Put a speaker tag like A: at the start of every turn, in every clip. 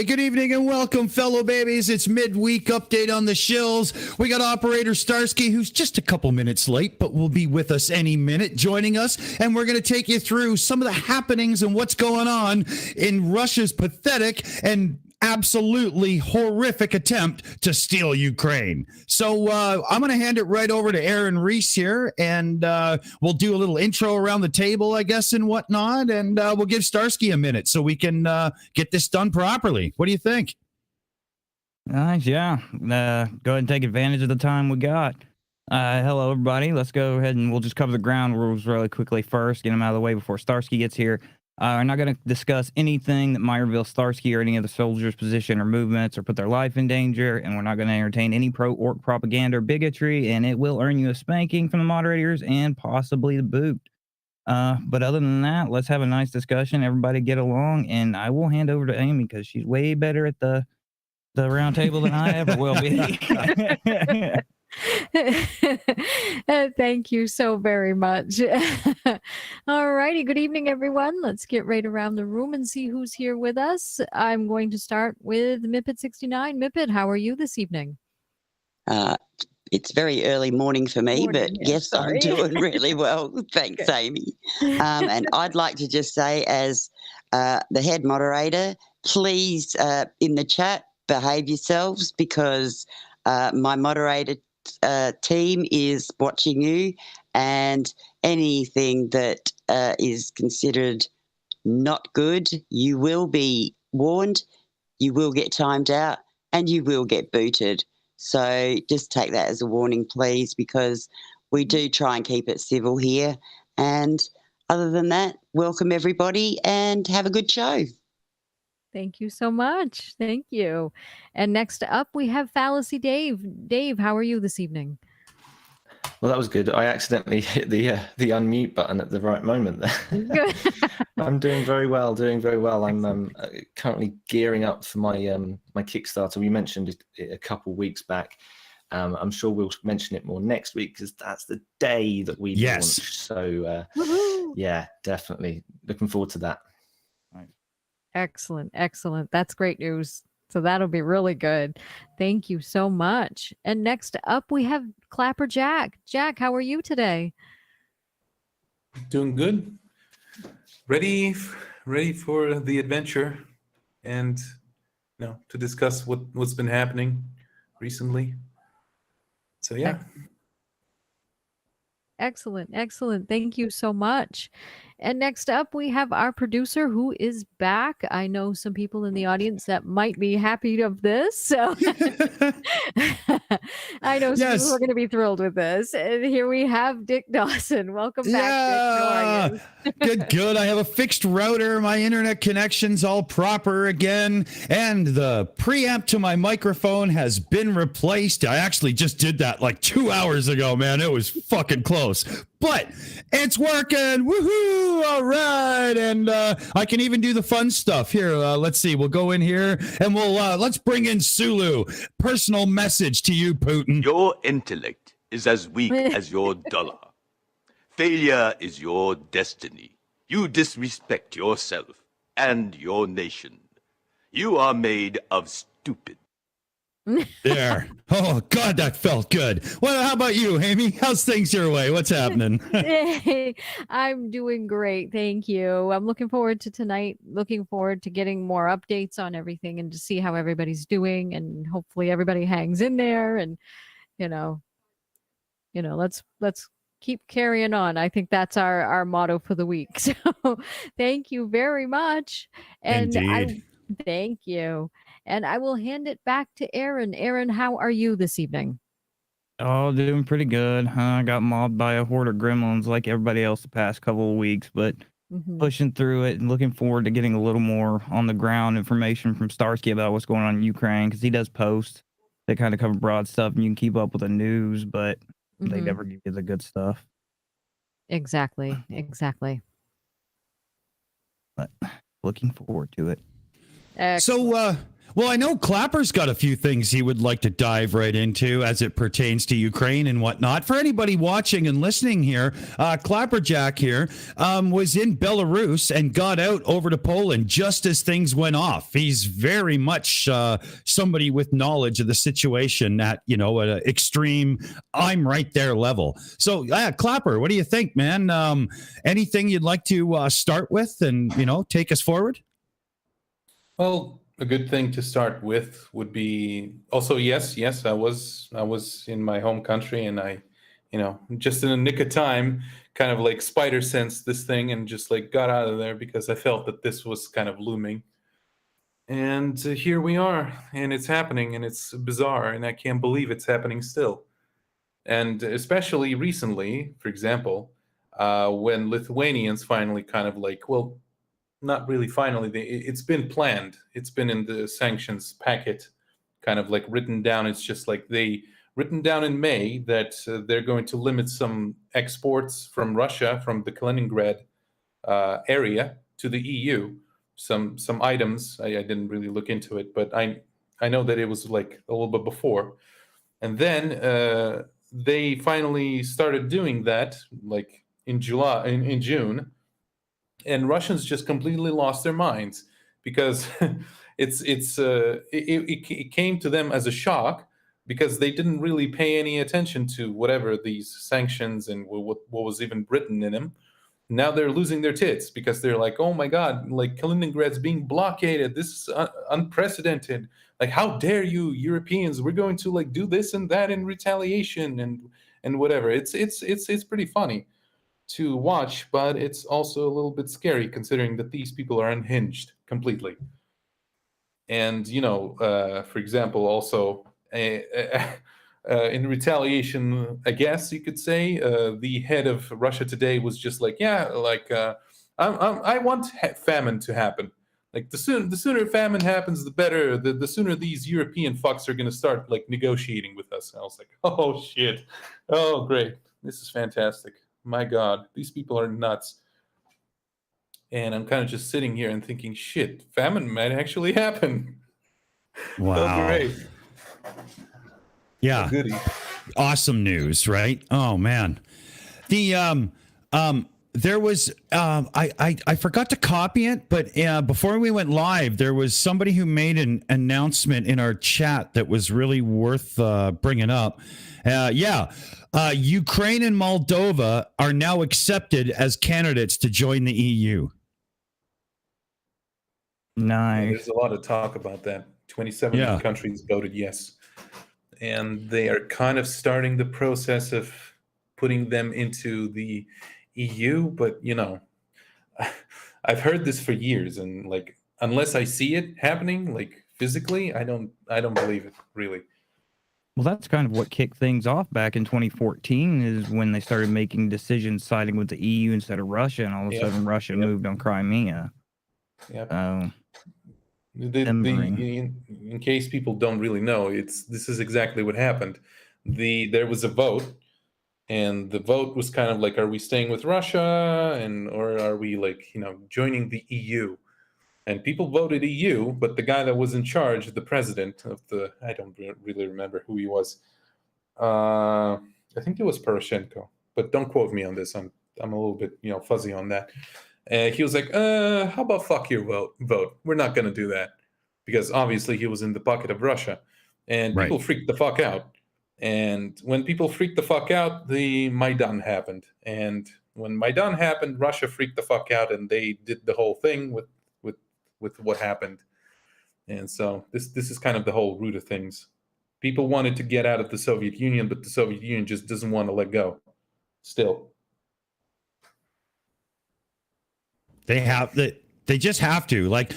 A: Hey, good evening and welcome, fellow babies. It's midweek update on the Shills. We got operator Starsky, who's just a couple minutes late, but will be with us any minute, joining us. And we're going to take you through some of the happenings and what's going on in Russia's pathetic and absolutely horrific attempt to steal Ukraine. So I'm going to hand it right over to Aaron Reese here, and we'll do a little intro around the table, I guess, and whatnot, and we'll give Starsky a minute so we can get this done properly. What do you think?
B: Nice, yeah. Go ahead and take advantage of the time we got. Hello, everybody. Let's go ahead and we'll just cover the ground rules really quickly first, get them out of the way before Starsky gets here. We're not going to discuss anything that might reveal Starsky or any of the soldiers' position or movements or put their life in danger, and we're not going to entertain any pro-orc propaganda or bigotry, and it will earn you a spanking from the moderators and possibly the boot. But other than that, let's have a nice discussion. Everybody get along, and I will hand over to Aimee because she's way better at the round table than I ever will be.
C: Thank you so very much. All righty. Good evening, everyone. Let's get right around the room and see who's here with us. I'm going to start with Mipet 69. Mipet, how are you this evening?
D: It's very early morning for me, but yes, I'm doing really well. Thanks, Aimee. And I'd like to just say, as the head moderator, please, in the chat, behave yourselves, because my moderator team is watching you, and anything that is considered not good, you will be warned, you will get timed out, and you will get booted. So just take that as a warning, please, because we do try and keep it civil here. And other than that, welcome everybody and have a good show.
C: Thank you so much. Thank you. And next up, we have Fallacy Dave. Dave, how are you this evening?
E: Well, that was good. I accidentally hit the unmute button at the right moment there. I'm doing very well, I'm currently gearing up for my my Kickstarter. We mentioned it a couple weeks back. I'm sure we'll mention it more next week because that's the day that we launch. So yeah, definitely looking forward to that.
C: Excellent. Excellent. That's great news. So that'll be really good. Thank you so much. And next up, we have Clapper Jack. Jack, how are you today?
F: Doing good. Ready for the adventure, and to discuss what's been happening recently. So yeah.
C: Excellent. Excellent. Thank you so much. And next up, we have our producer who is back. I know some people in the audience that might be happy of this. So I know some people are going to be thrilled with this. And here we have Dick Dawson. Welcome back, Dick. How are you?
A: Good. I have a fixed router. My internet connection's all proper again. And the preamp to my microphone has been replaced. I actually just did that like 2 hours ago, man. It was fucking close. But it's working. Woohoo! All right. And I can even do the fun stuff here. Let's see. We'll go in here and let's bring in Sulu. Personal message to you, Putin.
G: Your intellect is as weak as your dollar. Failure is your destiny. You disrespect yourself and your nation. You are made of stupid.
A: There. Oh, God, that felt good. Well, how about you, Aimee? How's things your way? What's happening?
C: Hey, I'm doing great. Thank you. I'm looking forward to tonight, looking forward to getting more updates on everything and to see how everybody's doing. And hopefully everybody hangs in there and, let's keep carrying on. I think that's our motto for the week. So thank you very much. And
A: Indeed.
C: Thank you. And I will hand it back to Aaron. Aaron, how are you this evening?
B: Oh, doing pretty good. I got mobbed by a horde of gremlins like everybody else the past couple of weeks, but pushing through it and looking forward to getting a little more on the ground information from Starsky about what's going on in Ukraine, because he does post. They kind of cover broad stuff and you can keep up with the news, but they never give you the good stuff.
C: Exactly.
B: But looking forward to it.
C: Excellent.
A: So, Well, I know Clapper's got a few things he would like to dive right into as it pertains to Ukraine and whatnot. For anybody watching and listening here, Clapperjack here was in Belarus and got out over to Poland just as things went off. He's very much somebody with knowledge of the situation at, at an extreme, I'm right there level. So, Clapper, what do you think, man? Anything you'd like to start with and, take us forward?
F: Well, a good thing to start with would be also, yes, I was in my home country, and I, just in a nick of time, kind of like spider sensed this thing and just like got out of there because I felt that this was kind of looming. And here we are, and it's happening, and it's bizarre, and I can't believe it's happening still. And especially recently, for example, when Lithuanians finally kind of like, well, not really finally, it's been planned. It's been in the sanctions packet, kind of like written down. It's just like they written down in May that they're going to limit some exports from Russia, from the Kaliningrad area to the EU. Some items, I didn't really look into it, but I know that it was like a little bit before. And then they finally started doing that like in June. And Russians just completely lost their minds because it came to them as a shock because they didn't really pay any attention to whatever these sanctions and what was even written in them. Now they're losing their tits because they're like, oh my God, like Kaliningrad's being blockaded. This is unprecedented. Like, how dare you, Europeans? We're going to like do this and that in retaliation and whatever. It's pretty funny to watch, but it's also a little bit scary considering that these people are unhinged completely. And for example, also in retaliation, I guess you could say, the head of Russia Today was just like, I want famine to happen. Like the sooner famine happens, the better. The sooner these European fucks are going to start like negotiating with us. And I was like, oh shit, oh great, this is fantastic. My God, these people are nuts. And I'm kind of just sitting here and thinking, shit, famine might actually happen.
A: Wow.
F: Oh, great.
A: Yeah.
F: Oh, goody.
A: Awesome news, right? Oh man. The there was I forgot to copy it, but before we went live, there was somebody who made an announcement in our chat that was really worth bringing up. Ukraine and Moldova are now accepted as candidates to join the EU.
B: Nice.
F: There's a lot of talk about that. 27 countries voted yes. And they are kind of starting the process of putting them into the EU. But, I've heard this for years. And, like, unless I see it happening, like, physically, I don't believe it, really.
B: Well, that's kind of what kicked things off back in 2014 is when they started making decisions siding with the EU instead of Russia, and all of a sudden Russia moved on Crimea.
F: Yep. In case people don't really know, this is exactly what happened. There was a vote, and the vote was kind of like, are we staying with Russia, or are we like joining the EU? And people voted EU, but the guy that was in charge, the president of I don't really remember who he was. I think it was Poroshenko, but don't quote me on this. I'm a little bit fuzzy on that. He was like, how about fuck your vote? We're not going to do that. Because obviously he was in the pocket of Russia. And people freaked the fuck out. And when people freaked the fuck out, the Maidan happened. And when Maidan happened, Russia freaked the fuck out, and they did the whole thing with what happened. And so this is kind of the whole root of things. People wanted to get out of the Soviet Union, but the Soviet Union just doesn't want to let go. Still.
A: They just have to. Like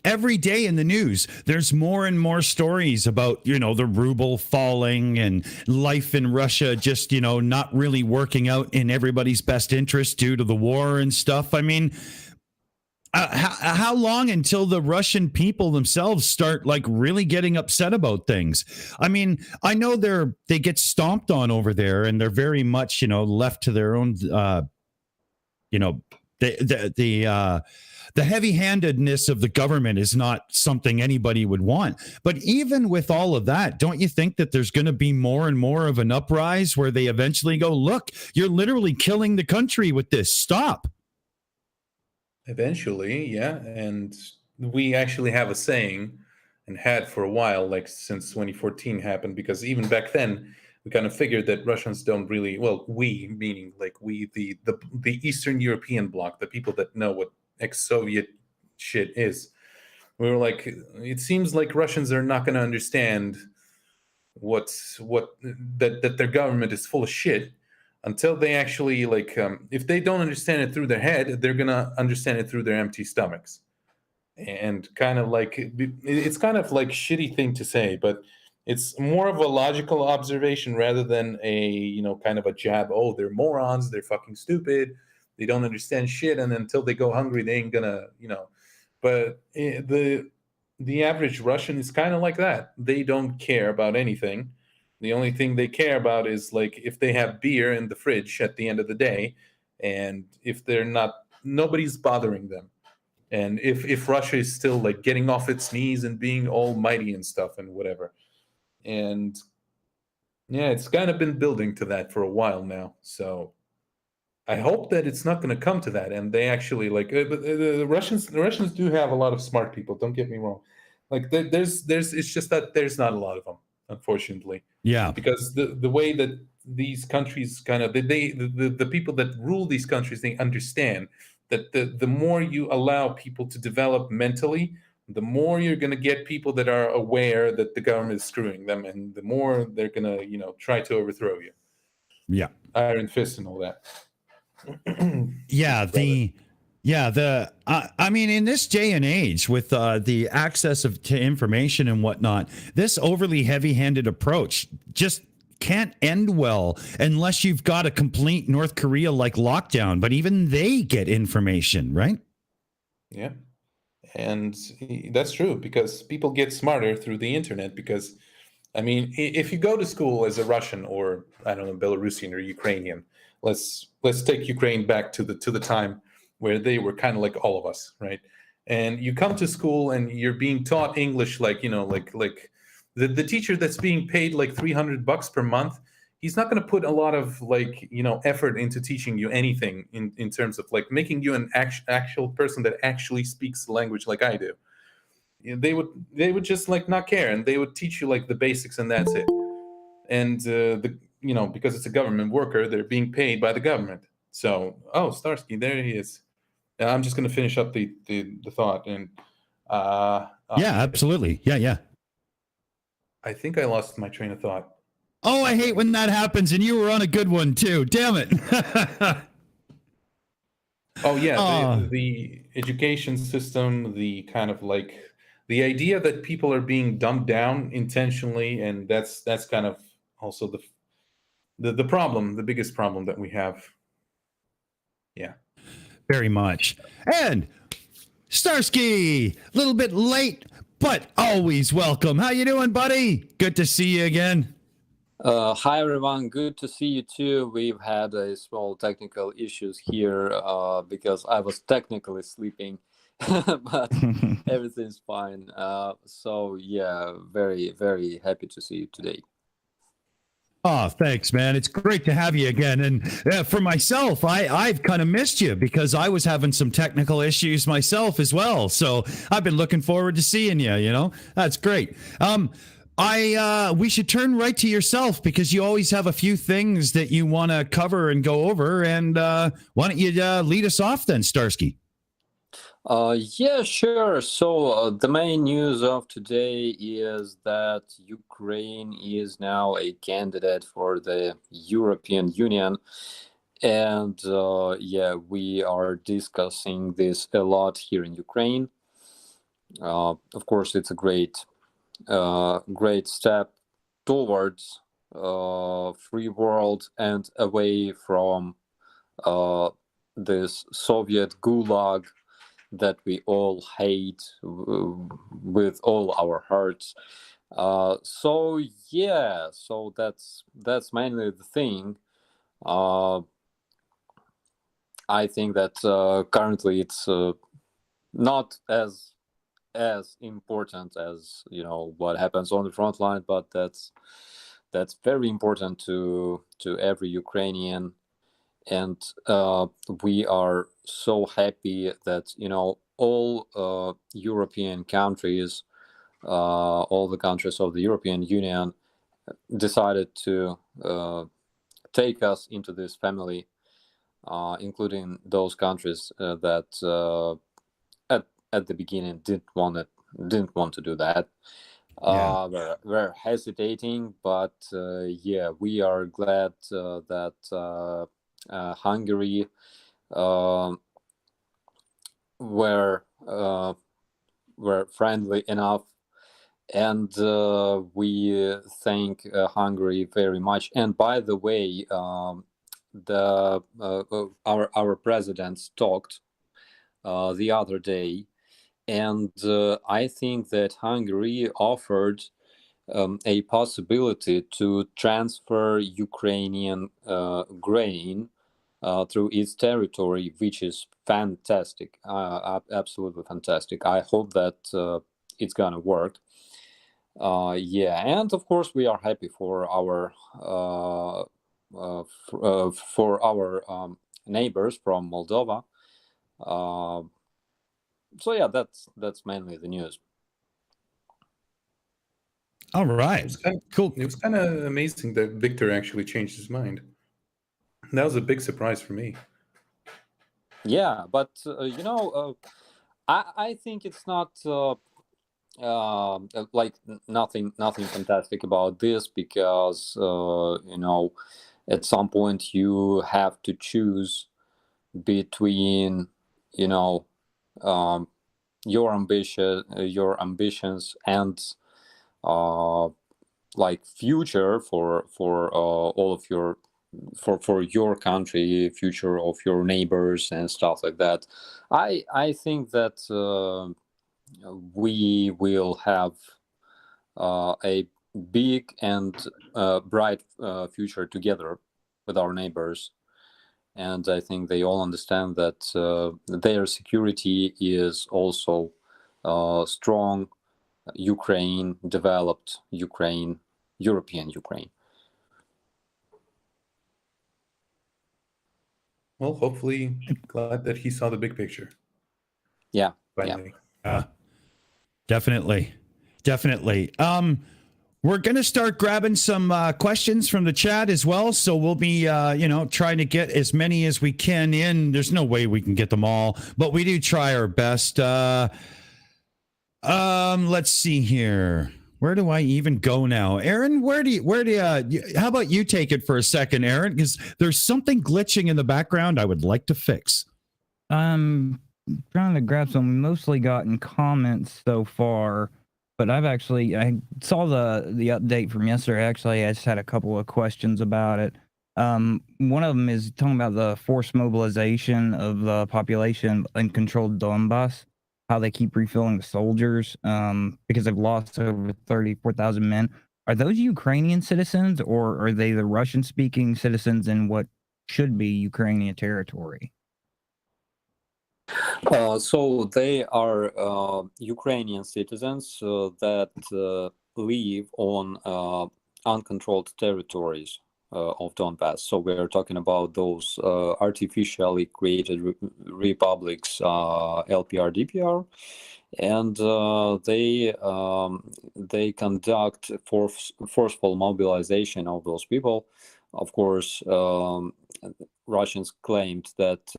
A: every day in the news, there's more and more stories about, the ruble falling and life in Russia just, not really working out in everybody's best interest due to the war and stuff. I mean, how long until the Russian people themselves start like really getting upset about things? I mean, I know they get stomped on over there, and they're very much, left to their own, the heavy-handedness of the government is not something anybody would want. But even with all of that, don't you think that there's going to be more and more of an uprise where they eventually go, look, you're literally killing the country with this. Stop.
F: Eventually, yeah. And we actually have a saying, and had for a while, like since 2014 happened, because even back then, we kind of figured that Russians don't really, well, we, meaning like we, the Eastern European bloc, the people that know what ex-Soviet shit is. We were like, it seems like Russians are not going to understand that their government is full of shit until they actually, like, if they don't understand it through their head, they're going to understand it through their empty stomachs. And kind of like, it's kind of like shitty thing to say, but it's more of a logical observation rather than a, kind of a jab. Oh, they're morons. They're fucking stupid. They don't understand shit. And until they go hungry, they ain't gonna, But the average Russian is kind of like that. They don't care about anything. The only thing they care about is like if they have beer in the fridge at the end of the day, and if they're not, nobody's bothering them. And if Russia is still like getting off its knees and being almighty and stuff and whatever. And yeah, it's kind of been building to that for a while now. So I hope that it's not going to come to that. And they actually but the Russians do have a lot of smart people. Don't get me wrong. Like it's just that there's not a lot of them, unfortunately.
A: Yeah.
F: Because the way that these countries kind of, the people that rule these countries, they understand that the more you allow people to develop mentally, the more you're going to get people that are aware that the government is screwing them, and the more they're going to, try to overthrow you.
A: Yeah.
F: Iron fist and all that.
A: I mean, in this day and age with the access to information and whatnot, this overly heavy-handed approach just can't end well unless you've got a complete North Korea-like lockdown. But even they get information, right?
F: Yeah. And that's true, because people get smarter through the internet. Because, I mean, if you go to school as a Russian or, I don't know, Belarusian or Ukrainian, let's take Ukraine back to the time where they were kind of like all of us, right? And you come to school and you're being taught English, like the teacher that's being paid like $300 per month. He's not going to put a lot of effort into teaching you anything in terms of like making you an actual person that actually speaks the language like I do. They would just like not care, and they would teach you like the basics, and that's it. And because it's a government worker, they're being paid by the government. So, Starsky, there he is. I'm just going to finish up the thought. And
A: yeah, absolutely. Yeah.
F: I think I lost my train of thought.
A: Oh, I hate when that happens, and you were on a good one too. Damn it.
F: Oh yeah, the education system, the kind of like the idea that people are being dumbed down intentionally, and that's kind of also the problem, the biggest problem that we have. Yeah.
A: Very much. And Starsky, a little bit late, but always welcome. How you doing, buddy? Good to see you again.
H: Hi, everyone. Good to see you, too. We've had a small technical issues here because I was technically sleeping, but everything's fine. So, yeah, very, very happy to see you today.
A: Oh, thanks, man. It's great to have you again. And for myself, I've kind of missed you because I was having some technical issues myself as well. So I've been looking forward to seeing you, That's great. We should turn right to yourself because you always have a few things that you want to cover and go over. And why don't you lead us off then, Starsky?
H: Yeah, sure. So the main news of today is that Ukraine is now a candidate for the European Union. And yeah, we are discussing this a lot here in Ukraine. Of course, it's a great step towards free world and away from this Soviet gulag that we all hate with all our hearts. So yeah, so that's mainly the thing. I think that currently it's not as important as what happens on the front line, but that's very important to every Ukrainian. And we are so happy that all European countries, all the countries of the European Union decided to take us into this family, including those countries that at the beginning didn't want to do that. We're hesitating, but yeah, we are glad that Hungary were friendly enough, and we thank Hungary very much. And by the way, our presidents talked the other day, and I think that Hungary offered a possibility to transfer Ukrainian grain through its territory, which is fantastic, absolutely fantastic. I hope that it's gonna work. Yeah, and of course we are happy for our neighbors from Moldova. So yeah, that's mainly the news.
A: All right, cool.
F: It was kind of amazing that Victor actually changed his mind. That was a big surprise for me.
H: Yeah, but I think it's not like nothing fantastic about this, because at some point you have to choose between your ambitions and like future for all of your for your country, future of your neighbors and stuff like that. I think that we will have a big and bright future together with our neighbors, and I think they all understand that their security is also strong Ukraine, developed Ukraine, European Ukraine.
F: Well, hopefully, glad that he saw the big picture.
H: Yeah,
F: finally.
A: Definitely. We're going to start grabbing some questions from the chat as well. So we'll be, trying to get as many as we can in. There's no way we can get them all, but we do try our best. Let's see here. Where do I even go now? Aaron, how about you take it for a second, Aaron? Because there's something glitching in the background I would like to fix.
B: I'm trying to grab some. Mostly gotten comments so far, but I saw the update from yesterday. Actually, I just had a couple of questions about it. One of them is talking about the forced mobilization of the population in controlled Donbass, how they keep refilling the soldiers because they've lost over 34,000 men. Are those Ukrainian citizens, or are they the Russian-speaking citizens in what should be Ukrainian territory?
H: So they are Ukrainian citizens that live on uncontrolled territories of Donbass. So we're talking about those artificially created republics, LPR, DPR, and they conduct forceful mobilization of those people. Of course, Russians claimed that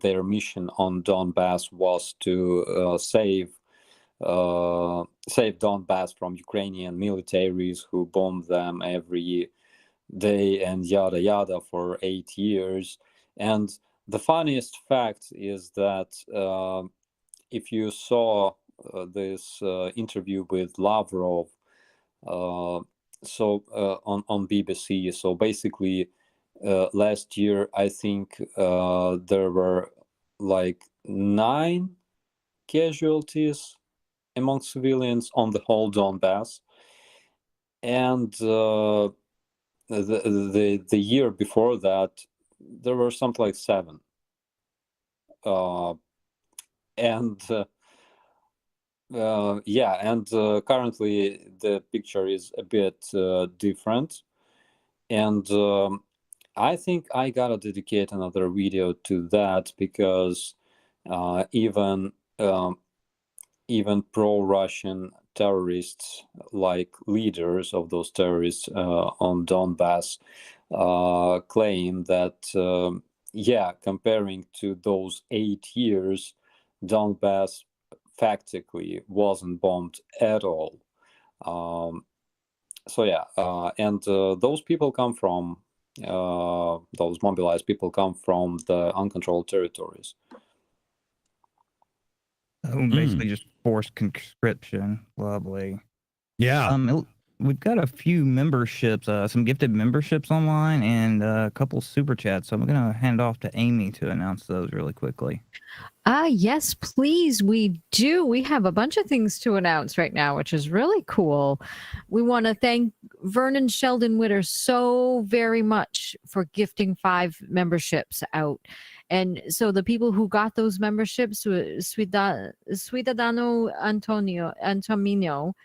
H: their mission on Donbass was to save Donbass from Ukrainian militaries who bomb them every day and yada yada for 8 years. And the funniest fact is that if you saw this interview with Lavrov on BBC, so basically last year I think there were like 9 casualties among civilians on the whole Donbass, and the year before that there were something like 7, and currently the picture is a bit different, and I think I gotta dedicate another video to that, because even pro-Russian terrorists, like leaders of those terrorists on Donbass, claim that comparing to those 8 years, Donbass factically wasn't bombed at all. And those people come from those mobilized people come from the uncontrolled territories.
B: Basically just forced conscription. Lovely.
A: Yeah.
B: We've got a few memberships, some gifted memberships online, and a couple super chats. So I'm going to hand off to Aimee to announce those really quickly.
C: Yes, please. We do. We have a bunch of things to announce right now, which is really cool. We want to thank Vernon Sheldon Witter so very much for gifting 5 memberships out. And so the people who got those memberships, Ciudadano Antonino,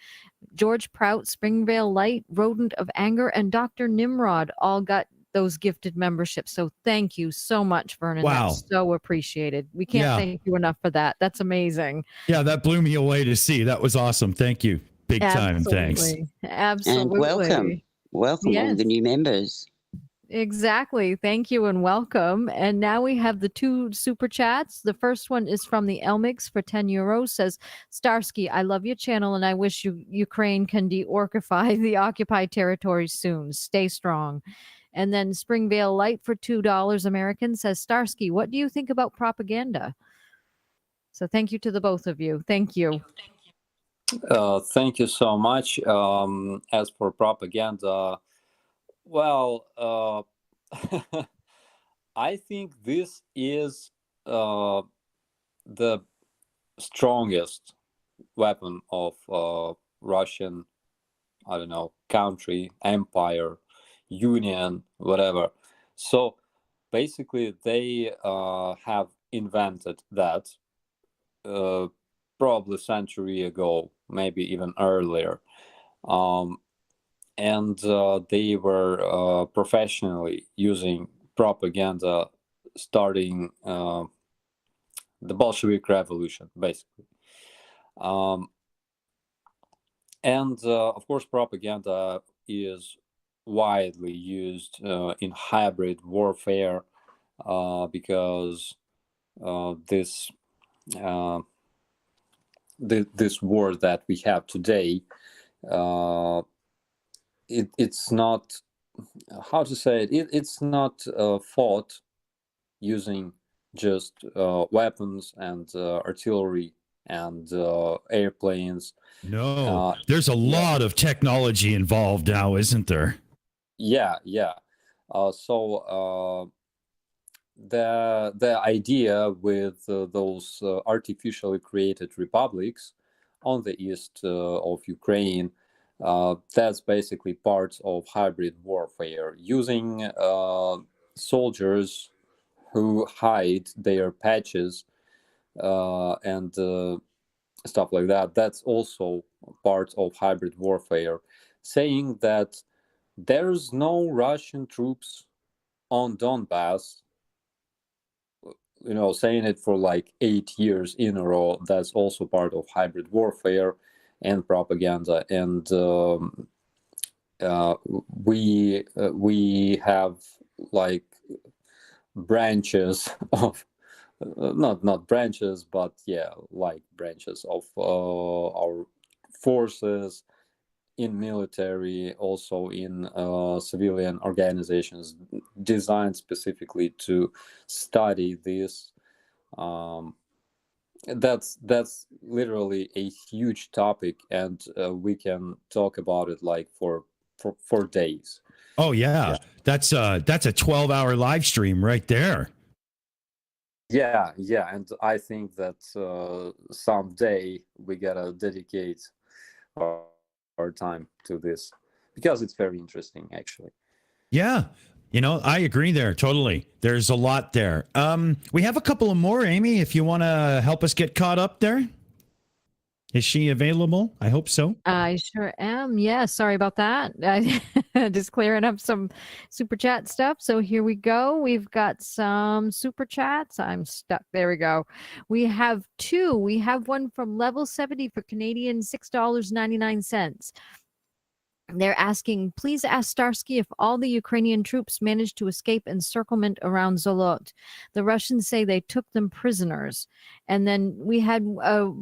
C: George Prout, Springvale Light, Rodent of Anger, and Dr. Nimrod all got those gifted memberships. So thank you so much, Vernon.
A: Wow.
C: That's so appreciated. We can't thank you enough for that. That's amazing.
A: Yeah, that blew me away to see. That was awesome. Thank you. Big time. Thanks.
C: Absolutely.
D: And welcome all the new members.
C: Exactly. Thank you and welcome. And now we have the 2 super chats. The first one is from the Elmix for 10 euros. Says, Starsky, I love your channel and I wish Ukraine can de-orcify the occupied territories soon. Stay strong. And then Springvale Light for $2 American says, Starsky, what do you think about propaganda? So thank you to the both of you. Thank you.
H: Thank you so much. As for propaganda, well, I think this is the strongest weapon of Russian, I don't know, country, empire, union, whatever. So basically they have invented that probably a century ago, maybe even earlier. And they were professionally using propaganda starting the Bolshevik Revolution, basically. And of course, propaganda is widely used in hybrid warfare because this war that we have today, it's not, how to say it, it's not fought using just weapons and artillery and airplanes.
A: No, there's a lot of technology involved now, isn't there?
H: Yeah. So the idea with those artificially created republics on the east of Ukraine, that's basically part of hybrid warfare, using soldiers who hide their patches and stuff like that. That's also part of hybrid warfare, saying that there's no Russian troops on Donbass, saying it for like 8 years in a row. That's also part of hybrid warfare and propaganda. And we have like branches of not branches, but like branches of our forces in military, also in civilian organizations designed specifically to study this. That's literally a huge topic, and we can talk about it like for days.
A: Oh yeah. That's a 12-hour live stream right there.
H: Yeah, and I think that someday we gotta dedicate our time to this, because it's very interesting, actually.
A: Yeah. You know, I agree there. Totally. There's a lot there. We have a couple of more, Aimee, if you want to help us get caught up there. Is she available? I hope so.
C: I sure am. Yeah, sorry about that. Just clearing up some super chat stuff. So here we go. We've got some super chats. I'm stuck. There we go. We have two. We have one from Level 70 for Canadian $6.99. They're asking, please ask Starsky if all the Ukrainian troops managed to escape encirclement around Zolot. The Russians say they took them prisoners. And then we had a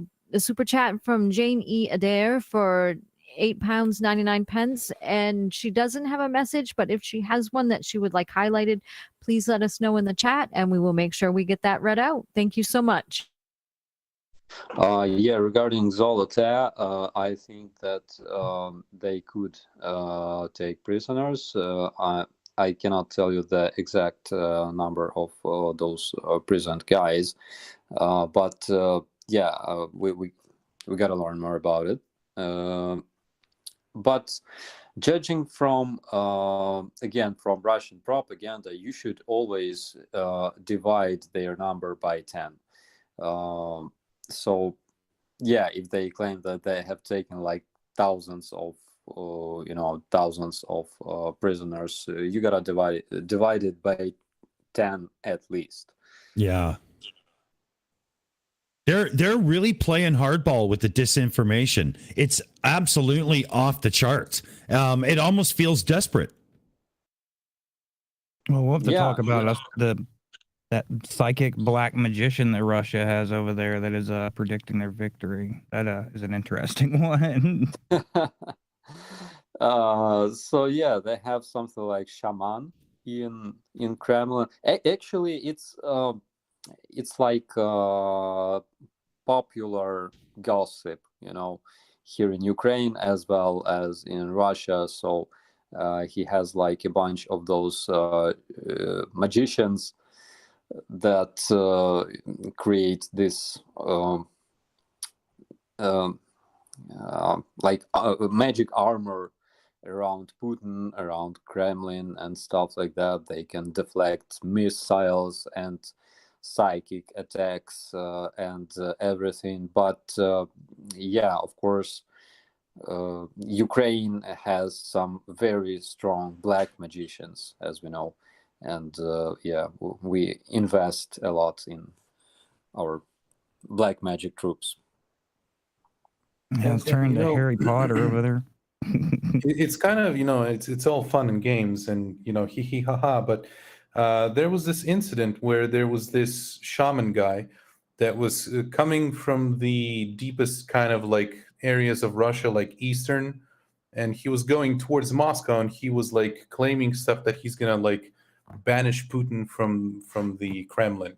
C: super chat from Jane E. Adair for £8.99. And she doesn't have a message, but if she has one that she would like highlighted, please let us know in the chat and we will make sure we get that read out. Thank you so much.
H: Yeah, regarding Zolota, I think that they could take prisoners. I cannot tell you the exact number of those prisoned guys, but yeah, we got to learn more about it. But judging from again from Russian propaganda, you should always divide their number by 10. So yeah, if they claim that they have taken like thousands of prisoners, you gotta divide it by 10 at least.
A: Yeah, they're really playing hardball with the disinformation. It's absolutely off the charts. It almost feels desperate.
B: Well, we'll have to talk about that psychic black magician that Russia has over there that is predicting their victory. That is an interesting one.
H: So yeah, they have something like shaman in Kremlin. Actually, it's like popular gossip, here in Ukraine as well as in Russia. So he has like a bunch of those magicians that create this magic armor around Putin, around Kremlin and stuff like that. They can deflect missiles and psychic attacks and everything. But yeah, of course, Ukraine has some very strong black magicians, as we know. And yeah, we invest a lot in our black magic troops.
B: Yeah, it's turned to Harry Potter over there.
F: It's kind of, it's all fun and games and, hee hee ha ha. But there was this incident where there was this shaman guy that was coming from the deepest kind of like areas of Russia, like Eastern. And he was going towards Moscow and he was like claiming stuff that he's going to like banish Putin from the Kremlin.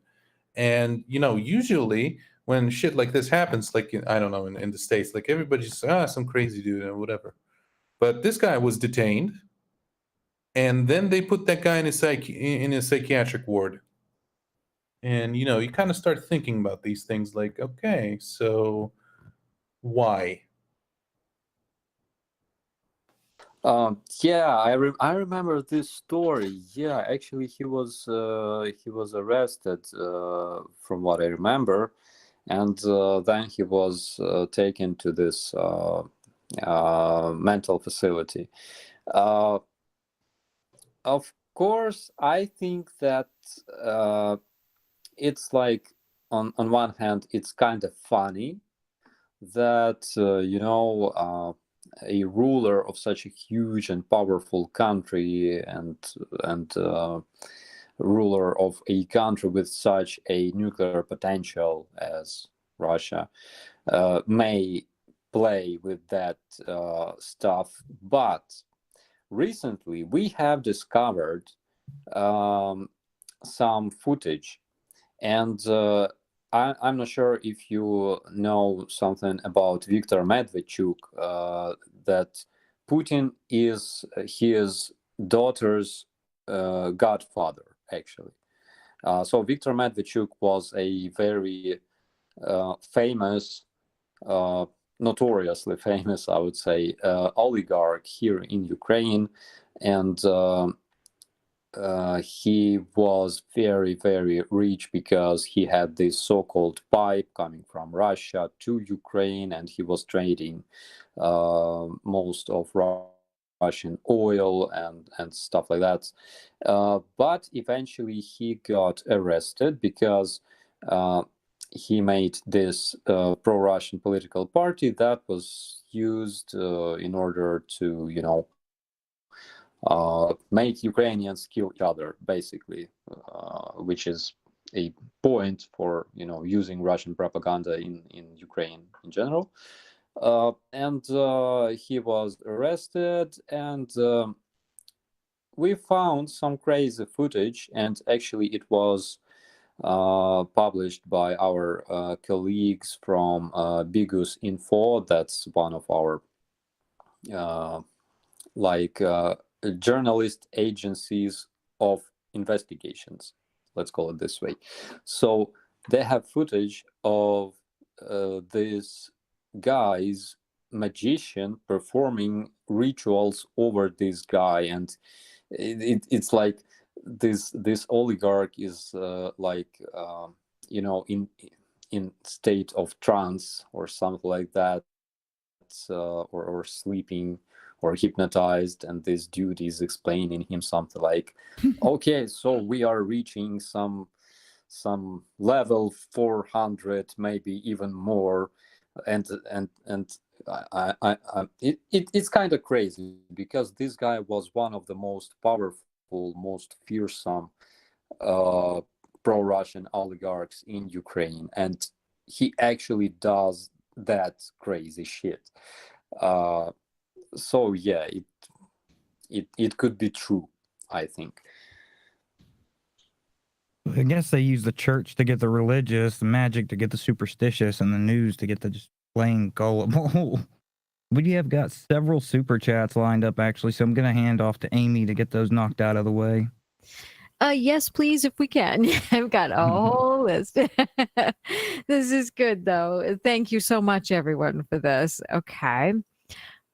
F: And usually when shit like this happens, like I don't know, in the States, like everybody's some crazy dude or whatever. But this guy was detained, and then they put that guy in a psychiatric ward. And you kind of start thinking about these things, like, okay, so why?
H: Yeah, I remember this story. Yeah, actually, he was arrested, from what I remember, and then he was taken to this mental facility. Of course, I think that it's like on one hand, it's kind of funny that a ruler of such a huge and powerful country and ruler of a country with such a nuclear potential as Russia may play with that stuff. But recently we have discovered some footage, and I'm not sure if you know something about Viktor Medvedchuk, that Putin is his daughter's godfather, actually. So Viktor Medvedchuk was a very famous, notoriously famous, I would say, oligarch here in Ukraine. And he was very, very rich because he had this so-called pipe coming from Russia to Ukraine, and he was trading most of Russian oil and stuff like that. But eventually he got arrested because he made this pro-Russian political party that was used in order to, make Ukrainians kill each other, basically, which is a point for using Russian propaganda in Ukraine in general. And he was arrested, and we found some crazy footage, and actually it was published by our colleagues from Bigus Info. That's one of our journalist agencies of investigations, let's call it this way. So they have footage of this guy's magician performing rituals over this guy, and it's like this oligarch is in state of trance or something like that, or sleeping or hypnotized, and this dude is explaining him something like, okay, so we are reaching some level 400, maybe even more, and it's kind of crazy because this guy was one of the most powerful, most fearsome pro-Russian oligarchs in Ukraine, and he actually does that crazy shit. So yeah, it could be true, I think.
B: I guess they use the church to get the religious, the magic to get the superstitious, and the news to get the just plain gullible. We have got several super chats lined up, actually, so I'm going to hand off to Aimee to get those knocked out of the way.
C: Yes, please, if we can. I've got a whole list. This is good, though. Thank you so much, everyone, for this. Okay.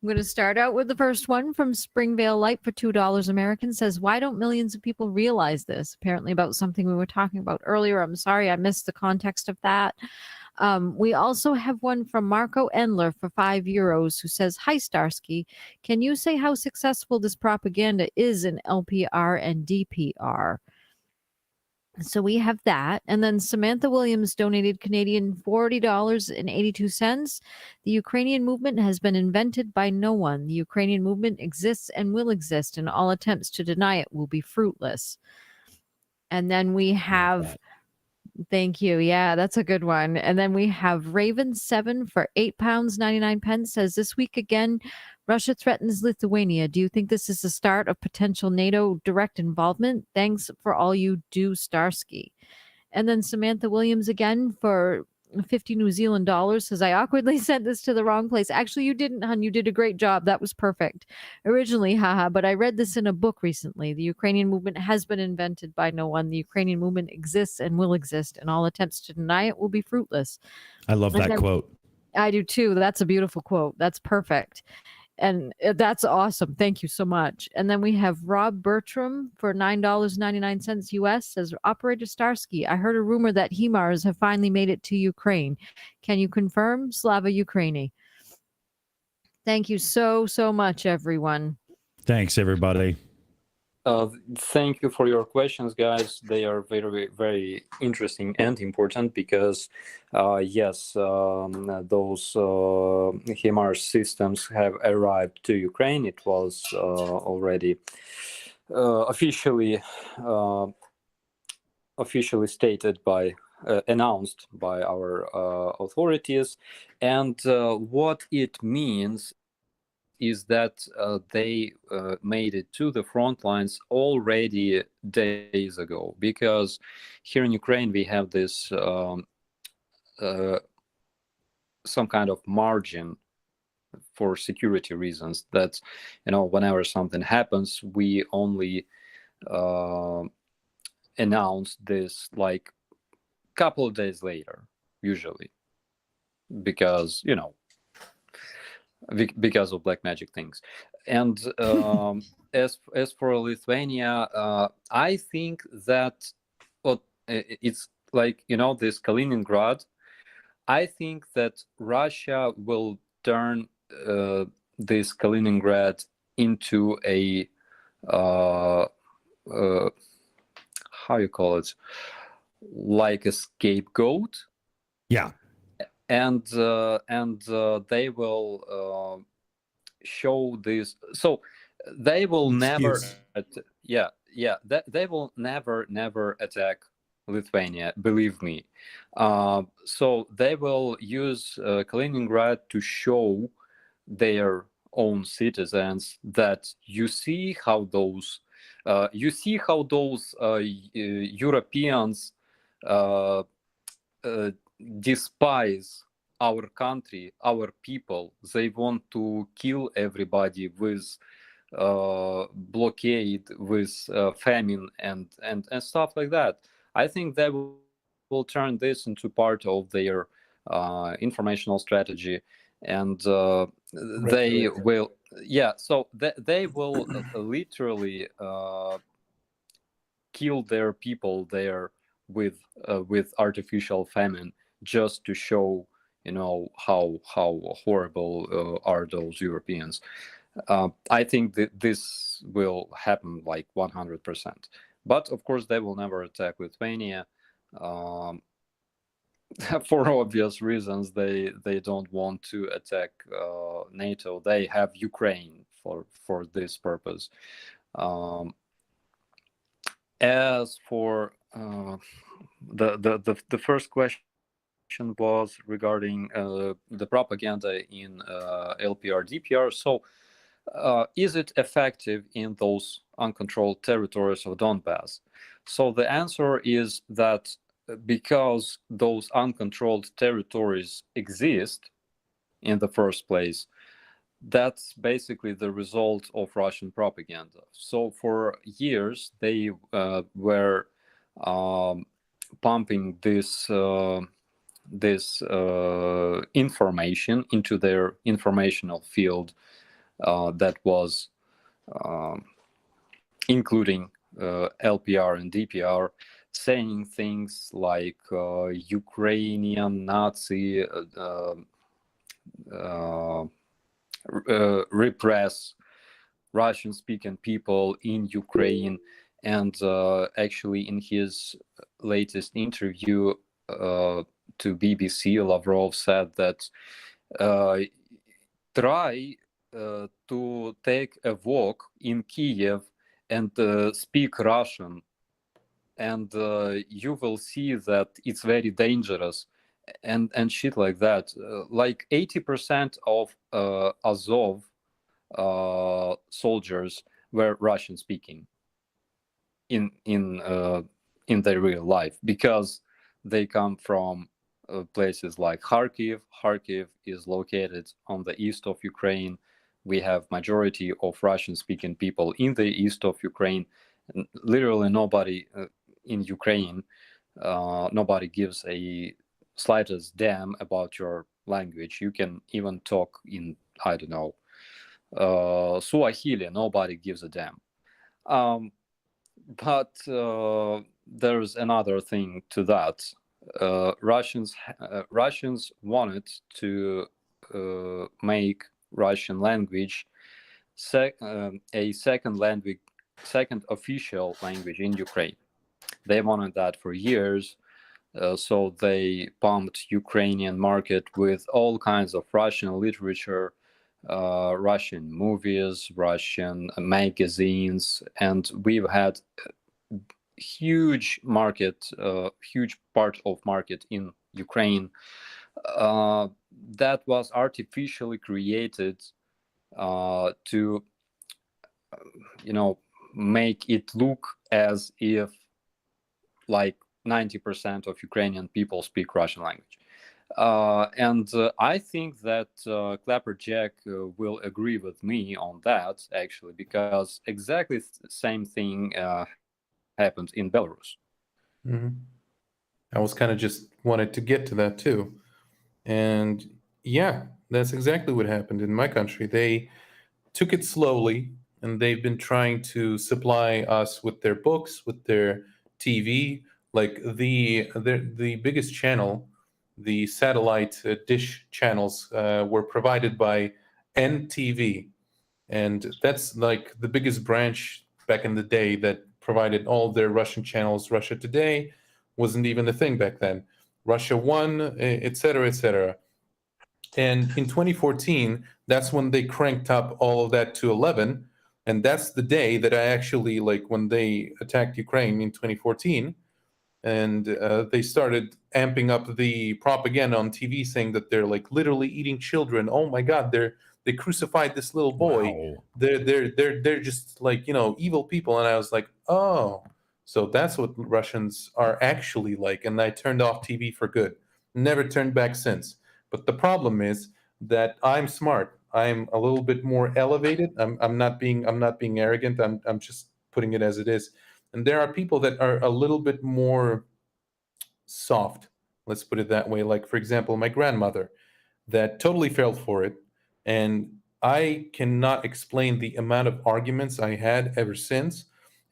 C: I'm going to start out with the first one from Springvale Light for $2 American. Says, why don't millions of people realize this? Apparently about something we were talking about earlier. I'm sorry I missed the context of that. We also have one from Marco Endler for €5 who says, hi, Starsky. Can you say how successful this propaganda is in LPR and DPR? So we have that. And then Samantha Williams donated Canadian $40.82. The Ukrainian movement has been invented by no one. The Ukrainian movement exists and will exist, and all attempts to deny it will be fruitless. And then we have, thank you. Yeah, that's a good one. And then we have Raven7 for £8.99 says, this week again, Russia threatens Lithuania. Do you think this is the start of potential NATO direct involvement? Thanks for all you do, Starsky. And then Samantha Williams again for 50 New Zealand dollars says, I awkwardly sent this to the wrong place. Actually, you didn't, hon. You did a great job. That was perfect. Originally, haha, but I read this in a book recently. The Ukrainian movement has been invented by no one. The Ukrainian movement exists and will exist, and all attempts to deny it will be fruitless.
A: I love that quote.
C: I do too. That's a beautiful quote. That's perfect. And that's awesome. Thank you so much. And then we have Rob Bertram for $9.99 US says, Operator Starsky, I heard a rumor that HIMARS have finally made it to Ukraine. Can you confirm? Slava Ukraini. Thank you so much, everyone.
A: Thanks, everybody.
H: Thank you for your questions, guys. They are very, very interesting and important because, yes, those HIMARS systems have arrived to Ukraine. It was already officially stated by, announced by our authorities, and what it means is that they made it to the front lines already days ago, because here in Ukraine we have this some kind of margin for security reasons that, whenever something happens, we only announce this like a couple of days later, usually, because because of black magic things. And as for Lithuania, I think that it's like, this Kaliningrad. I think that Russia will turn this Kaliningrad into a how you call it, like a scapegoat.
A: Yeah.
H: And they will show this. So they will never, they will never attack Lithuania, believe me. So they will use Kaliningrad to show their own citizens that you see how those Europeans despise our country, our people. They want to kill everybody with blockade, with famine, and stuff like that. I think they will turn this into part of their informational strategy, and they will. Yeah, so they will literally kill their people there with artificial famine, just to show how horrible are those Europeans. I think that this will happen like 100%. But of course, they will never attack Lithuania. For obvious reasons, they don't want to attack NATO. They have Ukraine for this purpose. As for the first question was regarding the propaganda in LPR, DPR. So is it effective in those uncontrolled territories of Donbass? So the answer is that because those uncontrolled territories exist in the first place, that's basically the result of Russian propaganda. So for years, they were pumping this information into their informational field that was including LPR and DPR, saying things like Ukrainian Nazi repress Russian-speaking people in Ukraine. And actually, in his latest interview to BBC, Lavrov said that try to take a walk in Kiev and speak Russian, and you will see that it's very dangerous, and shit like that. Like 80% of Azov soldiers were Russian speaking in their real life, because they come from places like Kharkiv. Kharkiv is located on the east of Ukraine. We have majority of Russian-speaking people in the east of Ukraine. Literally nobody in Ukraine, nobody gives a slightest damn about your language. You can even talk in, I don't know, Swahili. Nobody gives a damn. But there's another thing to that. Russians wanted to make Russian language a second official language in Ukraine. They wanted that for years, so they pumped Ukrainian market with all kinds of Russian literature, Russian movies, Russian magazines, and we've had huge market, huge part of market in Ukraine that was artificially created to, make it look as if like 90% of Ukrainian people speak Russian language. And I think that Clapperjack will agree with me on that, actually, because exactly the same thing happened in Belarus.
F: Mm-hmm. I was kind of just wanted to get to that too. And yeah, That's exactly what happened in my country. They took it slowly, and they've been trying to supply us with their books, with their TV. Like the biggest channel, the satellite dish channels were provided by NTV, and that's like the biggest branch back in the day that provided all their Russian channels. Russia Today wasn't even a thing back then. Russia One, etc., etc. And in 2014, that's when they cranked up all of that to 11. And that's the day that I actually, like, when they attacked Ukraine in 2014, and they started amping up the propaganda on TV, saying that they're like literally eating children. Oh my God, they crucified this little boy.
A: Wow.
F: They're just like, you know, evil people. And I was like, oh, so that's what Russians are actually like. And I turned off TV for good. Never turned back since. But the problem is that I'm smart. I'm a little bit more elevated. I'm not being arrogant. I'm just putting it as it is. And there are people that are a little bit more soft. Let's put it that way. Like, for example, my grandmother, that totally fell for it. And I cannot explain the amount of arguments I had ever since.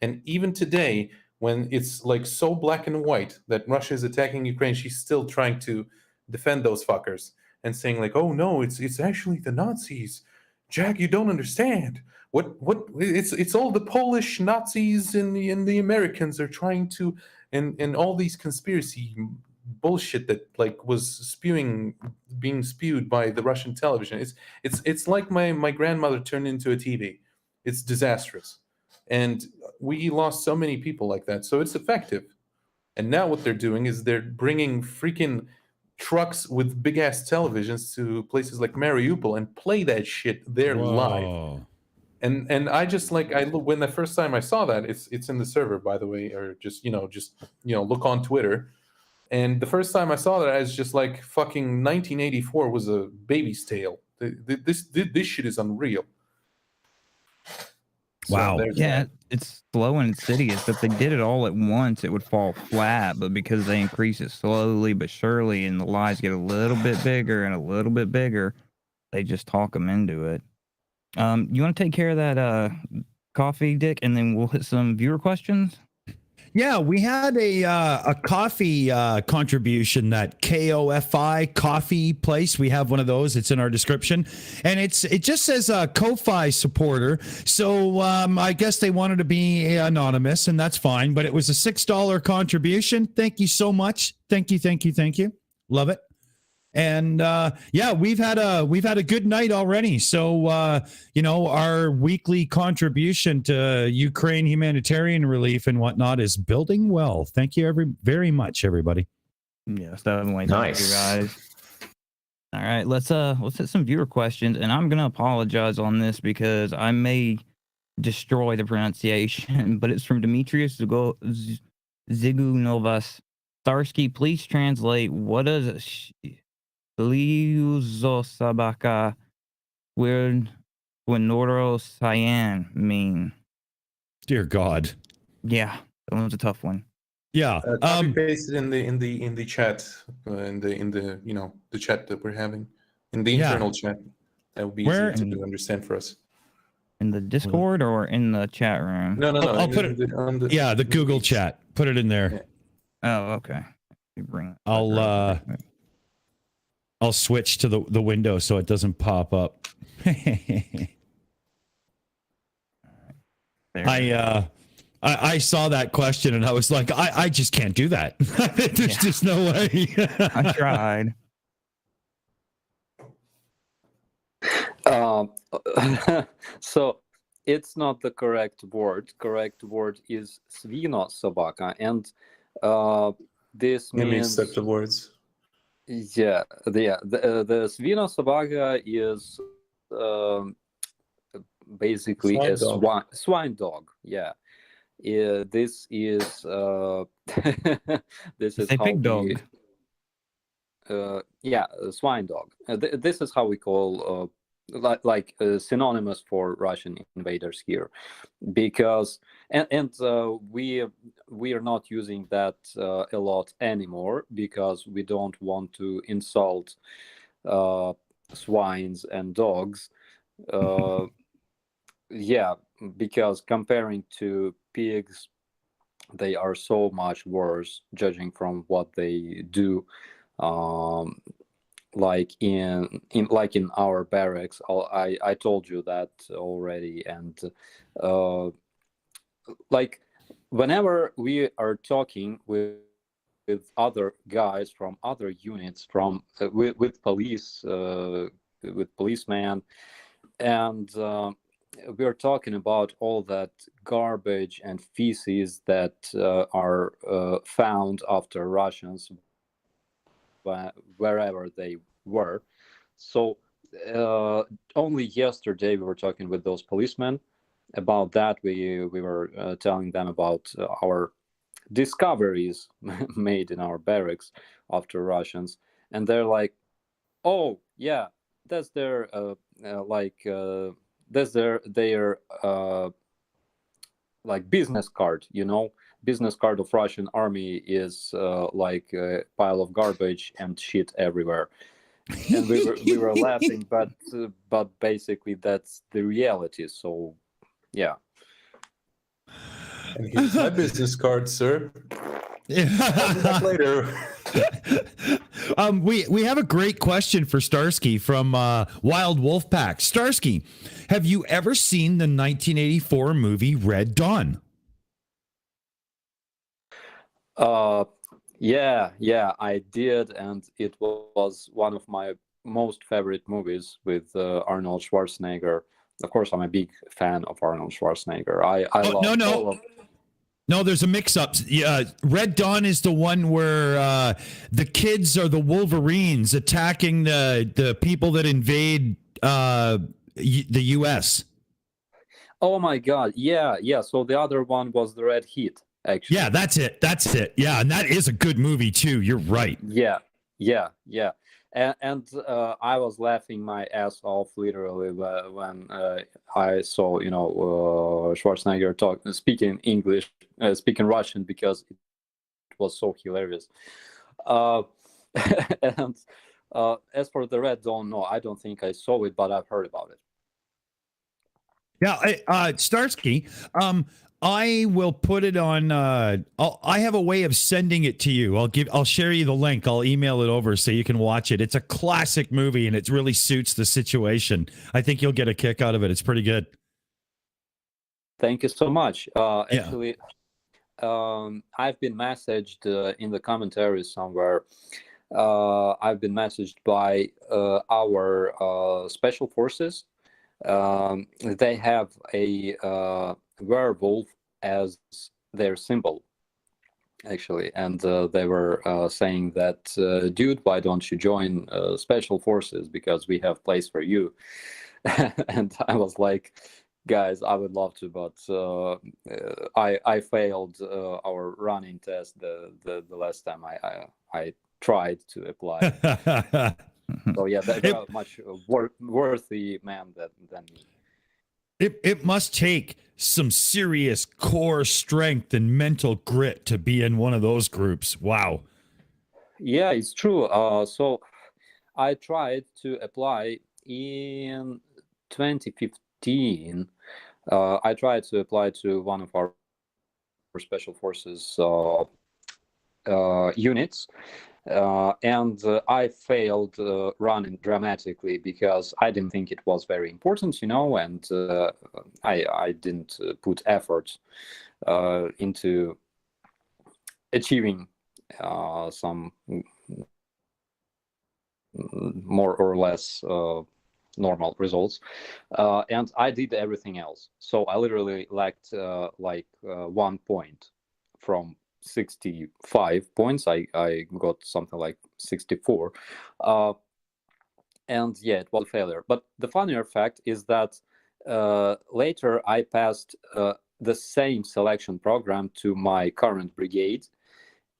F: And even today, when it's like so black and white that Russia is attacking Ukraine, she's still trying to defend those fuckers and saying like, "Oh no, it's actually the Nazis. Jack, you don't understand. What it's all the Polish Nazis and the Americans are trying to, and all these conspiracy bullshit that like was being spewed by the Russian television. It's like my grandmother turned into a TV. It's disastrous. And we lost so many people like that. So it's effective. And now what they're doing is they're bringing freaking trucks with big ass televisions to places like Mariupol and play that shit there live.
A: Whoa.
F: And I just like when the first time I saw that, it's in the server, by the way, or just look on Twitter. And the first time I saw that, I was just like, fucking 1984 was a baby's tale. This shit is unreal.
A: Wow.
B: Yeah, it's slow and insidious. If they did it all at once, it would fall flat. But because they increase it slowly but surely, and the lies get a little bit bigger and a little bit bigger, they just talk them into it. You want to take care of that coffee, Dick, and then we'll hit some viewer questions?
A: Yeah, we had a coffee contribution, that KOFI coffee place. We have one of those. It's in our description, and it just says Ko-Fi supporter. So I guess they wanted to be anonymous, and that's fine. But it was a $6 contribution. Thank you so much. Thank you. Love it. And yeah, we've had a good night already. So our weekly contribution to Ukraine humanitarian relief and whatnot is building well. Thank you very much, everybody.
B: Yes, definitely.
E: Nice.
B: Thank you guys. All right, let's hit some viewer questions, and I'm gonna apologize on this because I may destroy the pronunciation, but it's from Demetrius Zigunovas. Starsky, please translate. What does Liuzo Sabaka Winoro Cyan mean?
A: Dear God.
B: Yeah, that one's a tough one.
A: Yeah.
F: Copy paste it in the chat, in the chat that we're having, in the internal chat. That would be easier to understand for us.
B: In the Discord or in the chat room?
F: No.
A: I'll put it on the Google chat. Put it in there.
B: Yeah. Oh, okay. You bring it.
A: I'll switch to the window so it doesn't pop up. I saw that question and I was like, I just can't do that. There's just no way.
B: I tried.
H: So it's not the correct word. Correct word is svino sobaka, and this means
F: set the words.
H: Yeah, the svino sobaka is basically swine dog. Yeah. This is this is
B: a
H: how
B: pig dog.
H: Swine dog. This is how we call synonymous for Russian invaders here, because and we are not using that a lot anymore because we don't want to insult swines and dogs. Yeah, because comparing to pigs, they are so much worse, judging from what they do. Like in our barracks, I told you that already, and like whenever we are talking with other guys from other units, from with police, with policemen, and we're talking about all that garbage and feces that are found after Russians wherever they were. So only yesterday we were talking with those policemen about that. We were telling them about our discoveries made in our barracks after Russians, and they're like, "Oh yeah, that's their that's their like business card, you know." Business card of Russian army is like a pile of garbage and shit everywhere. And we were laughing, but basically that's the reality. So yeah.
F: And here's my business card, sir. I'll be back later.
A: We have a great question for Starsky from Wild Wolf Pack. Starsky, have you ever seen the 1984 movie Red Dawn?
H: Yeah, I did, and it was one of my most favorite movies with Arnold Schwarzenegger. Of course, I'm a big fan of Arnold Schwarzenegger. I love all of.
A: No, there's a mix-up. Red Dawn is the one where the kids are the Wolverines attacking the people that invade the U.S.
H: Oh my God! Yeah. So the other one was the Red Heat. Actually.
A: Yeah, that's it. Yeah, and that is a good movie too. You're right.
H: Yeah. And I was laughing my ass off literally when I saw Schwarzenegger speaking English, speaking Russian, because it was so hilarious. And as for the Red Dawn, no, I don't think I saw it, but I've heard about it.
A: Yeah, Starsky. I will put it on. I have a way of sending it to you. I'll share you the link. I'll email it over so you can watch it. It's a classic movie, and it really suits the situation. I think you'll get a kick out of it. It's pretty good.
H: Thank you so much. Actually, I've been messaged in the commentaries somewhere. I've been messaged by our special forces. They have a werewolf as their symbol, actually, and they were saying that, dude, why don't you join special forces, because we have place for you. And I was like, guys, I would love to, but I failed our running test the last time I tried to apply. So yeah, they're a much worthy man than me.
A: It must take some serious core strength and mental grit to be in one of those groups. Wow.
H: Yeah, it's true. So I tried to apply in 2015. I tried to apply to one of our special forces units. And I failed running dramatically because I didn't think it was very important, and I didn't put effort into achieving some more or less normal results, and I did everything else. So I literally lacked 1 point from 65 points. I got something like 64, and yeah, it was a failure. But the funnier fact is that later I passed the same selection program to my current brigade,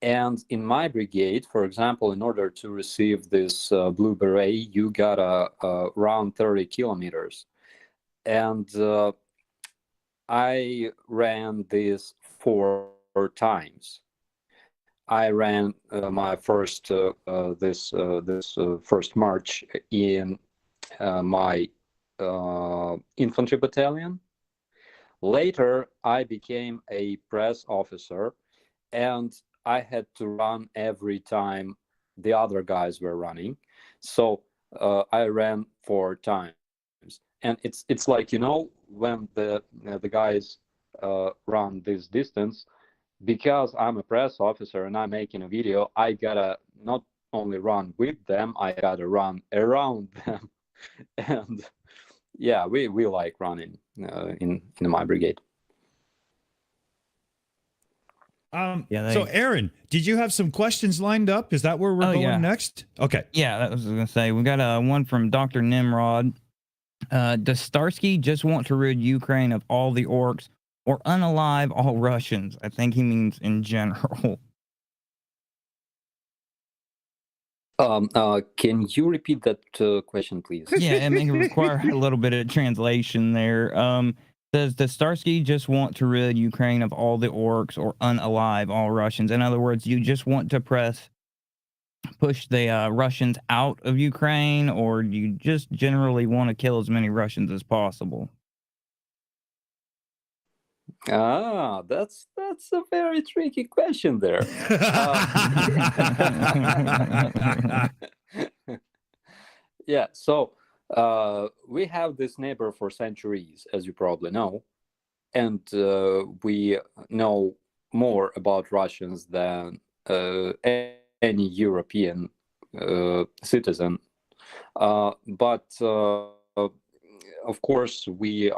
H: and in my brigade, for example, in order to receive this blue beret, you gotta run 30 kilometers, and I ran this 4 times. I ran my first first march in my infantry battalion. Later, I became a press officer, and I had to run every time the other guys were running. So I ran 4 times, and it's like, when the guys run this distance, because I'm a press officer and I'm making a video, I gotta not only run with them, I gotta run around them. And yeah, we like running in my brigade.
A: So Aaron, did you have some questions lined up? Is that where we're going next? Okay.
B: Yeah, that was what I was gonna say. We got one from Dr. Nimrod. Does Starsky just want to rid Ukraine of all the orcs or unalive all Russians? I think he means in general.
H: Can you repeat that question, please?
B: Yeah, it may require a little bit of translation there. Does Starsky just want to rid Ukraine of all the orcs or unalive all Russians? In other words, you just want to push the Russians out of Ukraine, or do you just generally want to kill as many Russians as possible?
H: That's a very tricky question there. Yeah, so we have this neighbor for centuries, as you probably know, and we know more about Russians than any European citizen. But of course, we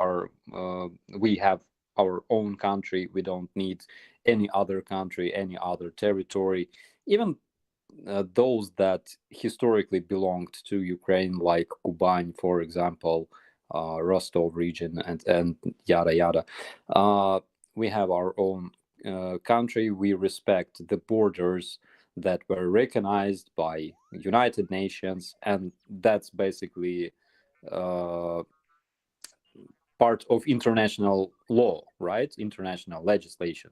H: have our own country. We don't need any other country, any other territory, even those that historically belonged to Ukraine, like Kuban, for example, Rostov region, and yada yada. We have our own country. We respect the borders that were recognized by United Nations, and that's basically part of international law, right? International legislation.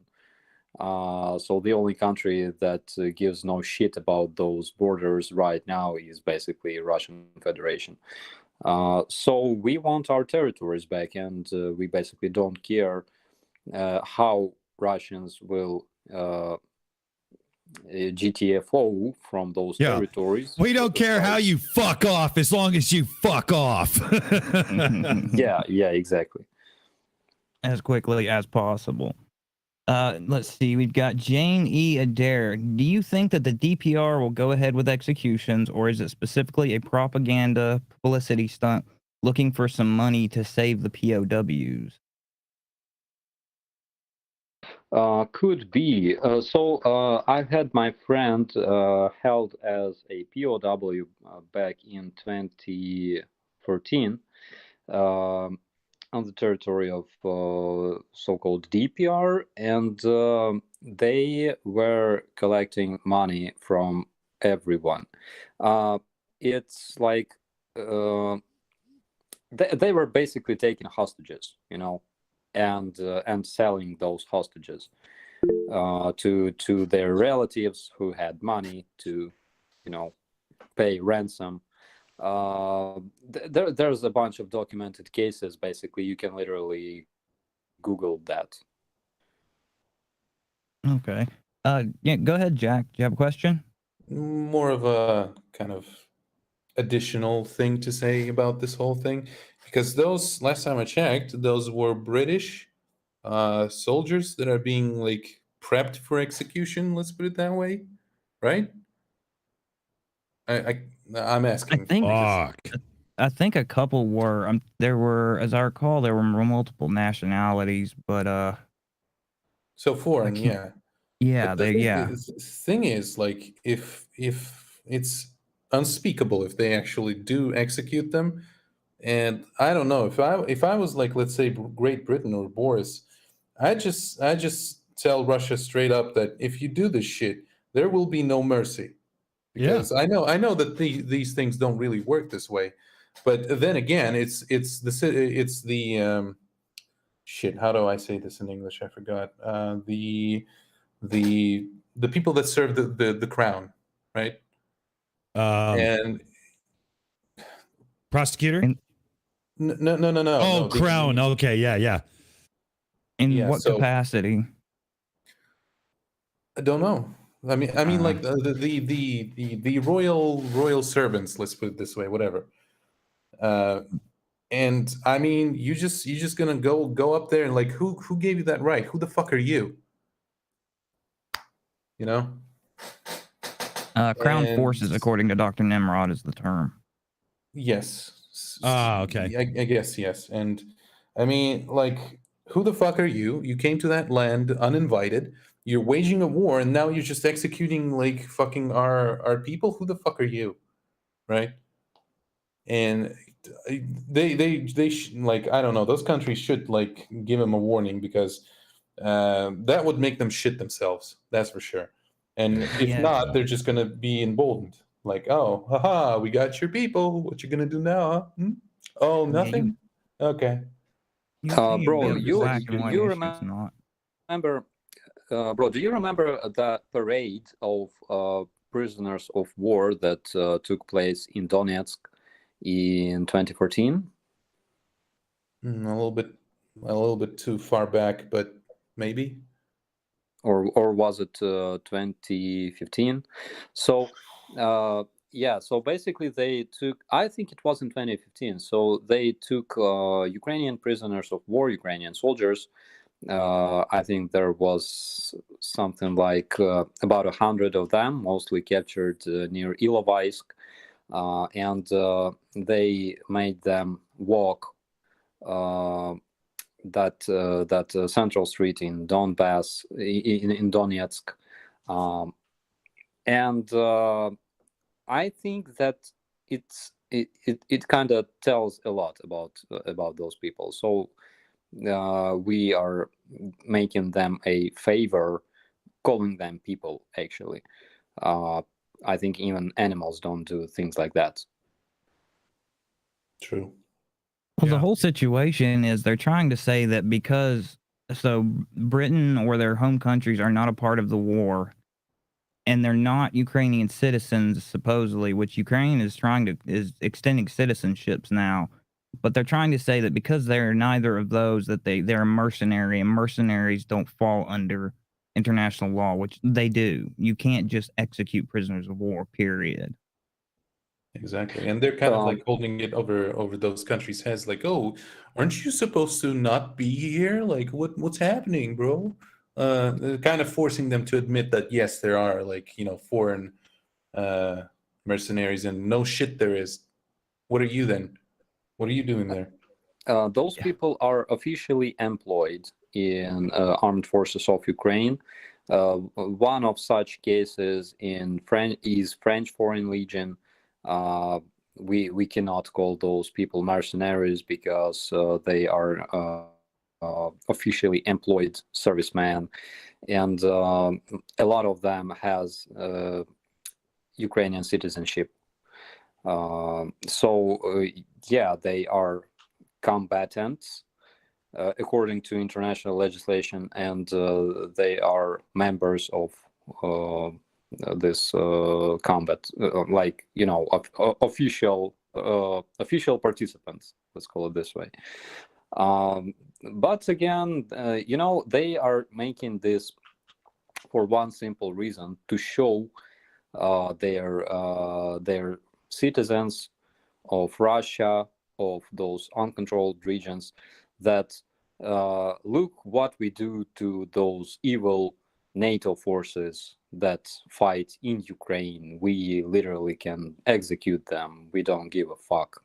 H: So the only country that gives no shit about those borders right now is basically Russian Federation. So we want our territories back, and we basically don't care how Russians will GTFO from those territories.
A: We don't care how you fuck off as long as you fuck off.
H: Yeah, exactly.
B: As quickly as possible. Let's see. We've got Jane E. Adair. Do you think that the DPR will go ahead with executions, or is it specifically a propaganda publicity stunt looking for some money to save the POWs?
H: Could be. So I had my friend held as a POW back in 2014 on the territory of so-called DPR, and they were collecting money from everyone. It's like they were basically taking hostages, and selling those hostages to their relatives who had money to, pay ransom. There's a bunch of documented cases. Basically, you can literally Google that.
B: Okay. Yeah, go ahead, Jack. Do you have a question?
F: More of a kind of additional thing to say about this whole thing, because those, last time I checked, those were British soldiers that are being like prepped for execution. Let's put it that way, right? I'm asking.
B: I think a couple were. There were, as I recall, there were multiple nationalities, but
F: so foreign, yeah.
B: Yeah,
F: the thing is, like, if it's unspeakable if they actually do execute them, and I don't know, if I was like, let's say, Great Britain or Boris, I just tell Russia straight up that if you do this shit, there will be no mercy, because I know that these things don't really work this way, but then again, it's the shit. How do I say this in English? I forgot. The people that serve the crown, right? And
A: Prosecutor?
F: No.
A: Oh, Crown. Okay, yeah.
B: In what
F: so-
B: capacity?
F: I don't know. I mean, like the royal servants. Let's put it this way. Whatever. And I mean, you just gonna go up there and like, who gave you that right? Who the fuck are you? You know.
B: Crown
F: And-
B: forces, according to Dr. Nimrod, is the term.
F: Yes.
A: Okay.
F: I guess yes. And I mean, like, who the fuck are you? You came to that land uninvited. You're waging a war, and now you're just executing like fucking our people. Who the fuck are you, right? And like, I don't know. Those countries should like give them a warning, because that would make them shit themselves. That's for sure. And if
B: Yeah.
F: not, they're just gonna be emboldened. Like, oh, haha, we got your people. What you gonna do now? Huh? Oh, nothing. Okay.
H: Bro, you
B: not.
H: remember, bro? Do you remember that parade of prisoners of war that took place in Donetsk in 2014?
F: A little bit too far back, but maybe.
H: Or was it 2015? So yeah, so basically they took, I think it was in 2015, so they took Ukrainian prisoners of war, Ukrainian soldiers. I think there was something like about 100 of them, mostly captured near Ilovaisk, and they made them walk that central street in Donbass, in Donetsk, and I think that it kind of tells a lot about those people. So we are making them a favor, calling them people. Actually, I think even animals don't do things like that.
F: True.
B: Well, the whole situation is they're trying to say that because Britain or their home countries are not a part of the war, and they're not Ukrainian citizens, supposedly, which Ukraine is is extending citizenships now, but they're trying to say that because they're neither of those, that they're a mercenary, and mercenaries don't fall under international law, which they do. You can't just execute prisoners of war, period.
F: Exactly, and they're kind of like holding it over those countries' heads, like, "Oh, aren't you supposed to not be here? Like, what's happening, bro?" They're kind of forcing them to admit that yes, there are like foreign mercenaries, and no shit, there is. What are you then? What are you doing there?
H: Those people are officially employed in armed forces of Ukraine. One of such cases is French Foreign Legion. We cannot call those people mercenaries because they are officially employed servicemen, and a lot of them has Ukrainian citizenship. Yeah, they are combatants according to international legislation, and they are members of this combat, like official participants. Let's call it this way. But again, they are making this for one simple reason: to show their citizens of Russia, of those uncontrolled regions, that look what we do to those evil NATO forces that fight in Ukraine. We literally can execute them. We don't give a fuck,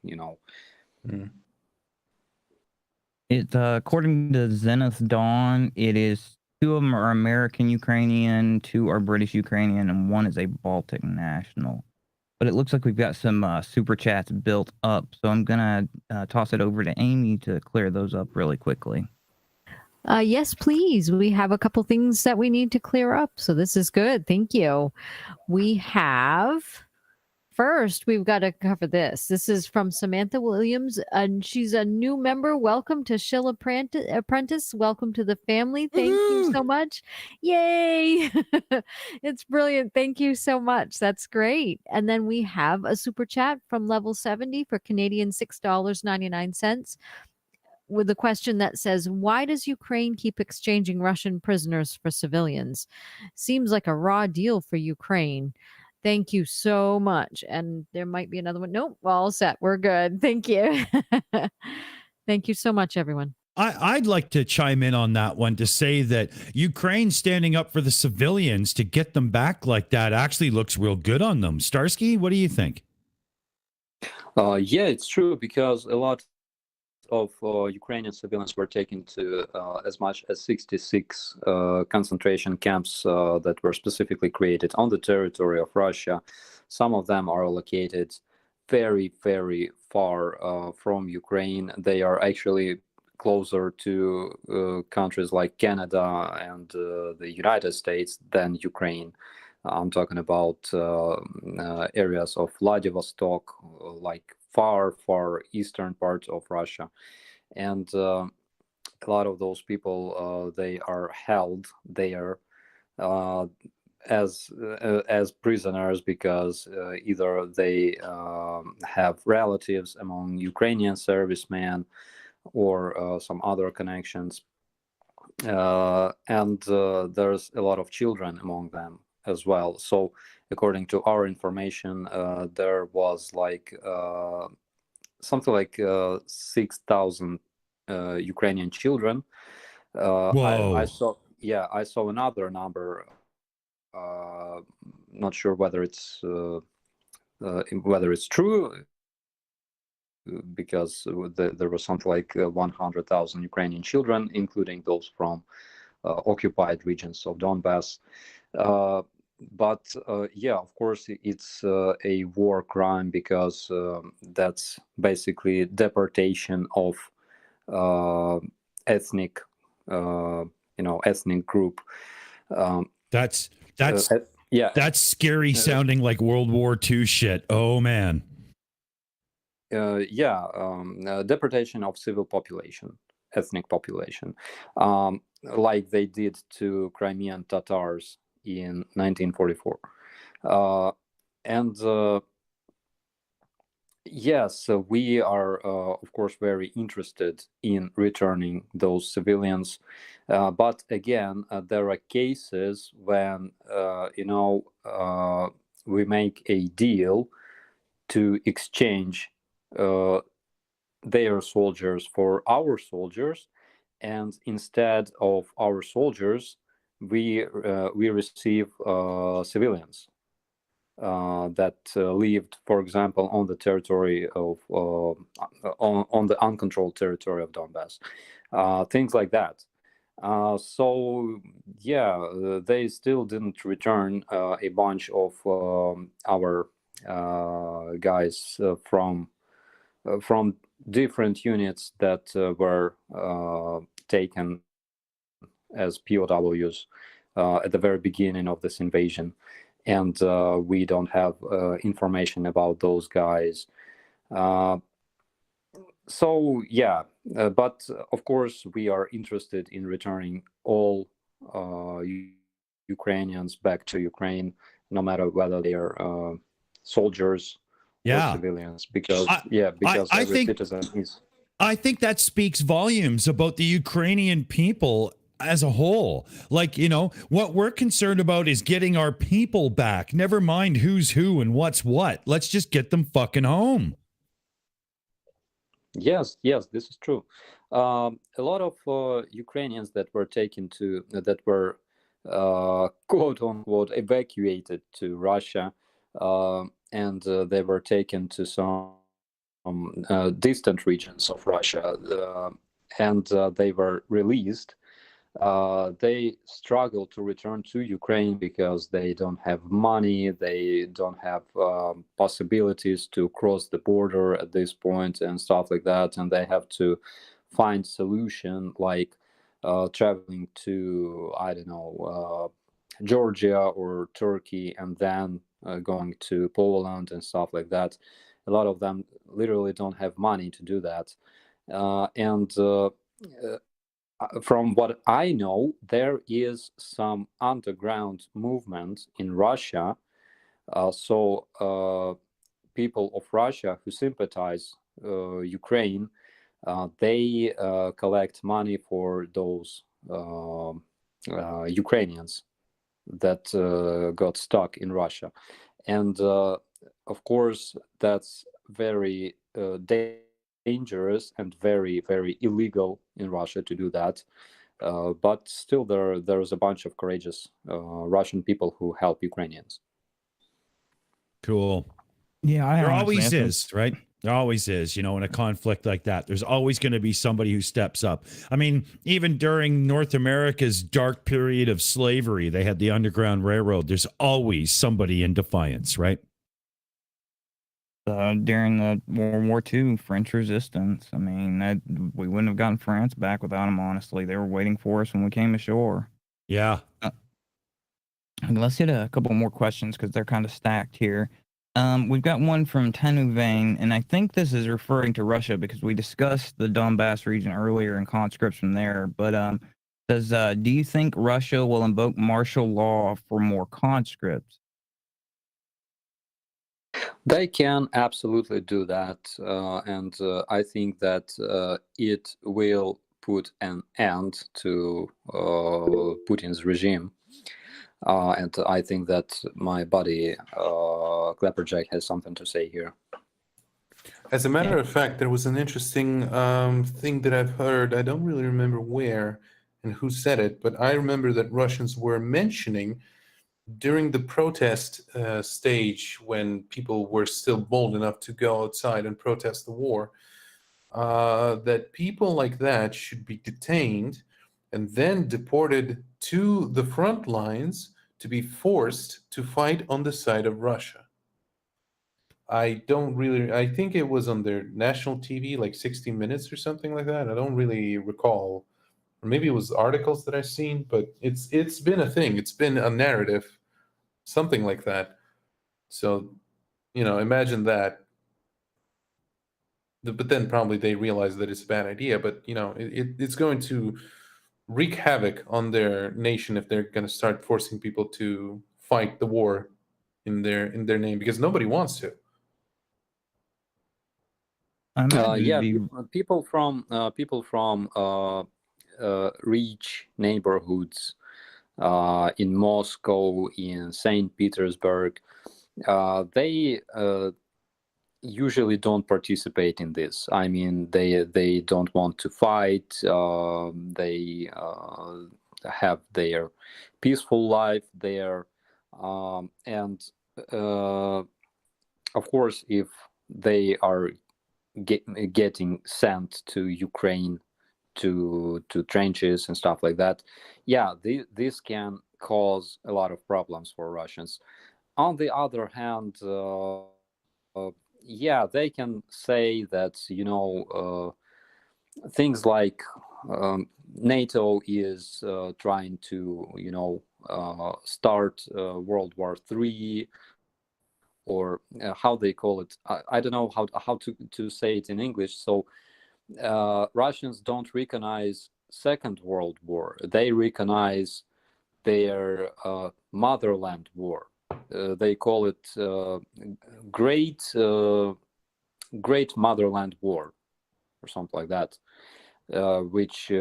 B: According to Zenith Dawn, it is 2 of them are American Ukrainian, 2 are British Ukrainian, and 1 is a Baltic national. But it looks like we've got some super chats built up, so I'm gonna toss it over to Aimee to clear those up really quickly.
C: Yes, please. We have a couple things that we need to clear up, so this is good. Thank you. We have first, we've got to cover this. This is from Samantha Williams, and she's a new member. Welcome to Shill Apprentice. Welcome to the family. Thank you so much. Yay! It's brilliant. Thank you so much. That's great. And then we have a super chat from level 70 for Canadian $6.99 with a question that says, why does Ukraine keep exchanging Russian prisoners for civilians? Seems like a raw deal for Ukraine. Thank you so much. And there might be another one. Nope, all set. We're good. Thank you. Thank you so much, everyone.
A: I'd like to chime in on that one to say that Ukraine standing up for the civilians to get them back like that actually looks real good on them. Starsky, what do you think?
H: Yeah, it's true, because a lot of Ukrainian civilians were taken to as much as 66 concentration camps that were specifically created on the territory of Russia. Some of them are located very, very far from Ukraine. They are actually closer to countries like Canada and the United States than Ukraine. I'm talking about areas of Vladivostok, like far eastern part of Russia. And a lot of those people, they are held there as prisoners because either they have relatives among Ukrainian servicemen or some other connections. And there's a lot of children among them as well. So according to our information, there was like something like 6,000 Ukrainian children. I saw another number. Not sure whether it's true, because there was something like 100,000 Ukrainian children, including those from occupied regions of Donbass. But yeah, of course, it's a war crime, because that's basically deportation of ethnic group.
A: That's scary sounding, like World War II shit. Oh man.
H: Deportation of civil population, ethnic population, like they did to Crimean Tatars in 1944. Yes, we are, of course, very interested in returning those civilians. But again, there are cases when, we make a deal to exchange their soldiers for our soldiers, and instead of our soldiers, we receive civilians that lived, for example, on the territory of on the uncontrolled territory of Donbass, things like that. So yeah, they still didn't return a bunch of our guys from different units that were taken as POWs at the very beginning of this invasion. And we don't have information about those guys. So yeah, but of course we are interested in returning all Ukrainians back to Ukraine, no matter whether they are soldiers or civilians, because every citizen is.
A: I think that speaks volumes about the Ukrainian people as a whole. Like, what we're concerned about is getting our people back. Never mind who's who and what's what. Let's just get them fucking home.
H: Yes, this is true. A lot of Ukrainians that were taken to, that were quote unquote evacuated to Russia, and they were taken to some distant regions of Russia, and they were released. They struggle to return to Ukraine because they don't have money, they don't have possibilities to cross the border at this point and stuff like that, and they have to find solution like traveling to, I don't know, Georgia or Turkey, and then going to Poland and stuff like that. A lot of them literally don't have money to do that. From what I know, there is some underground movement in Russia. People of Russia who sympathize Ukraine, they collect money for those Ukrainians that got stuck in Russia. And of course, that's very dangerous and very, very illegal in Russia to do that. But still, there's a bunch of courageous Russian people who help Ukrainians.
A: Cool.
B: Yeah,
A: There always is, right? There always is, in a conflict like that. There's always going to be somebody who steps up. I mean, even during North America's dark period of slavery, they had the Underground Railroad. There's always somebody in defiance, right?
B: During the World War II, French resistance. I mean, we wouldn't have gotten France back without them, honestly. They were waiting for us when we came ashore.
A: Yeah.
B: Let's hit a couple more questions because they're kind of stacked here. We've got one from Tanu Vane, and I think this is referring to Russia because we discussed the Donbass region earlier and conscripts from there. But do you think Russia will invoke martial law for more conscripts?
H: They can absolutely do that, and I think that it will put an end to Putin's regime. And I think that my buddy Clapperjack has something to say here.
F: As a matter of fact, there was an interesting thing that I've heard. I don't really remember where and who said it, but I remember that Russians were mentioning during the protest stage, when people were still bold enough to go outside and protest the war, that people like that should be detained and then deported to the front lines to be forced to fight on the side of Russia. I think it was on their national TV, like 60 Minutes or something like that. I don't really recall. Or maybe it was articles that I've seen, but it's been a thing. It's been a narrative, something like that. So, imagine that. But then probably they realize that it's a bad idea. But, it's going to wreak havoc on their nation if they're going to start forcing people to fight the war in their name, because nobody wants to.
H: People from rich neighborhoods in Moscow, in St. Petersburg, they usually don't participate in this. I mean, they don't want to fight. They have their peaceful life there, and of course, if they are getting sent to Ukraine to trenches and stuff like that, this can cause a lot of problems for Russians. On the other hand, they can say that things like NATO is trying to start World War III, or how they call it. I don't know how to say it in English. So Russians don't recognize Second World War. They recognize their motherland war. They call it Great Motherland War, or something like that, which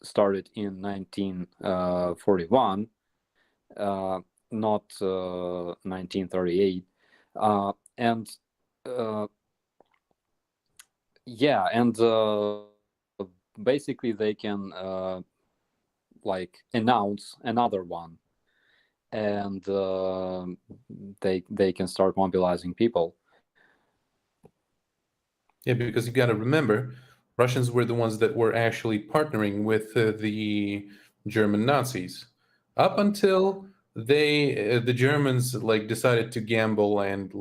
H: started in 1941. Not 1938, basically they can announce another one, and they can start mobilizing people.
F: Yeah, because you got to remember, Russians were the ones that were actually partnering with the German Nazis up until the Germans decided to gamble and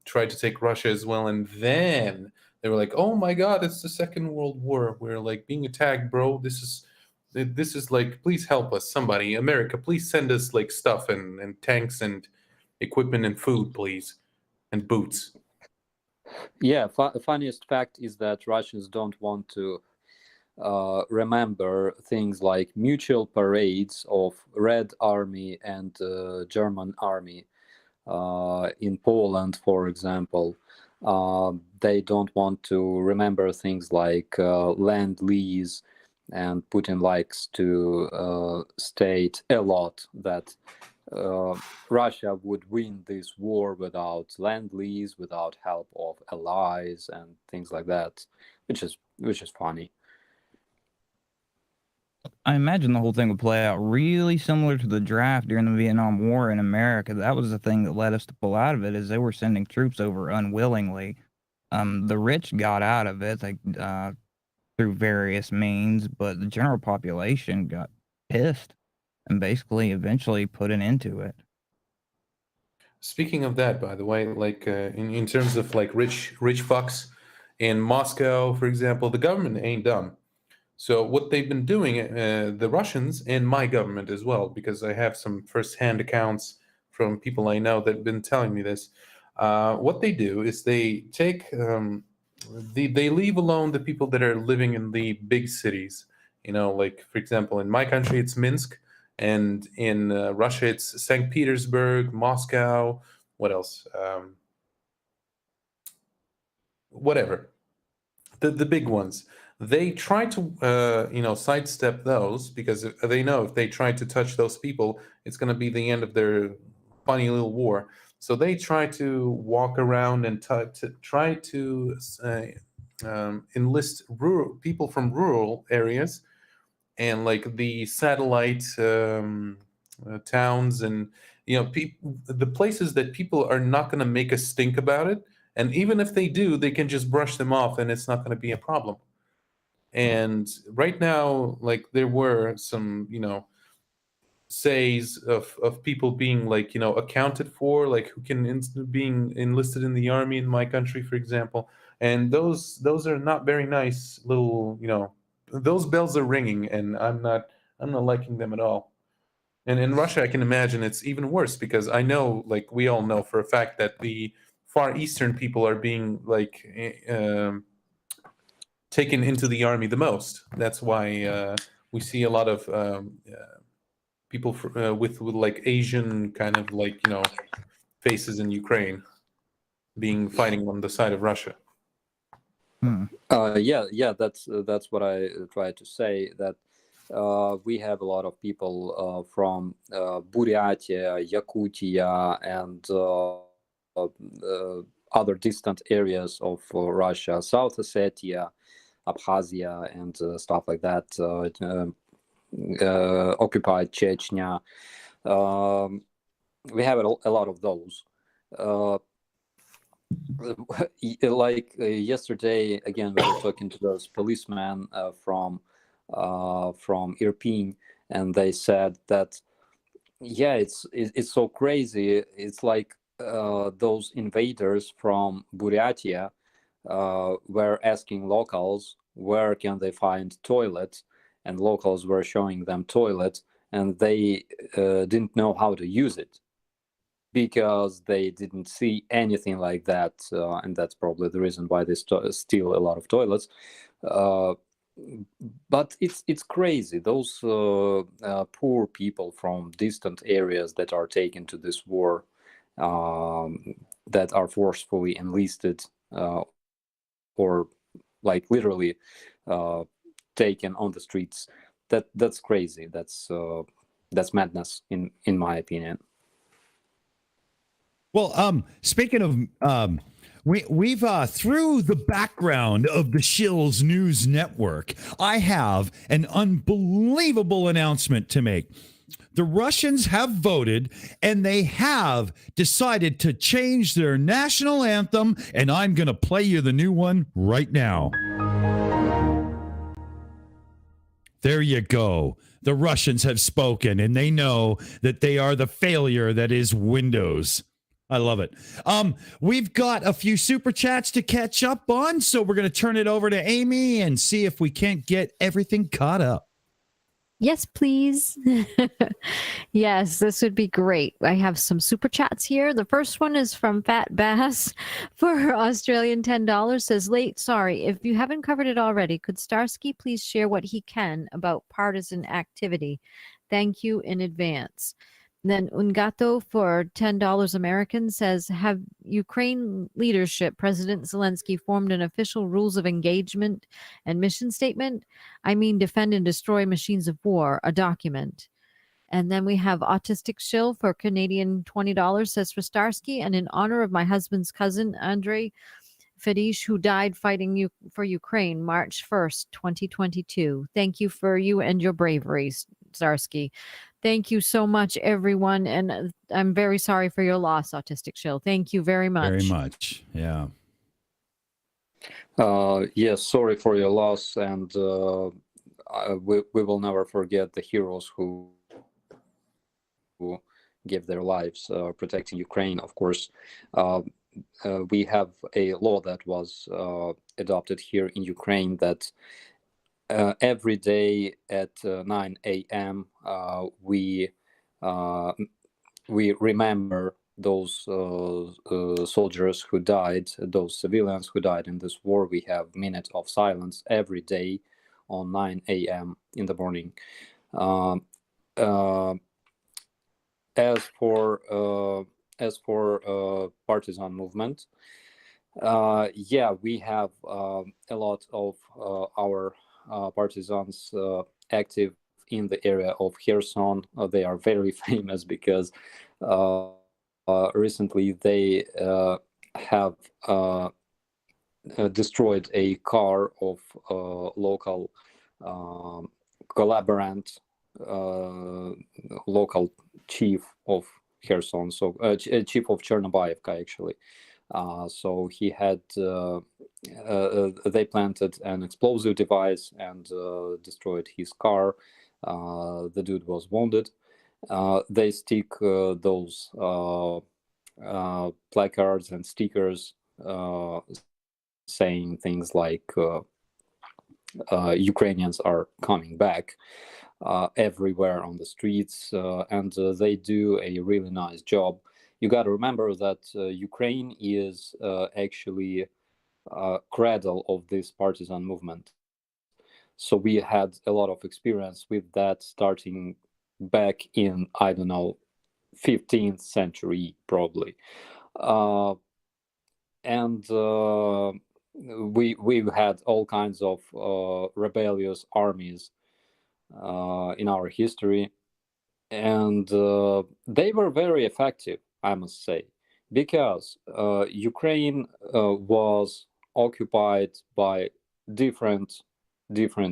F: tried to take Russia as well, and then they were like, oh my god, it's the Second World War, we're being attacked, bro. This is please help us, somebody, America, please send us stuff and tanks and equipment and food, please, and boots.
H: Yeah, funniest fact is that Russians don't want to remember things like mutual parades of Red Army and German Army in Poland, for example. They don't want to remember things like land lease, and Putin likes to state a lot that Russia would win this war without land lease, without help of allies and things like that, which is funny.
B: I imagine the whole thing would play out really similar to the draft during the Vietnam War in America. That was the thing that led us to pull out of it, is they were sending troops over unwillingly. The rich got out of it through various means, but the general population got pissed and basically eventually put an end to it.
F: Speaking of that, by the way, like in terms of like rich fucks in Moscow, for example, the government ain't dumb. So what they've been doing, the Russians and my government as well, because I have some firsthand accounts from people I know that have been telling me this. What they do is they take, they leave alone the people that are living in the big cities. You know, like for example, in my country it's Minsk, and in Russia it's St. Petersburg, Moscow. What else? Whatever, the big ones. They try to, sidestep those, because they know if they try to touch those people, it's going to be the end of their funny little war. So they try to walk around and try to enlist people from rural areas and like the satellite towns, and the places that people are not going to make a stink about it. And even if they do, they can just brush them off, and it's not going to be a problem. And right now, like there were some, says of people being like, accounted for, like who can being enlisted in the army in my country, for example. And those are not very nice little, those bells are ringing, and I'm not liking them at all. And in Russia, I can imagine it's even worse, because I know, like we all know for a fact, that the Far Eastern people are being like taken into the army the most. That's why we see a lot of people with like Asian kind of like faces in Ukraine being fighting on the side of Russia.
H: Yeah, that's what I tried to say, that we have a lot of people from Buryatia, Yakutia, and other distant areas of Russia, South Ossetia, Abkhazia, and stuff like that, occupied Chechnya. We have a lot of those. Like yesterday, again, we were talking to those policemen from Irpin, and they said that, yeah, it's so crazy. It's like those invaders from Buryatia were asking locals where can they find toilets, and locals were showing them toilets, and they didn't know how to use it because they didn't see anything like that, and that's probably the reason why they steal a lot of toilets. But it's crazy, those poor people from distant areas that are taken to this war, that are forcefully enlisted, or like literally taken on the streets. That's crazy. That's madness in my opinion.
A: Well, speaking of, we've through the background of the Shills News Network, I have an unbelievable announcement to make. The Russians have voted, and they have decided to change their national anthem, and I'm going to play you the new one right now. There you go. The Russians have spoken, and they know that they are the failure that is Windows. I love it. We've got a few super chats to catch up on, so we're going to turn it over to Aimee and see if we can't get everything caught up.
C: Yes, please. Yes, this would be great. I have some super chats here. The first one is from Fat Bass for Australian $10. Says, late, sorry. If you haven't covered it already, could Starsky please share what he can about partisan activity? Thank you in advance. Then Ungato for $10 American says, have Ukraine leadership, President Zelensky, formed an official rules of engagement and mission statement? I mean, defend and destroy machines of war, a document. And then we have Autistic Shill for Canadian $20, says for Starsky, and in honor of my husband's cousin, Andrei Fedish, who died fighting for Ukraine March 1st, 2022. Thank you for you and your bravery, Starsky. Thank you so much, everyone. And I'm very sorry for your loss, Autistic Shill. Thank you very much.
A: Very much. Yeah.
H: Yes, sorry for your loss. And we will never forget the heroes who gave their lives protecting Ukraine. Of course, we have a law that was adopted here in Ukraine that every day at 9 a.m. We remember those soldiers who died, those civilians who died in this war. We have minute of silence every day on 9 a.m. in the morning. As for partisan movement, yeah, we have a lot of our partisans active in the area of Kherson. They are very famous because recently they have destroyed a car of local collaborant, local chief of Kherson, so chief of Chernobyevka, actually. So he had, they planted an explosive device and destroyed his car. The dude was wounded. They stick those placards and stickers saying things like Ukrainians are coming back everywhere on the streets, and they do a really nice job. You got to remember that Ukraine is actually cradle of this partisan movement. So we had a lot of experience with that starting back in, I don't know, 15th century probably. And we've had all kinds of rebellious armies in our history. And they were very effective, I must say, because Ukraine was occupied by different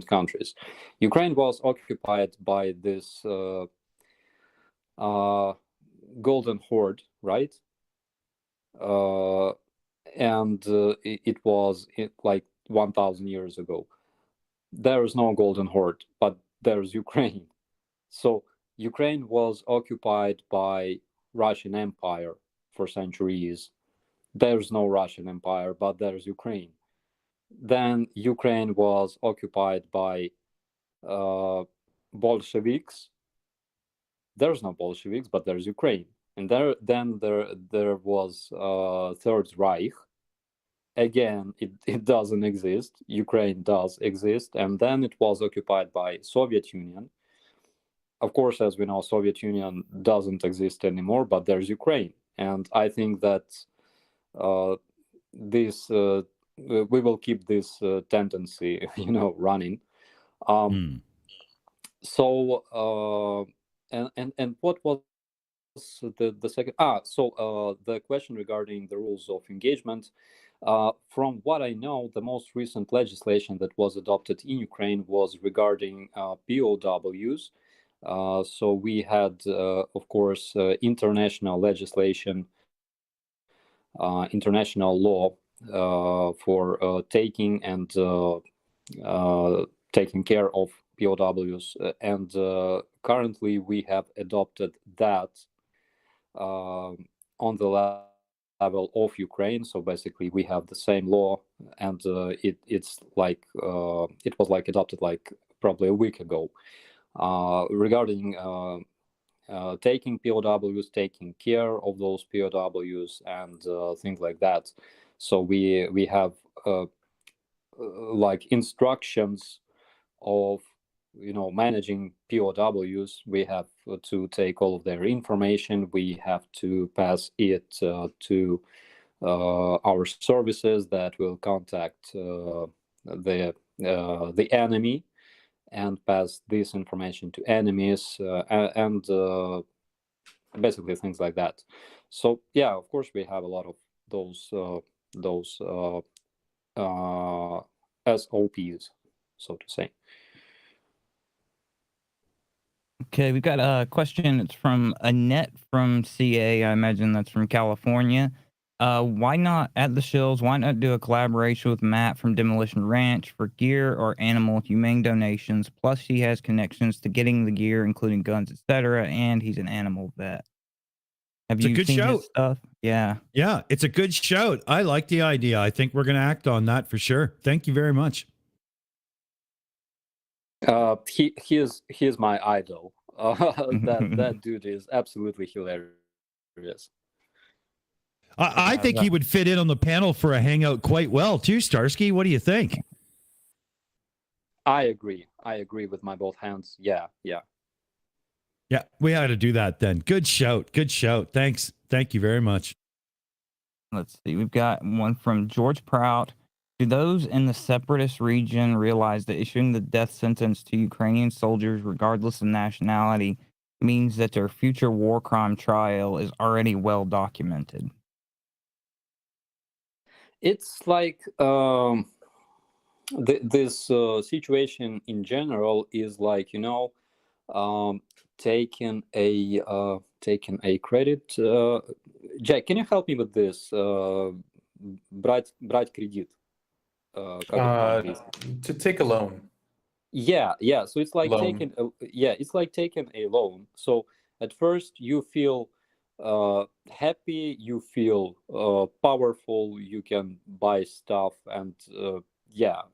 H: countries. Ukraine was occupied by this Golden Horde, right? And it was like 1,000 years ago. There is no Golden Horde, but there's Ukraine. So Ukraine was occupied by Russian Empire for centuries. There's no Russian Empire, but there's Ukraine. Then Ukraine was occupied by Bolsheviks. There's no Bolsheviks, but there's Ukraine. And then there was Third Reich. Again, it doesn't exist. Ukraine does exist. And then it was occupied by Soviet Union. Of course, as we know, Soviet Union doesn't exist anymore, but there's Ukraine. And I think that this we will keep this tendency, running. So and what was the second? So the question regarding the rules of engagement. From what I know, the most recent legislation that was adopted in Ukraine was regarding POWs. So we had, of course, international legislation, international law for taking and taking care of POWs. And currently we have adopted that on the level of Ukraine. So basically we have the same law, and it's like it was like adopted like probably a week ago. regarding taking POWs, taking care of those POWs, and things like that. So we have like instructions of managing POWs. We have to take all of their information. We have to pass it to our services that will contact the enemy and pass this information to enemies and basically things like that. So yeah, of course we have a lot of those SOPs, so to say.
B: Okay, we've got a question. It's from Annette from CA. I imagine that's from California. Why not, at the Shills, why not do a collaboration with Matt from Demolition Ranch for gear or animal humane donations? Plus, he has connections to getting the gear, including guns, etc., and he's an animal vet. Have you seen his stuff? Yeah.
A: Yeah, it's a good shout. I like the idea. I think we're going to act on that for sure. Thank you very much.
H: He is my idol. That dude is absolutely hilarious.
A: I think he would fit in on the panel for a hangout quite well too, Starsky. What do you think?
H: I agree with my both hands. Yeah,
A: we ought to do that then. Good shout. Thanks. Thank you very much.
B: Let's see. We've got one from George Prout. Do those in the separatist region realize that issuing the death sentence to Ukrainian soldiers, regardless of nationality, means that their future war crime trial is already well documented?
H: It's like this situation in general is like taking a credit. Jack, can you help me with this? Брать кредит.
F: To take a loan.
H: Yeah. So it's like taking a loan. So at first you feel happy, you feel powerful, you can buy stuff, and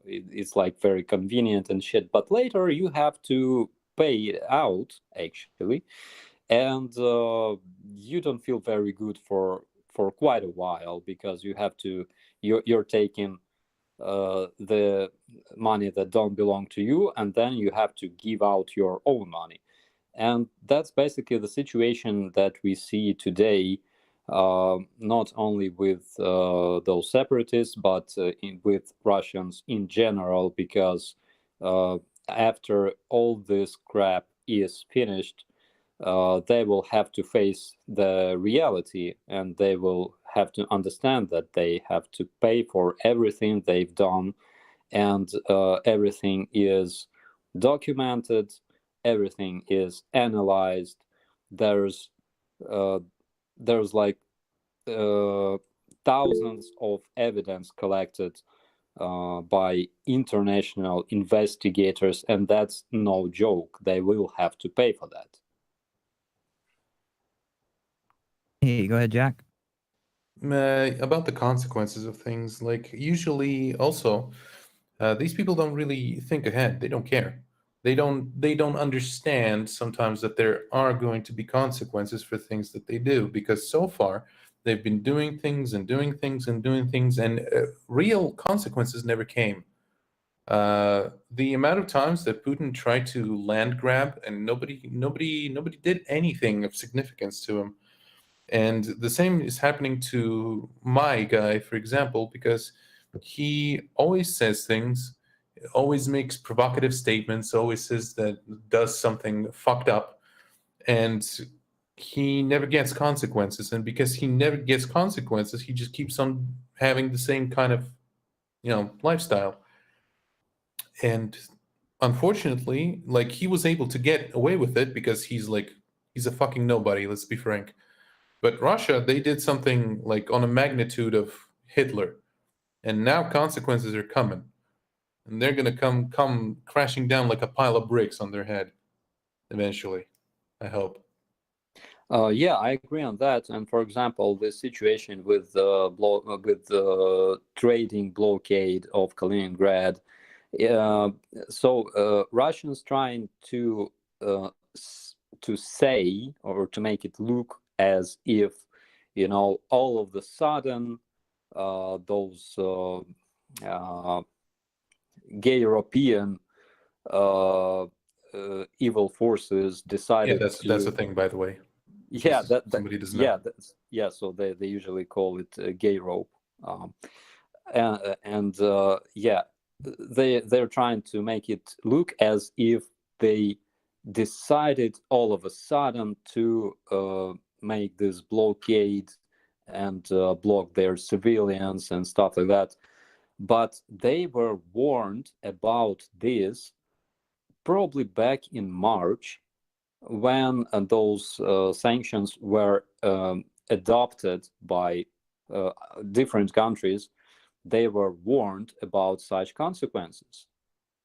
H: it's like very convenient and shit. But later you have to pay it out actually, and you don't feel very good for quite a while, because you're taking the money that don't belong to you, and then you have to give out your own money. And that's basically the situation that we see today, not only with those separatists, but with Russians in general, because after all this crap is finished, they will have to face the reality, and they will have to understand that they have to pay for everything they've done, and everything is documented, everything is analyzed. There's like thousands of evidence collected by international investigators, and that's no joke. They will have to pay for that.
B: Hey, go ahead, Jack.
F: About the consequences of things, like usually also these people don't really think ahead. They don't care. They don't understand sometimes that there are going to be consequences for things that they do, because so far they've been doing things and doing things and doing things, and real consequences never came. The amount of times that Putin tried to land grab and nobody did anything of significance to him. And the same is happening to my guy, for example, because he always says things, always makes provocative statements, always says that does something fucked up, and he never gets consequences. And because he never gets consequences, he just keeps on having the same kind of, lifestyle. And unfortunately, like, he was able to get away with it because he's a fucking nobody, let's be frank. But Russia, they did something like on a magnitude of Hitler, and now consequences are coming, and they're gonna come crashing down like a pile of bricks on their head, eventually. I hope.
H: Yeah, I agree on that. And for example, the situation with the trading blockade of Kaliningrad. So Russians trying to to say or to make it look as if, all of the sudden those gay European evil forces decided
F: that's the thing, by the way.
H: Yeah,
F: somebody doesn't know.
H: So they usually call it gay rope, they're trying to make it look as if they decided all of a sudden to make this blockade and block their civilians and stuff like that. But they were warned about this probably back in March, when those sanctions were adopted by different countries. They were warned about such consequences,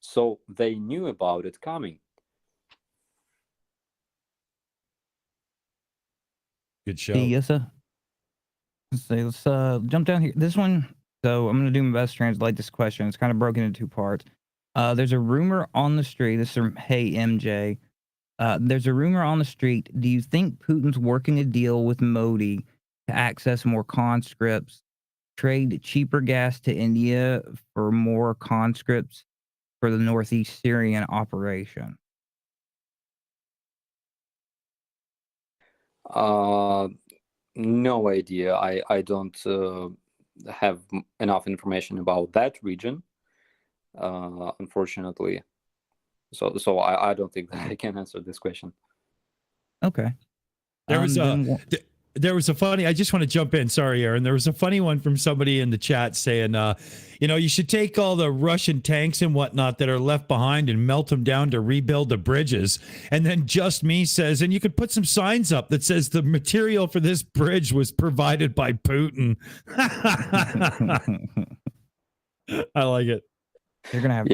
H: so they knew about it coming.
A: Good show.
B: Yes, sir. Let's jump down here. This one. So I'm going to do my best to translate this question. It's kind of broken into 2 parts. There's a rumor on the street. This is from Hey MJ. There's a rumor on the street. Do you think Putin's working a deal with Modi to access more conscripts, trade cheaper gas to India for more conscripts for the Northeast Syrian operation?
H: No idea. I don't have enough information about that region, unfortunately. So I don't think that I can answer this question.
B: Okay.
A: There was a funny, I just want to jump in. Sorry, Aaron. There was a funny one from somebody in the chat saying, you should take all the Russian tanks and whatnot that are left behind and melt them down to rebuild the bridges. And then Just Me says, and you could put some signs up that says the material for this bridge was provided by Putin. I like it.
B: You're going to have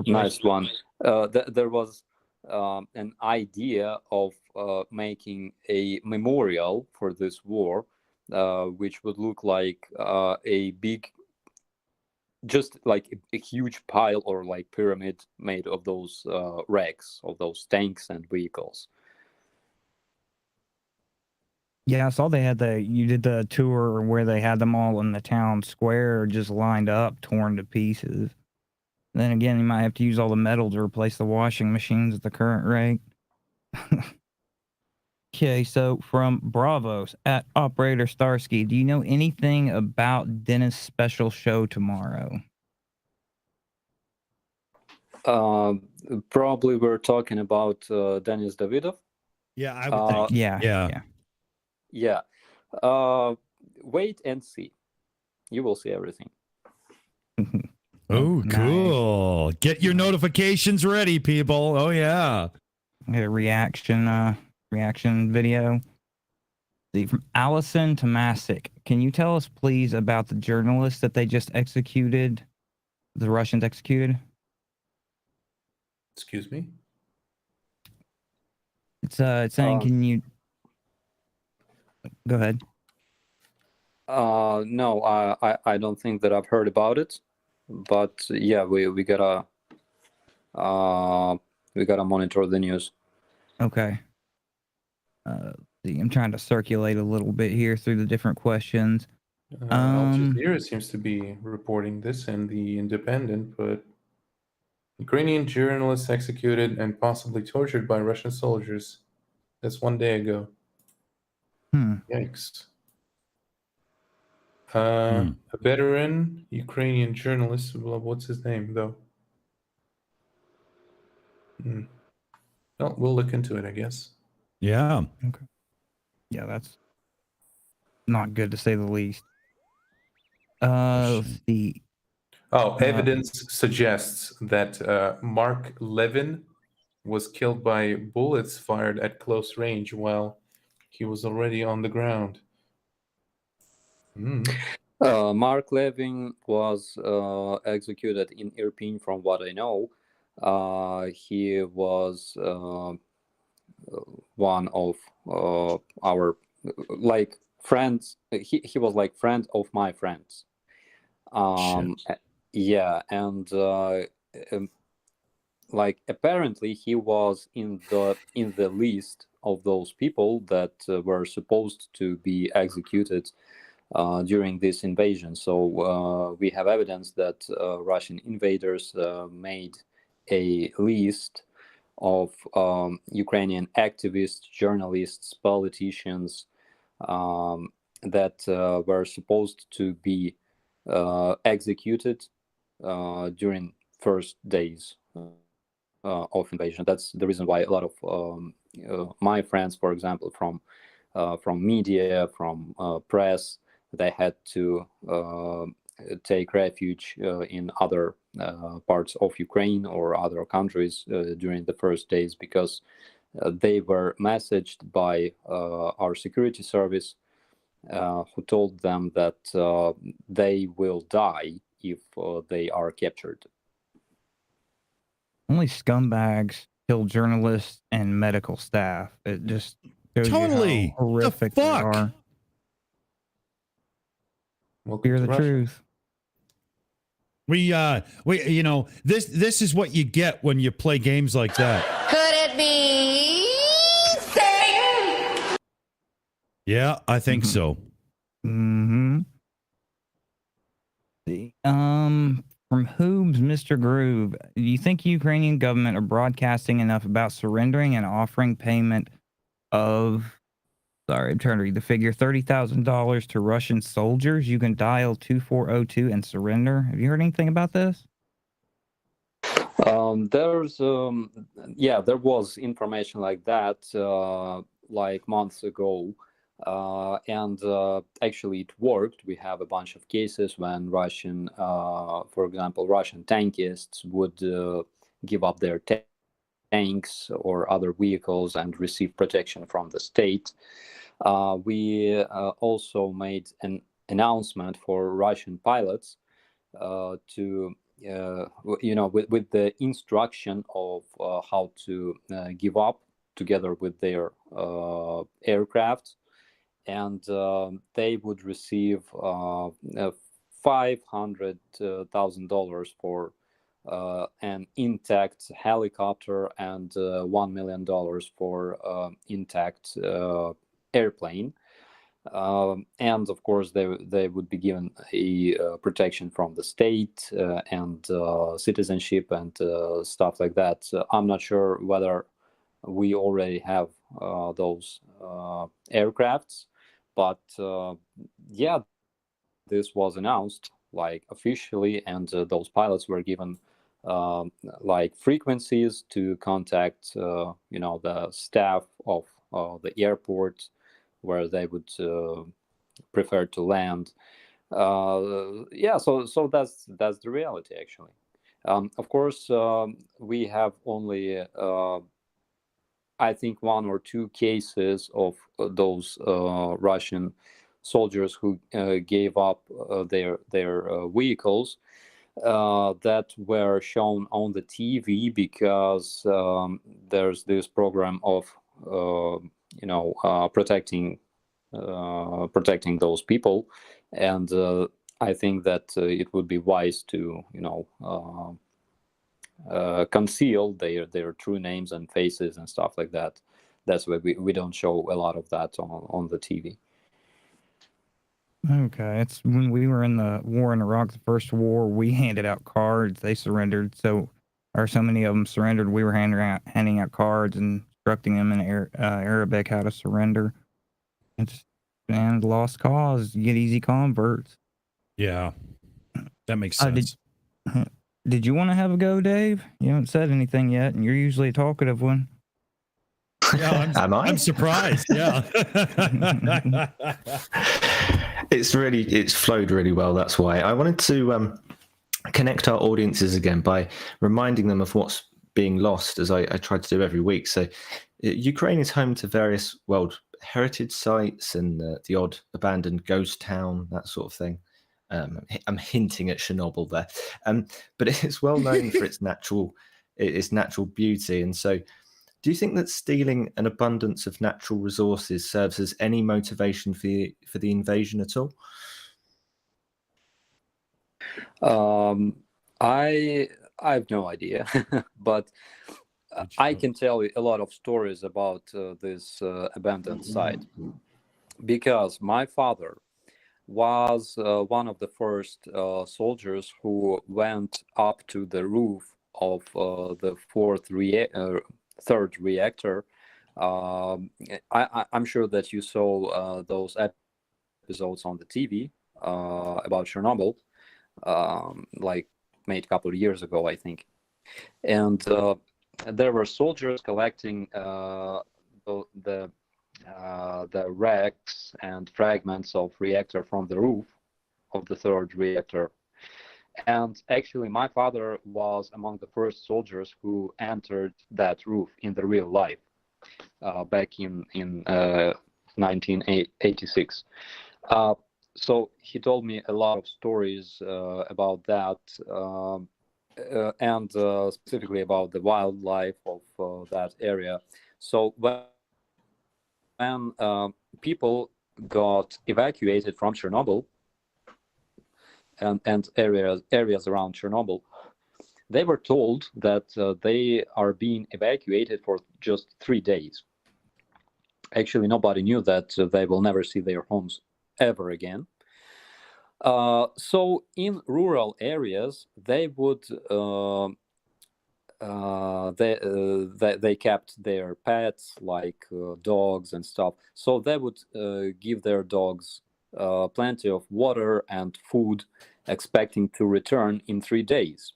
H: nice one. There was an idea of making a memorial for this war, which would look like a big, just like a huge pile or like pyramid made of those wrecks of those tanks and vehicles.
B: Yeah, I saw they had you did the tour where they had them all in the town square just lined up, torn to pieces. Then again, you might have to use all the metal to replace the washing machines at the current rate. Okay, so from Bravos at Operator Starsky, do you know anything about Dennis' special show tomorrow?
H: Probably we're talking about Denis Davidov.
A: Yeah, I would think.
H: Yeah. Wait and see. You will see everything.
A: Oh, cool. Nice. Get your notifications ready, people. Oh, yeah.
B: A reaction video. From Allison Tomasic. Can you tell us, please, about the journalist that they just executed? The Russians executed?
F: Excuse me?
B: It's saying, can you... Go ahead.
H: No, I don't think that I've heard about it. But yeah, we gotta monitor the news.
B: Okay. I'm trying to circulate a little bit here through the different questions.
F: Al Jazeera seems to be reporting this in the Independent, but Ukrainian journalists executed and possibly tortured by Russian soldiers. That's 1 day ago. Yikes. A veteran Ukrainian journalist. Well, what's his name, though? Well, we'll look into it, I guess.
A: Yeah.
B: Okay. Yeah, that's not good to say the least. Let's see.
F: Evidence suggests that Mark Levin was killed by bullets fired at close range while he was already on the ground.
H: Mark Levin was executed in Irpin, from what I know. He was one of our friends. He was like friend of my friends. Yeah, and like apparently he was in the list of those people that were supposed to be executed during this invasion. So we have evidence that Russian invaders made a list of Ukrainian activists, journalists, politicians that were supposed to be executed during first days of invasion. That's the reason why a lot of my friends, for example, from media, from press, they had to take refuge in other parts of Ukraine or other countries during the first days, because they were messaged by our security service, who told them that they will die if they are captured.
B: Only scumbags kill journalists and medical staff. It just shows
A: Totally.
B: you how horrific
A: The
B: they
A: fuck?
B: are.
F: Welcome
B: Fear
F: to
B: the
F: Russia.
B: truth.
A: We you know, this is what you get when you play games like that.
I: Could it be Satan?
A: Yeah, I think so.
B: Mm-hmm. From Hoobs, Mr. Groove, do you think Ukrainian government are broadcasting enough about surrendering and offering payment of, sorry, I'm trying to read the figure, $30,000 to Russian soldiers? You can dial 2402 and surrender. Have you heard anything about this?
H: There was information like that like months ago. And actually it worked. We have a bunch of cases when Russian, for example, Russian tankists would give up their tanks or other vehicles and receive protection from the state. We also made an announcement for Russian pilots to, with the instruction of how to give up together with their aircraft. And they would receive $500,000 for an intact helicopter and $1 million for intact airplane. And of course, they would be given a protection from the state and citizenship and stuff like that. I'm not sure whether we already have those aircrafts. But this was announced like officially, and those pilots were given like frequencies to contact, the staff of the airport where they would prefer to land. So that's the reality actually. Of course, we have only I think one or two cases of those Russian soldiers who gave up their vehicles that were shown on the TV, because there's this program of protecting those people, and I think that it would be wise to conceal their true names and faces and stuff like that. That's why we don't show a lot of that on the TV.
B: Okay, it's when we were in the war in Iraq, the first war, we handed out cards. They surrendered, so many of them surrendered. We were handing out cards and instructing them in Arabic how to surrender. It's lost cause. You get easy converts.
A: Yeah, that makes sense.
B: Did you want to have a go, Dave? You haven't said anything yet, and you're usually a talkative one.
A: Yeah, I'm surprised. Yeah.
E: It's flowed really well. That's why I wanted to connect our audiences again by reminding them of what's being lost, as I try to do every week. So Ukraine is home to various World Heritage sites and the odd abandoned ghost town, that sort of thing. I'm hinting at Chernobyl there, but it's well known for its natural beauty. And so, do you think that stealing an abundance of natural resources serves as any motivation for the invasion at all?
H: I have no idea, but I can tell you a lot of stories about this abandoned site, because my father was one of the first soldiers who went up to the roof of the third reactor. I'm sure that you saw those episodes on the TV about Chernobyl, like made a couple of years ago, I think. And there were soldiers collecting the wrecks and fragments of reactor from the roof of the third reactor. And actually, my father was among the first soldiers who entered that roof in the real life back in 1986. So he told me a lot of stories about that, and specifically about the wildlife of that area. So when people got evacuated from Chernobyl and areas around Chernobyl, they were told that they are being evacuated for just 3 days. Actually, nobody knew that they will never see their homes ever again. So in rural areas, they would they kept their pets like dogs and stuff. So they would give their dogs plenty of water and food, expecting to return in 3 days.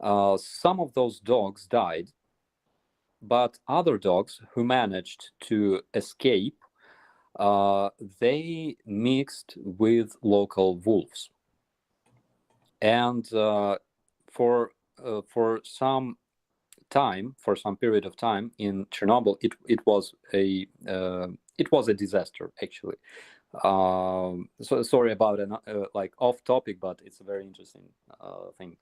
H: Some of those dogs died, but other dogs who managed to escape, they mixed with local wolves. And for some time, for some period of time in Chernobyl, it was a disaster, actually. So sorry about it, like off topic, but it's a very interesting thing.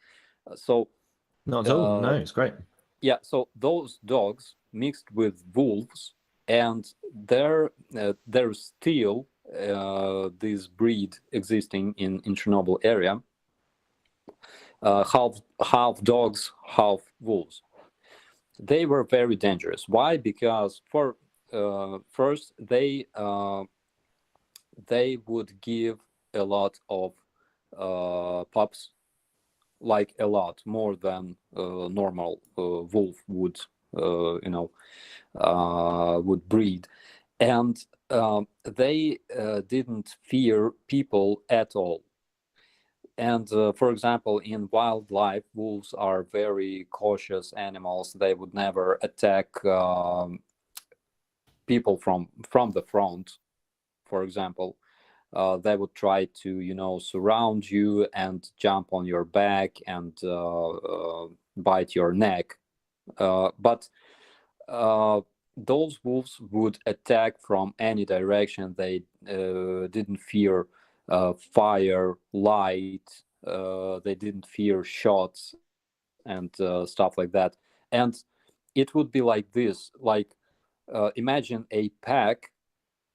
E: Not at all. No, it's great.
H: Yeah, so those dogs mixed with wolves, and there's still this breed existing in Chernobyl area. Half dogs, half wolves. They were very dangerous. Why? Because first they would give a lot of pups, like a lot more than normal wolf would would breed, and they didn't fear people at all. And for example, in wildlife, wolves are very cautious animals. They would never attack people from the front, for example. They would try to, surround you and jump on your back and bite your neck. But those wolves would attack from any direction. They didn't fear fire, light. They didn't fear shots and stuff like that. And it would be like this, like imagine a pack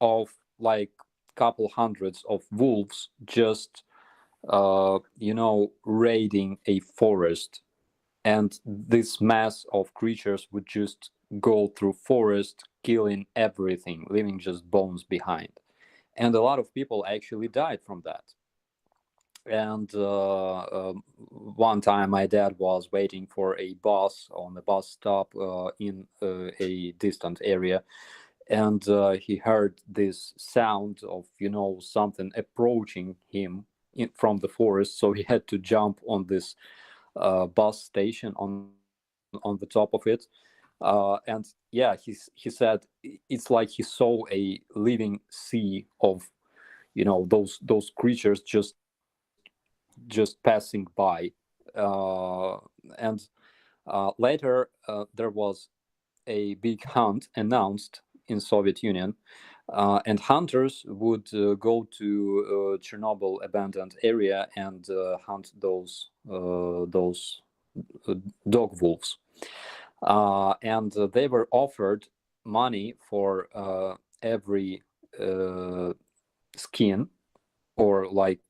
H: of like couple hundreds of wolves just raiding a forest, and this mass of creatures would just go through forest, killing everything, leaving just bones behind. And a lot of people actually died from that. And one time my dad was waiting for a bus on the bus stop in a distant area, and he heard this sound of something approaching him from the forest. So he had to jump on this bus station on the top of it, and yeah, he said it's like he saw a living sea of those creatures just passing by. And later there was a big hunt announced in Soviet Union, and hunters would go to Chernobyl abandoned area and hunt those dog wolves, and they were offered money for every skin or like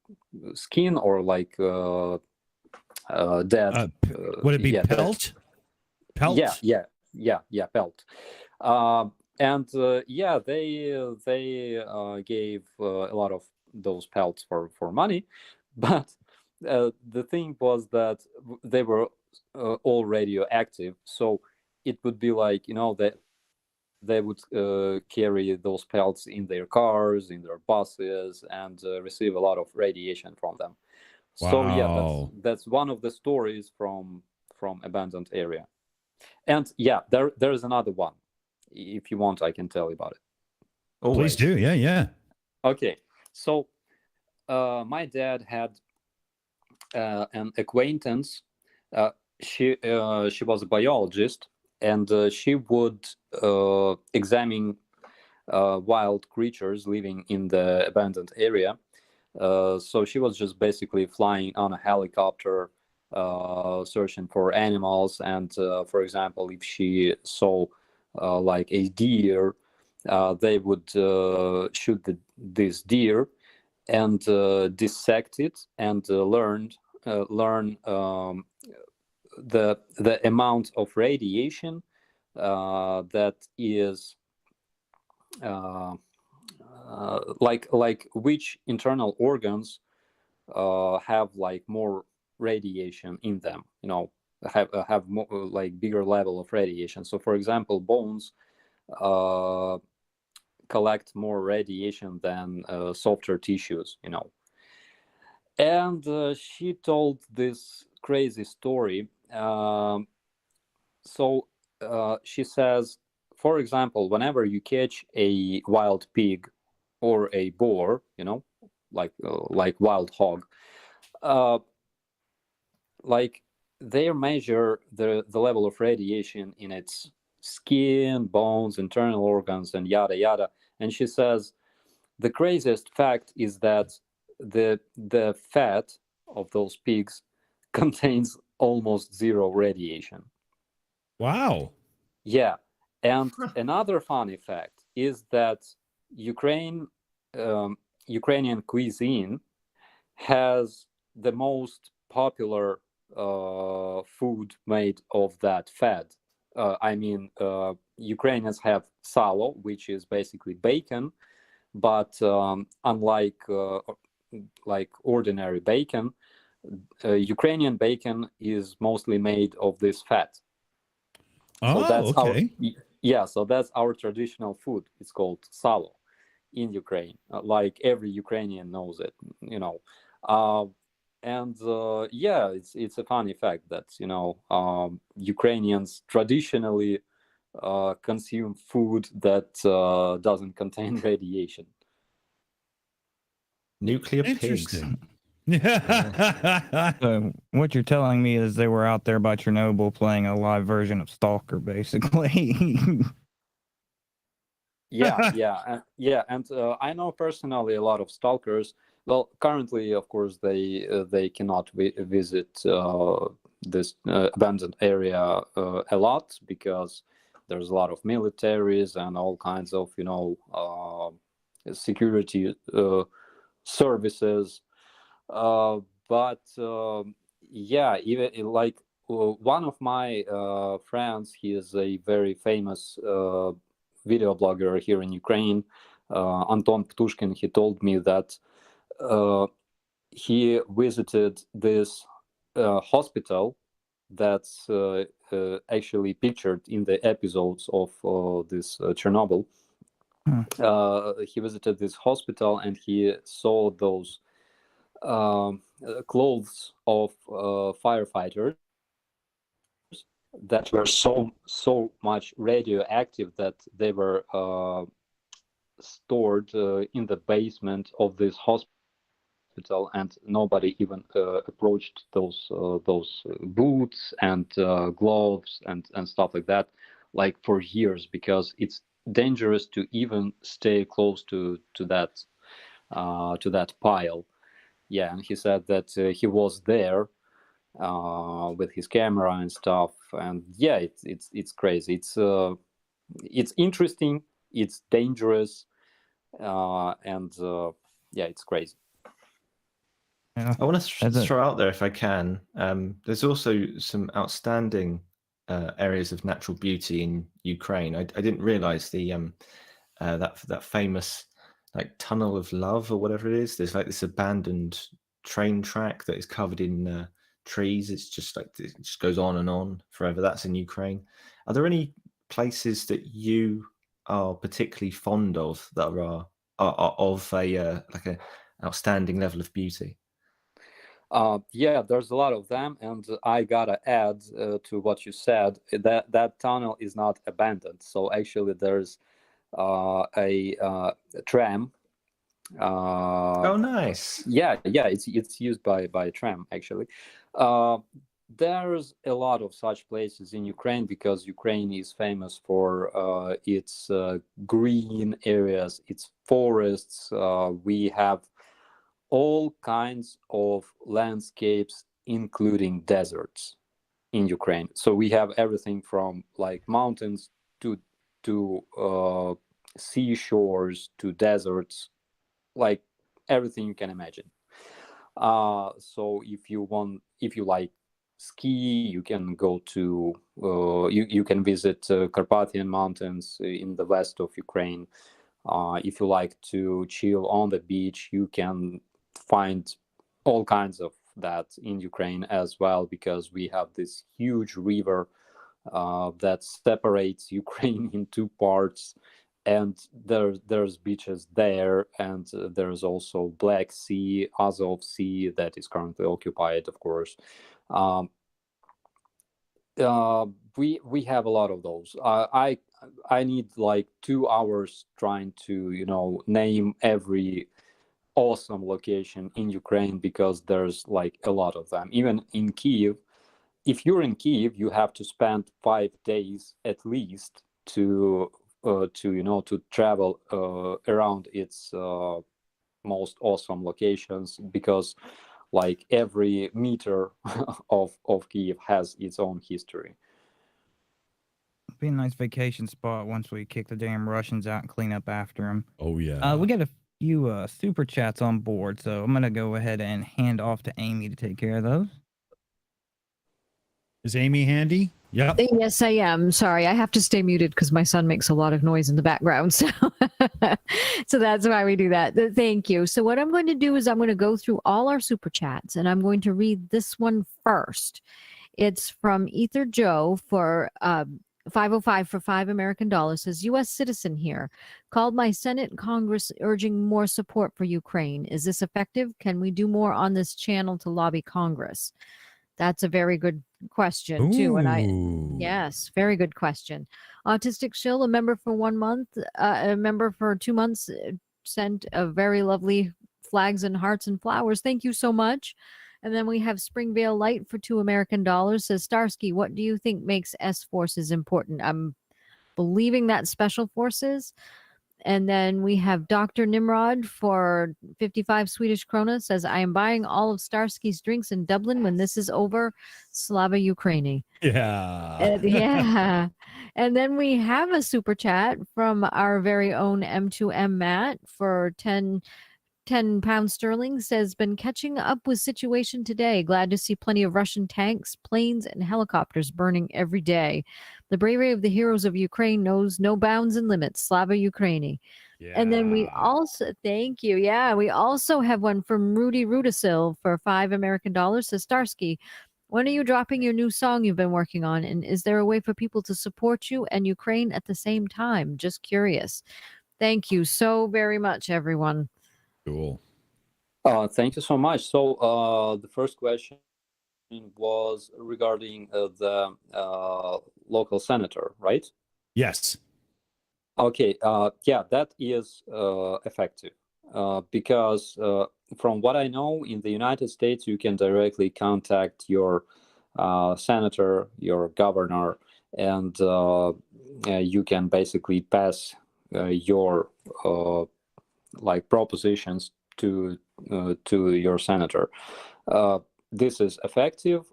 H: dead.
A: Would it be
H: yeah,
A: pelt? Pelt?
H: Yeah, pelt. And yeah, they gave a lot of those pelts for money, but the thing was that they were all radioactive, so it would be like, you know, that they would carry those pelts in their cars, in their buses, and receive a lot of radiation from them. So yeah,
A: Wow.
H: that's one of the stories from abandoned area. And yeah, there is another one. If you want, I can tell you about it.
A: Please do. Yeah.
H: Okay, so my dad had an acquaintance. She was a biologist, and she would examine wild creatures living in the abandoned area. So she was just basically flying on a helicopter, searching for animals. And for example, if she saw like a deer, they would shoot this deer and dissect it and learn the amount of radiation that is like which internal organs have like more radiation in them, you know, have more, like bigger level of radiation. So for example, bones collect more radiation than softer tissues, you know. And she told this crazy story. So she says, for example, whenever you catch a wild pig or a boar, you know, like wild hog, like they measure the level of radiation in its skin, bones, internal organs, and yada yada. And she says the craziest fact is that the fat of those pigs contains almost zero radiation.
A: Wow.
H: Yeah. And another funny fact is that Ukrainian cuisine has the most popular food made of that fat. I mean, Ukrainians have salo, which is basically bacon, but unlike like ordinary bacon, Ukrainian bacon is mostly made of this fat. So that's
A: okay.
H: so that's our traditional food. It's called salo in Ukraine. Like every Ukrainian knows it, you know. And yeah, it's a funny fact that, you know, Ukrainians traditionally consume food that doesn't contain radiation.
E: Nuclear pigs.
A: Interesting.
B: So what you're telling me is they were out there by Chernobyl playing a live version of Stalker, basically.
H: Yeah. And I know personally a lot of stalkers. Well, currently, of course, they cannot visit this abandoned area a lot because there's a lot of militaries and all kinds of, you know, security services. But yeah, even like one of my friends, he is a very famous video blogger here in Ukraine, Anton Ptushkin. He told me that he visited this hospital that's actually pictured in the episodes of this Chernobyl. He visited this hospital and he saw those clothes of firefighters that were so much radioactive that they were stored in the basement of this hospital, and nobody even approached those boots and gloves and stuff like that, like for years, because it's dangerous to even stay close to that pile. Yeah, and he said that he was there with his camera and stuff, and yeah, it's crazy. It's interesting, it's dangerous, and yeah, it's crazy.
B: Yeah.
E: I want to
B: That's it.
E: throw out there, if I can, there's also some outstanding areas of natural beauty in Ukraine. I didn't realize that famous like tunnel of love or whatever it is. There's like this abandoned train track that is covered in trees. It's just like it just goes on and on forever. That's in Ukraine. Are there any places that you are particularly fond of that are of a like a outstanding level of beauty?
H: Yeah, there's a lot of them, and I gotta add to what you said that that tunnel is not abandoned. So actually, there's a tram.
E: Oh, nice.
H: Yeah, it's used by tram actually. There's a lot of such places in Ukraine because Ukraine is famous for its green areas, its forests. We have all kinds of landscapes, including deserts in Ukraine. So we have everything from like mountains to seashores to deserts, like everything you can imagine. So if you like ski, you can go to you can visit Carpathian Mountains in the west of Ukraine. If you like to chill on the beach, you can find all kinds of that in Ukraine as well, because we have this huge river that separates Ukraine in two parts, and there's beaches there, and there's also Black Sea, Azov Sea that is currently occupied, of course. We have a lot of those. I need like 2 hours trying to name every awesome location in Ukraine, because there's like a lot of them. Even in Kiev, if you're in Kiev, you have to spend 5 days at least to travel around its most awesome locations, because like every meter of Kiev has its own history.
B: Be a nice vacation spot once we kick the damn Russians out and clean up after them.
A: Oh, yeah.
B: We got a few super chats on board, so I'm gonna go ahead and hand off to Aimee to take care of those.
A: Is Aimee handy? Yep.
C: Yes, I am. Sorry, I have to stay muted because my son makes a lot of noise in the background. So, so that's why we do that. Thank you. So what I'm going to do is I'm going to go through all our super chats, and I'm going to read this one first. It's from Ether Joe for 505 for $5 American. Says, U.S. citizen here. Called my Senate and Congress urging more support for Ukraine. Is this effective? Can we do more on this channel to lobby Congress? That's a very good question, too. And yes, very good question. Autistic Shill, a member for 1 month, a member for 2 months, sent a very lovely flags and hearts and flowers. Thank you so much. And then we have Springvale Light for $2 American. Says, Starsky, what do you think makes S forces important? I'm believing that special forces. And then we have Dr. Nimrod for 55 Swedish krona. Says, I am buying all of Starsky's drinks in Dublin when this is over. Slava Ukraini.
A: Yeah.
C: Yeah. And then we have a super chat from our very own M2M Matt for 10 pounds sterling. Says, been catching up with situation today. Glad to see plenty of Russian tanks, planes, and helicopters burning every day. The bravery of the heroes of Ukraine knows no bounds and limits. Slava Ukraini. Yeah. And then we also, thank you. Yeah, we also have one from Rudy Rudisil for $5 American. Says, Starsky, when are you dropping your new song you've been working on? And is there a way for people to support you and Ukraine at the same time? Just curious. Thank you so very much, everyone.
A: Cool.
H: Thank you so much. So the first question was regarding the local senator, right?
A: Yes.
H: Okay. Yeah, that is effective because from what I know, in the United States, you can directly contact your senator, your governor, and you can basically pass your like propositions to your senator. This is effective.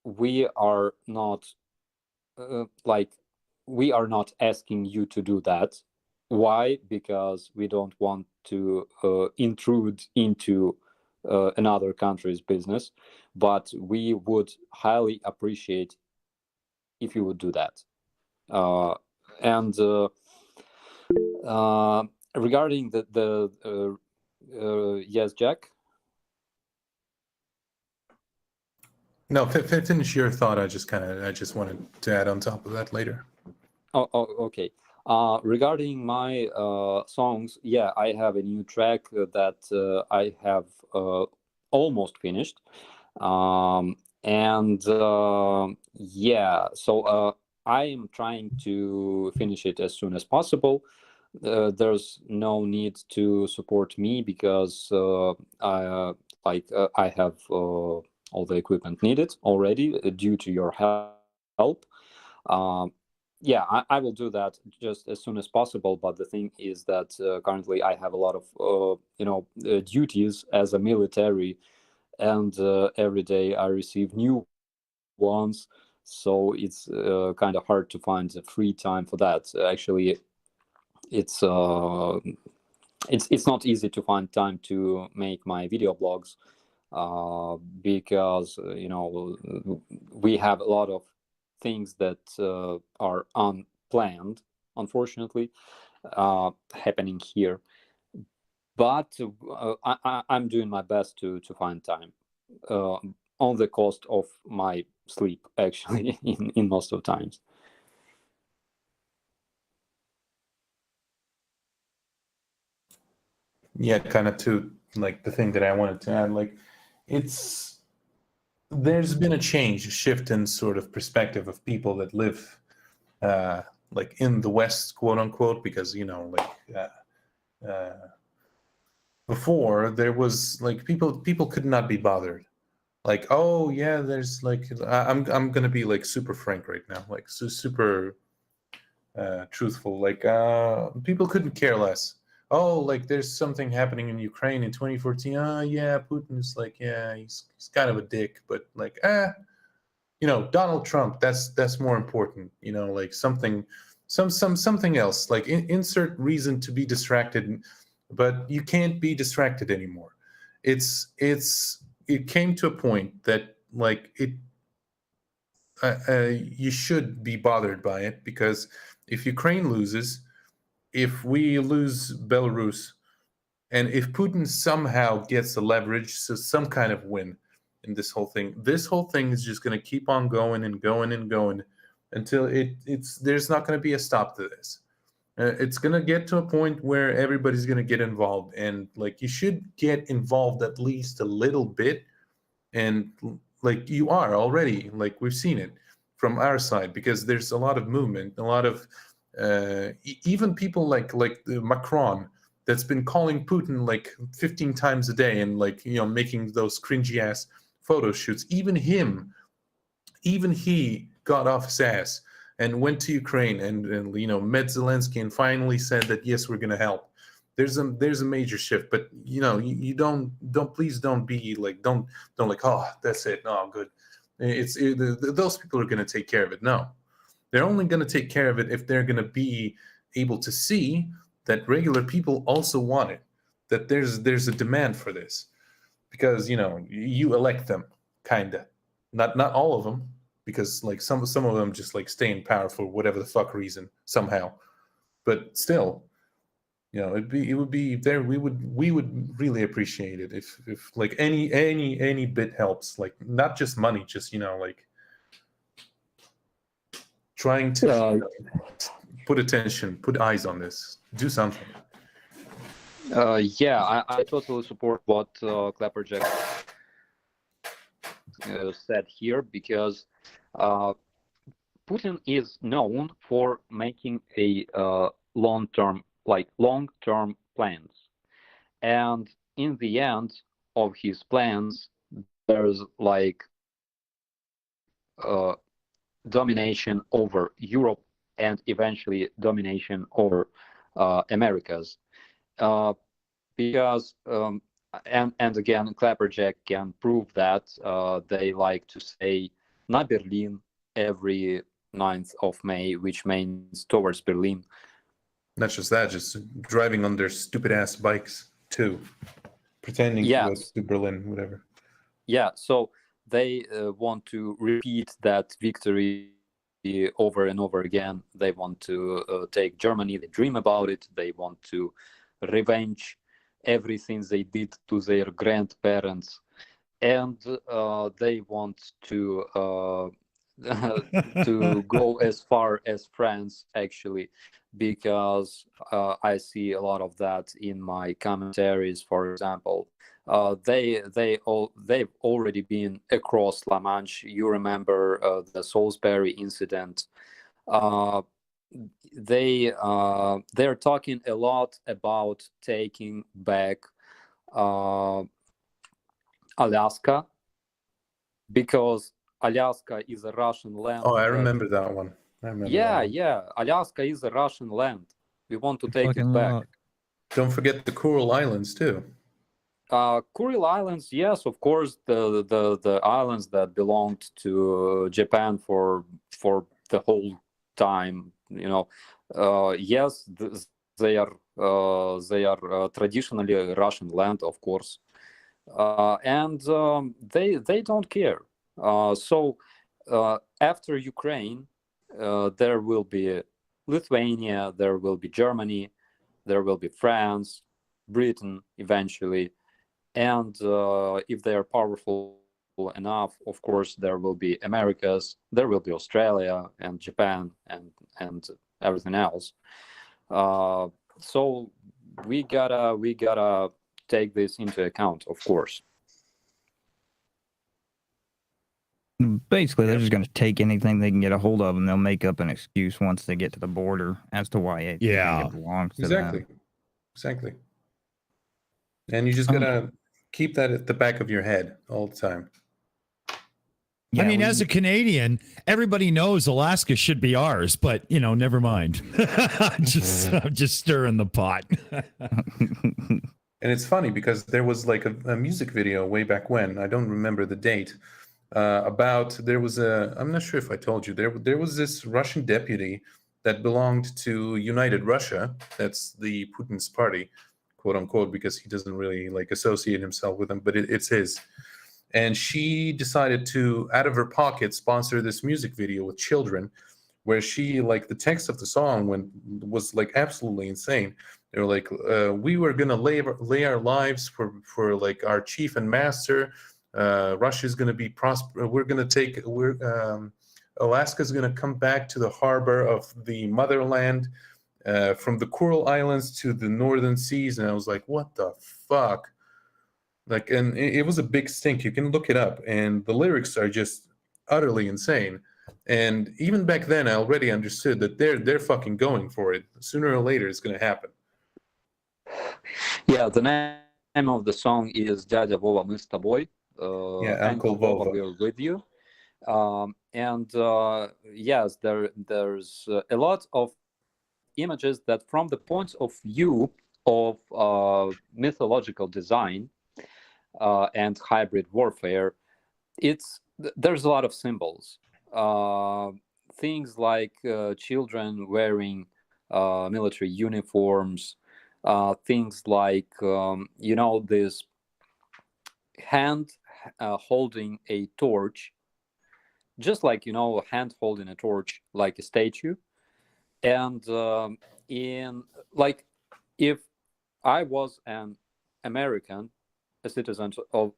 H: We are not we are not asking you to do that. Why? Because we don't want to intrude into another country's business, but we would highly appreciate if you would do that. And regarding the yes, Jack.
F: No, finish your thought. I just wanted to add on top of that later.
H: Oh, okay. Regarding my songs, yeah, I have a new track that I have almost finished, and yeah, so I am trying to finish it as soon as possible. There's no need to support me because I have all the equipment needed already due to your help. Yeah, I will do that just as soon as possible. But the thing is that currently I have a lot of duties as a military, and every day I receive new ones. So it's kind of hard to find the free time for that. Actually, it's not easy to find time to make my video blogs because we have a lot of things that are unplanned, unfortunately, happening here. But I'm doing my best to find time on the cost of my sleep, actually, in most of the times.
F: Yeah, kind of to like the thing that I wanted to add, like there's been a shift in sort of perspective of people that live like in the West, quote unquote, because before there was like people could not be bothered. Like, oh yeah, there's like I'm gonna be like super frank right now, like super truthful. Like people couldn't care less. Oh, like there's something happening in Ukraine in 2014. Yeah, Putin's like, yeah, he's kind of a dick, but like, Donald Trump, that's more important. Like something else. Like insert reason to be distracted, but you can't be distracted anymore. It came to a point that like you should be bothered by it, because if Ukraine loses, if we lose Belarus, and if Putin somehow gets the leverage, so some kind of win in this whole thing is just going to keep on going and going and going until there's not going to be a stop to this. It's going to get to a point where everybody's going to get involved, and like you should get involved at least a little bit, and like you are already, like we've seen it from our side, because there's a lot of movement, a lot of even people like Macron, that's been calling Putin like 15 times a day and like making those cringy ass photo shoots. Even he got off his ass and went to Ukraine and met Zelensky and finally said that yes, we're going to help. There's a major shift, but you don't please don't be like don't like, oh, that's it, no, good. Those people are going to take care of it. No. They're only going to take care of it if they're going to be able to see that regular people also want it, that there's a demand for this, because you elect them, kinda, not all of them, because like some of them just like stay in power for whatever the fuck reason somehow, but still, it would be there. We would really appreciate it if like any bit helps, like not just money, just like trying to put attention, put eyes on this, do something.
H: Yeah, I totally support what Clapperjack said here, because Putin is known for making a long-term plans, and in the end of his plans, there's like domination over Europe and eventually domination over Americas, because and again, Clapperjack can prove that. They like to say "Na Berlin" every 9th of May, which means towards Berlin.
F: Not just that, just driving on their stupid ass bikes too. pretending to go
H: Yes.
F: to Berlin, whatever.
H: Yeah, so they want to repeat that victory over and over again. They want to take Germany. They dream about it. They want to revenge everything they did to their grandparents, and they want to to go as far as France, actually, because I see a lot of that in my commentaries. For example, they've already been across La Manche. You remember the Salisbury incident. They're talking a lot about taking back Alaska, because Alaska is a Russian land.
F: Oh, I remember that one.
H: Yeah. Alaska is a Russian land. We want to take it back.
F: Don't forget the Kuril Islands too.
H: Kuril Islands, yes, of course, the islands that belonged to Japan for the whole time. Yes, they are traditionally a Russian land, of course, and they don't care. So after Ukraine, there will be Lithuania, there will be Germany, there will be France, Britain eventually, and if they are powerful enough, of course, there will be Americas, there will be Australia and Japan and everything else. So we gotta take this into account, of course.
B: Basically, they're just going to take anything they can get a hold of, and they'll make up an excuse once they get to the border as to why it belongs to them.
F: Exactly. And you just gotta keep that at the back of your head all the time.
A: Yeah, I mean, as a Canadian, everybody knows Alaska should be ours, but never mind. I'm just stirring the pot.
F: And it's funny because there was like a music video way back when, I don't remember the date, I'm not sure if I told you, there was this Russian deputy that belonged to United Russia. That's the Putin's party, quote unquote, because he doesn't really like associate himself with them, but it's his. And she decided to, out of her pocket, sponsor this music video with children, where she, like, the text of the song was like absolutely insane. They were like, we were gonna lay our lives for like our chief and master. Russia's gonna be prosper. Alaska's gonna come back to the harbor of the motherland, from the Kuril Islands to the northern seas. And I was like, what the fuck? Like, and it was a big stink. You can look it up, and the lyrics are just utterly insane. And even back then, I already understood that they're fucking going for it. Sooner or later, it's gonna happen.
H: Yeah, the name of the song is "Дядя Вова, мы с тобой."
F: Uncle Vova,
H: we're with you. Yes, there's a lot of images that, from the point of view of mythological design and hybrid warfare, there's a lot of symbols. Things like children wearing military uniforms, things like this hand holding a torch, just like a hand holding a torch, like a statue. And if I was an American, a citizen of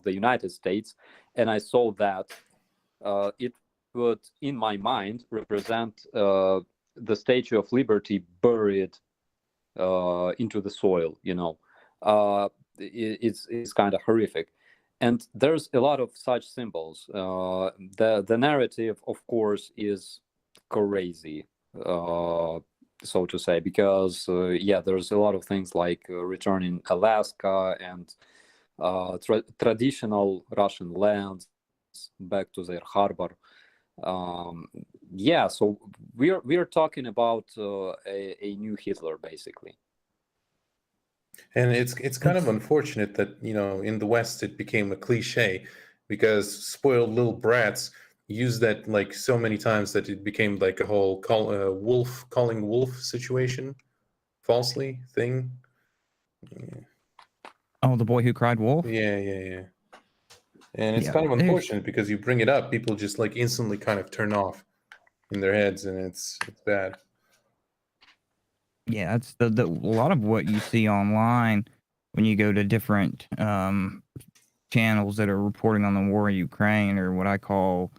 H: the United States, and I saw that, it would, in my mind, represent the Statue of Liberty buried into the soil. It's kind of horrific. And there's a lot of such symbols. The narrative, of course, is crazy, so to say, because there's a lot of things like returning Alaska and traditional Russian lands back to their harbor. So we're talking about a new Hitler, basically.
F: And it's kind of unfortunate that in the West it became a cliche, because spoiled little brats use that like so many times that it became like a whole calling wolf situation, falsely thing. Yeah.
B: Oh, the boy who cried wolf.
F: Yeah. And it's
B: Yeah,
F: kind of
B: there's-
F: unfortunate because you bring it up, people just like instantly kind of turn off in their heads, and it's bad.
B: Yeah, it's a lot of what you see online when you go to different channels that are reporting on the war in Ukraine, or what I call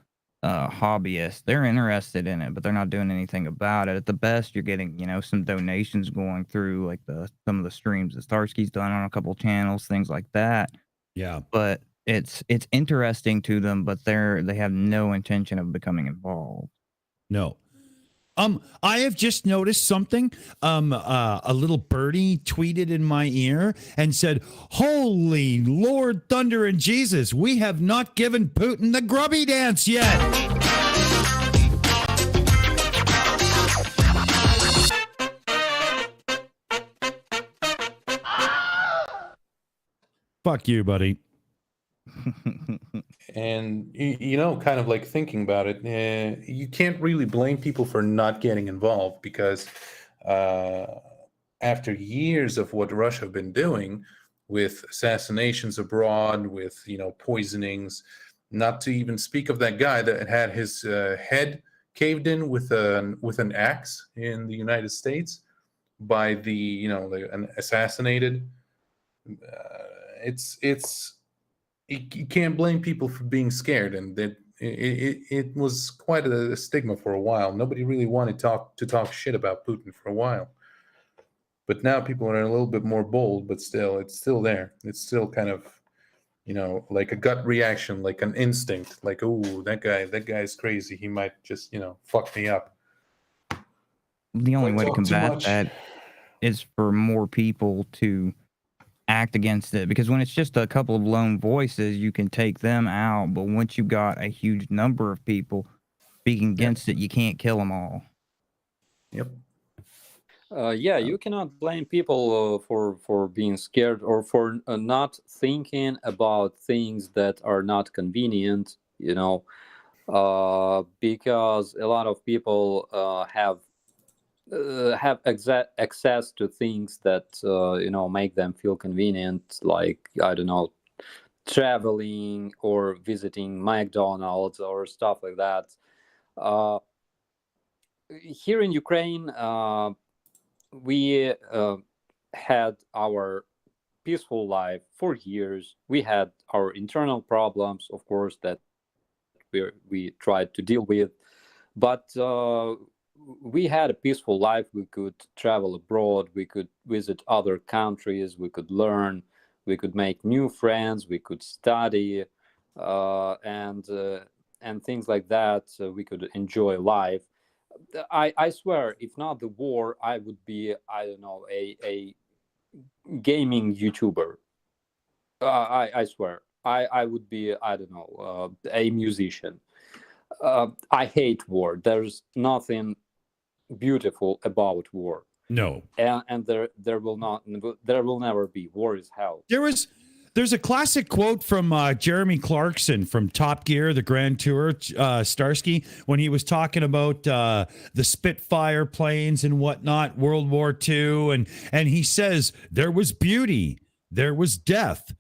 B: hobbyists. They're interested in it, but they're not doing anything about it. At the best, you're getting, some donations going through like some of the streams that Starsky's done on a couple channels, things like that.
A: Yeah.
B: But it's interesting to them, but they have no intention of becoming involved.
A: No. I have just noticed something. A little birdie tweeted in my ear and said, "Holy Lord, thunder and Jesus, we have not given Putin the grubby dance yet." Fuck you, buddy.
F: And kind of like thinking about it, you can't really blame people for not getting involved, because after years of what Russia have been doing with assassinations abroad, with poisonings, not to even speak of that guy that had his head caved in with an axe in the United States by an assassinated. You can't blame people for being scared, and that it was quite a stigma for a while. Nobody really wanted to talk shit about Putin for a while, but now people are a little bit more bold. But still, it's still there. It's still kind of, like a gut reaction, like an instinct, like, oh, that guy's crazy. He might just fuck me up.
B: The only way to
F: Talk too
B: combat
F: much.
B: that is for more people to act against it, because when it's just a couple of lone voices, you can take them out, but once you've got a huge number of people speaking against it, you can't kill them all.
F: Yep.
H: You cannot blame people for being scared, or for not thinking about things that are not convenient, because a lot of people have access to things that make them feel convenient, like, I don't know, traveling or visiting McDonald's or stuff like that. Here in Ukraine, we had our peaceful life for years. We had our internal problems, of course, that we tried to deal with, but we had a peaceful life. We could travel abroad, we could visit other countries, we could learn, we could make new friends, we could study, and things like that. So we could enjoy life. I swear, if not the war, I would be, I don't know, a gaming YouTuber. I swear, I would be, I don't know, a musician. I hate war. There's nothing beautiful about war.
A: No.
H: And there will never be. War is hell.
A: There's a classic quote from Jeremy Clarkson from Top Gear, the Grand Tour, Starsky, when he was talking about the Spitfire planes and whatnot, World War II, and he says there was beauty, there was death.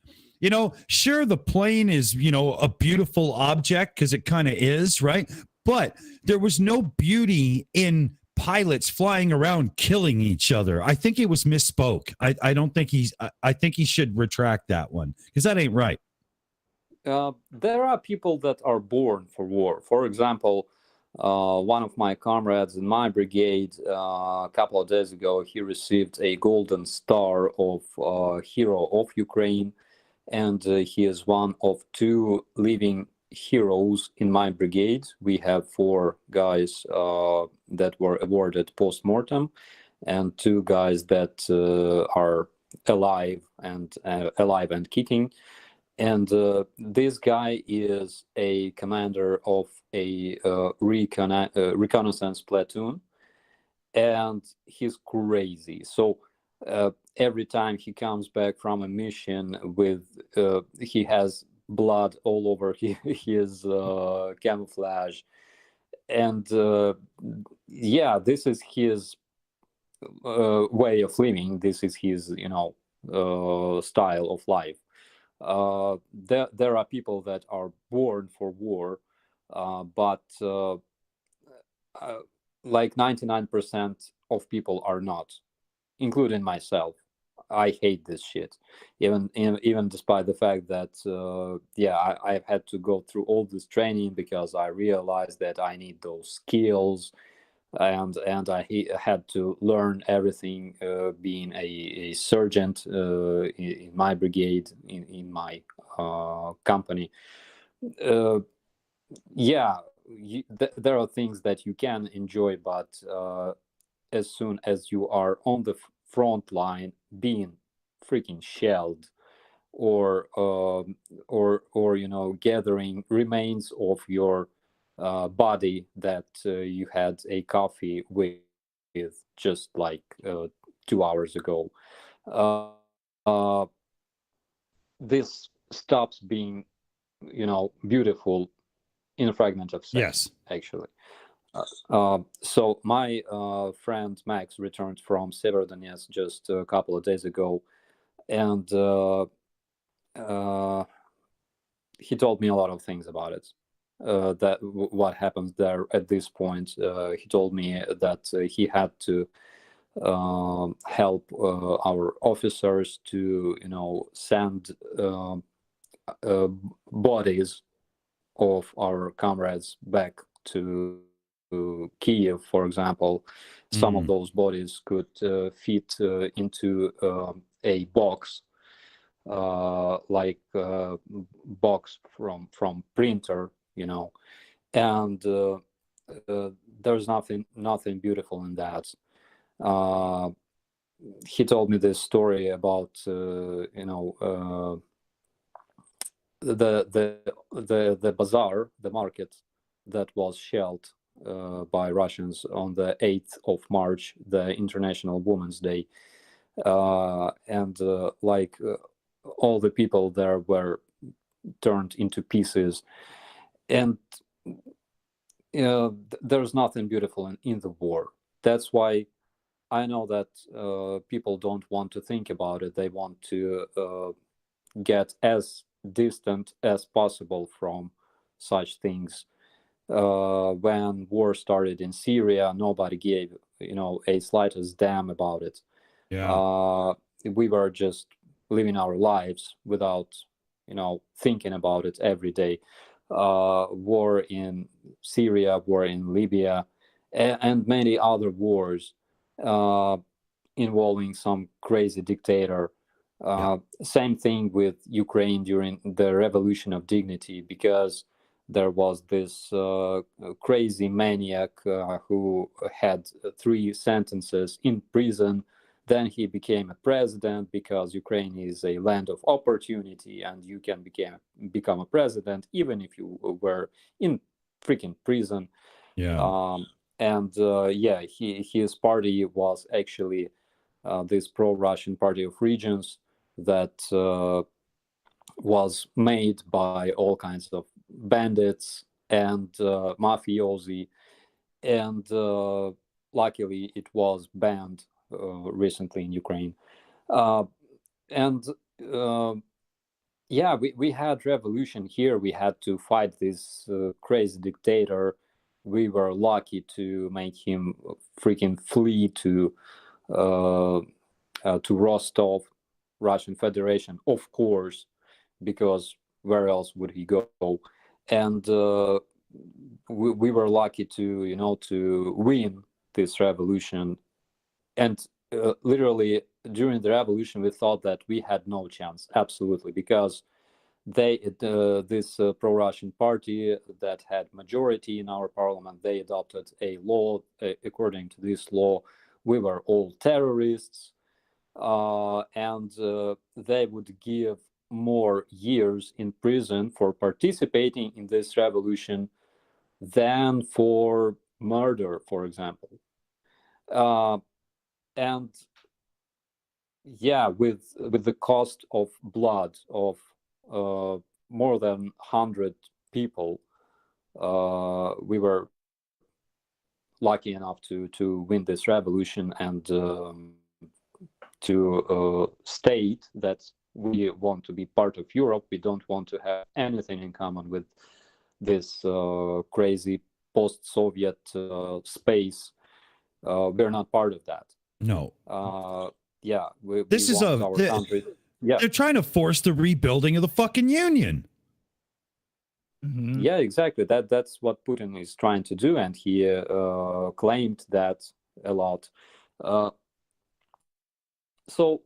A: Sure, the plane is, a beautiful object, because it kind of is, right? But there was no beauty in pilots flying around killing each other. I think he was misspoke. I don't think I think he should retract that one, because that ain't right.
H: There are people that are born for war. For example, one of my comrades in my brigade, a couple of days ago, he received a Golden Star of Hero of Ukraine, and he is one of 2 living heroes in my brigade. We have 4 guys that were awarded post-mortem, and 2 guys that are alive and kicking. And this guy is a commander of a reconnaissance platoon, and he's crazy. So every time he comes back from a mission with he has blood all over his camouflage, and this is his way of living. This is his style of life. There are people that are born for war, but like 99% of people are not, including myself. I hate this shit, even despite the fact that I've had to go through all this training because I realized that I need those skills, and I had to learn everything, being a sergeant in my brigade, in my company. There are things that you can enjoy, but as soon as you are on the front line being freaking shelled, or gathering remains of your body that you had a coffee with just like 2 hours ago, this stops being beautiful in a fragment of seconds.
A: Yes.
H: Actually. So my friend Max returned from Severodonetsk just a couple of days ago, and he told me a lot of things about it. What happens there at this point. He told me that he had to help our officers to send bodies of our comrades back to Kiev, for example. Some of those bodies could fit into a box, like box from printer, and there's nothing beautiful in that. He told me this story about the bazaar, the market that was shelled by Russians on the 8th of March, the International Women's Day, and all the people there were turned into pieces, and there's nothing beautiful in the war. That's why I know that people don't want to think about it. They want to get as distant as possible from such things. When war started in Syria, nobody gave a slightest damn about it. We were just living our lives without thinking about it every day. War in Syria, war in Libya, and many other wars involving some crazy dictator. Same thing with Ukraine during the Revolution of Dignity, because there was this crazy maniac who had 3 sentences in prison. Then he became a president, because Ukraine is a land of opportunity, and you can become a president even if you were in freaking prison. His party was actually this pro-Russian party of regions that was made by all kinds of bandits and mafiosi, and luckily it was banned recently in Ukraine. We had revolution here. We had to fight this crazy dictator. We were lucky to make him freaking flee to Rostov, Russian Federation, of course, because where else would he go? And we were lucky to win this revolution. And literally during the revolution, we thought that we had no chance, absolutely, because this pro-Russian party that had majority in our parliament, they adopted a law. According to this law, we were all terrorists, and they would give more years in prison for participating in this revolution than for murder, for example. With the cost of blood of more than 100 people, we were lucky enough to win this revolution, and to state that we want to be part of Europe. We don't want to have anything in common with this crazy post-Soviet space. We're not part of that.
A: No.
H: Yeah,
A: This
H: we
A: is
H: want our country. Yeah,
A: they're trying to force the rebuilding of the fucking union.
B: Mhm.
H: yeah, exactly. That's what Putin is trying to do, and he claimed that a lot. So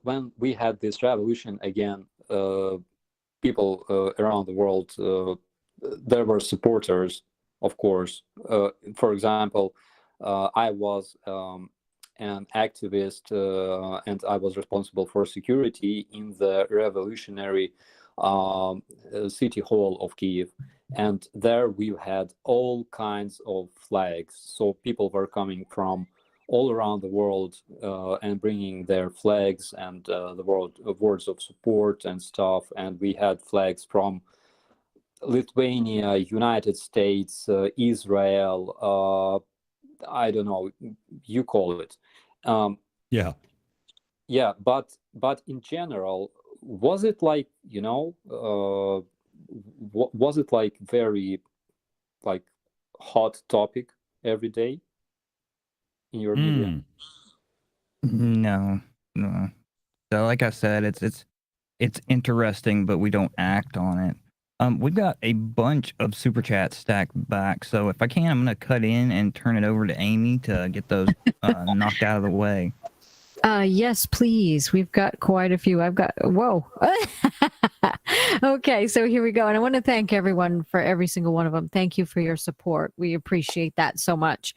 H: when we had this revolution again, people around the world, there were supporters, of course. For example, I was an activist, and I was responsible for security in the revolutionary city hall of Kiev. And there we had all kinds of flags. So people were coming from all around the world and bringing their flags and the words of support and stuff. And we had flags from Lithuania, United States, Israel, I don't know, you call it.
A: Yeah.
H: Yeah, but in general, was it like, was it like very like hot topic every day in your media?
B: No. So like I said, it's interesting, but we don't act on it. We've got a bunch of super chats stacked back, so if I can, I'm gonna cut in and turn it over to Aimee to get those knocked out of the way.
C: Yes, please. We've got quite a few. Whoa. Okay, so here we go. And I want to thank everyone for every single one of them. Thank you for your support. We appreciate that so much.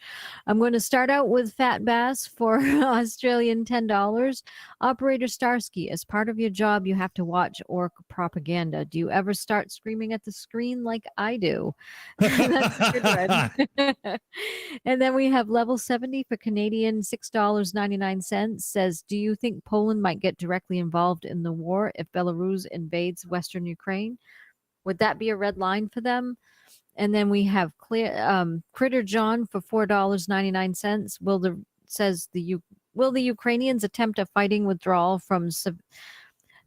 C: I'm going to start out with Fat Bass for Australian $10. Operator Starsky, as part of your job, you have to watch orc propaganda. Do you ever start screaming at the screen like I do? That's a good one. And then we have Level 70 for Canadian $6.99. Says, do you think Poland might get directly involved in the war if Belarus invades Western Ukraine? Would that be a red line for them? And then we have Critter John for $4.99. Will the Ukrainians attempt a fighting withdrawal from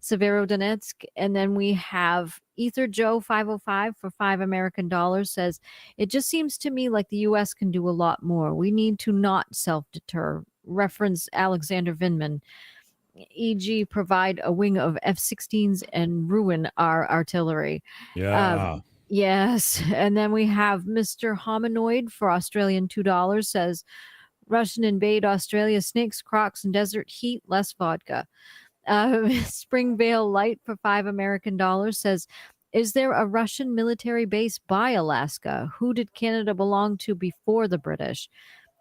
C: Severodonetsk? And then we have Ether Joe 505 for $5 American. Says, it just seems to me like the U.S. can do a lot more. We need to not self-deter. Reference Alexander Vindman, e.g. provide a wing of F-16s and ruin our artillery.
A: Yeah.
C: Yes. And then we have Mr. Hominoid for Australian $2. Says, Russian invade Australia, snakes, crocs, and desert heat, less vodka. Springvale Light for $5 American. Says, is there a Russian military base by Alaska? Who did Canada belong to before the British?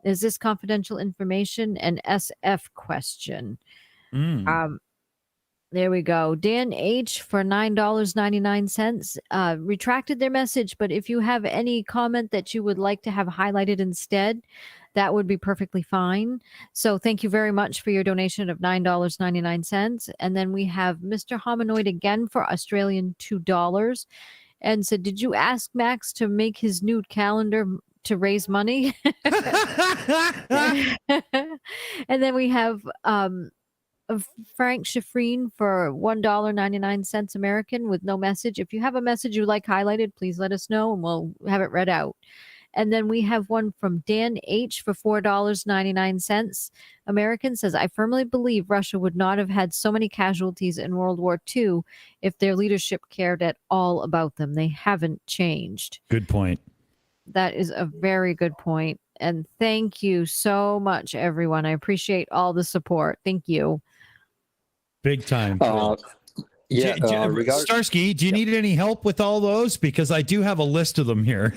C: Is this confidential information? An SF question. There we go. Dan H for $9.99 retracted their message, but if you have any comment that you would like to have highlighted instead, that would be perfectly fine. So thank you very much for your donation of $9.99. And then we have Mr. Hominoid again for Australian $2 and said, did you ask Max to make his nude calendar to raise money? And then we have Frank Schifrin for $1.99 American with no message. If you have a message you'd like highlighted, please let us know and we'll have it read out. And then we have one from Dan H for $4.99 American. Says, I firmly believe Russia would not have had so many casualties in World War II if their leadership cared at all about them. They haven't changed.
A: Good point.
C: That is a very good point. And thank you so much, everyone. I appreciate all the support. Thank you.
A: Big time.
H: Yeah.
A: Starsky, do you need any help with all those? Because I do have a list of them here.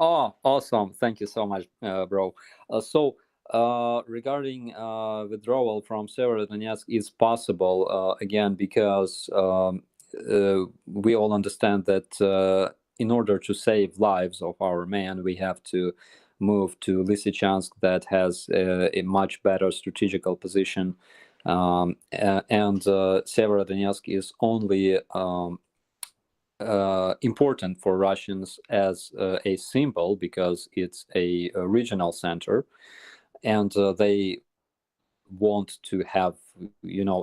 H: Oh, awesome. Thank you so much, bro. So regarding withdrawal from Severodonetsk is possible, again, because we all understand that in order to save lives of our men, we have to move to Lysychansk that has a much better strategical position. And Severodonetsk is only important for Russians as a symbol because it's a regional center. And they want to have,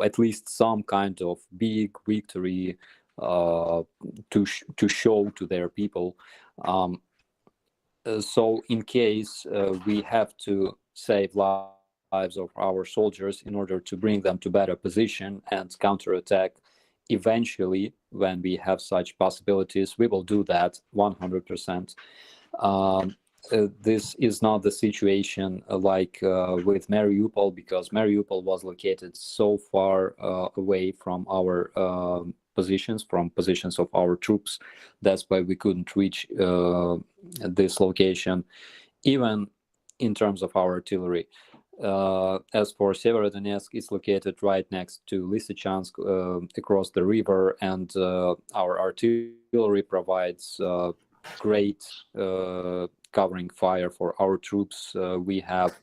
H: at least some kind of big victory to show to their people. So in case we have to save lives of our soldiers in order to bring them to better position and counterattack, eventually, when we have such possibilities, we will do that 100%. This is not the situation like with Mariupol, because Mariupol was located so far away from our positions of our troops. That's why we couldn't reach this location, even in terms of our artillery. As for Severodonetsk, it's located right next to Lysychansk, across the river, and our artillery provides great covering fire for our troops. We have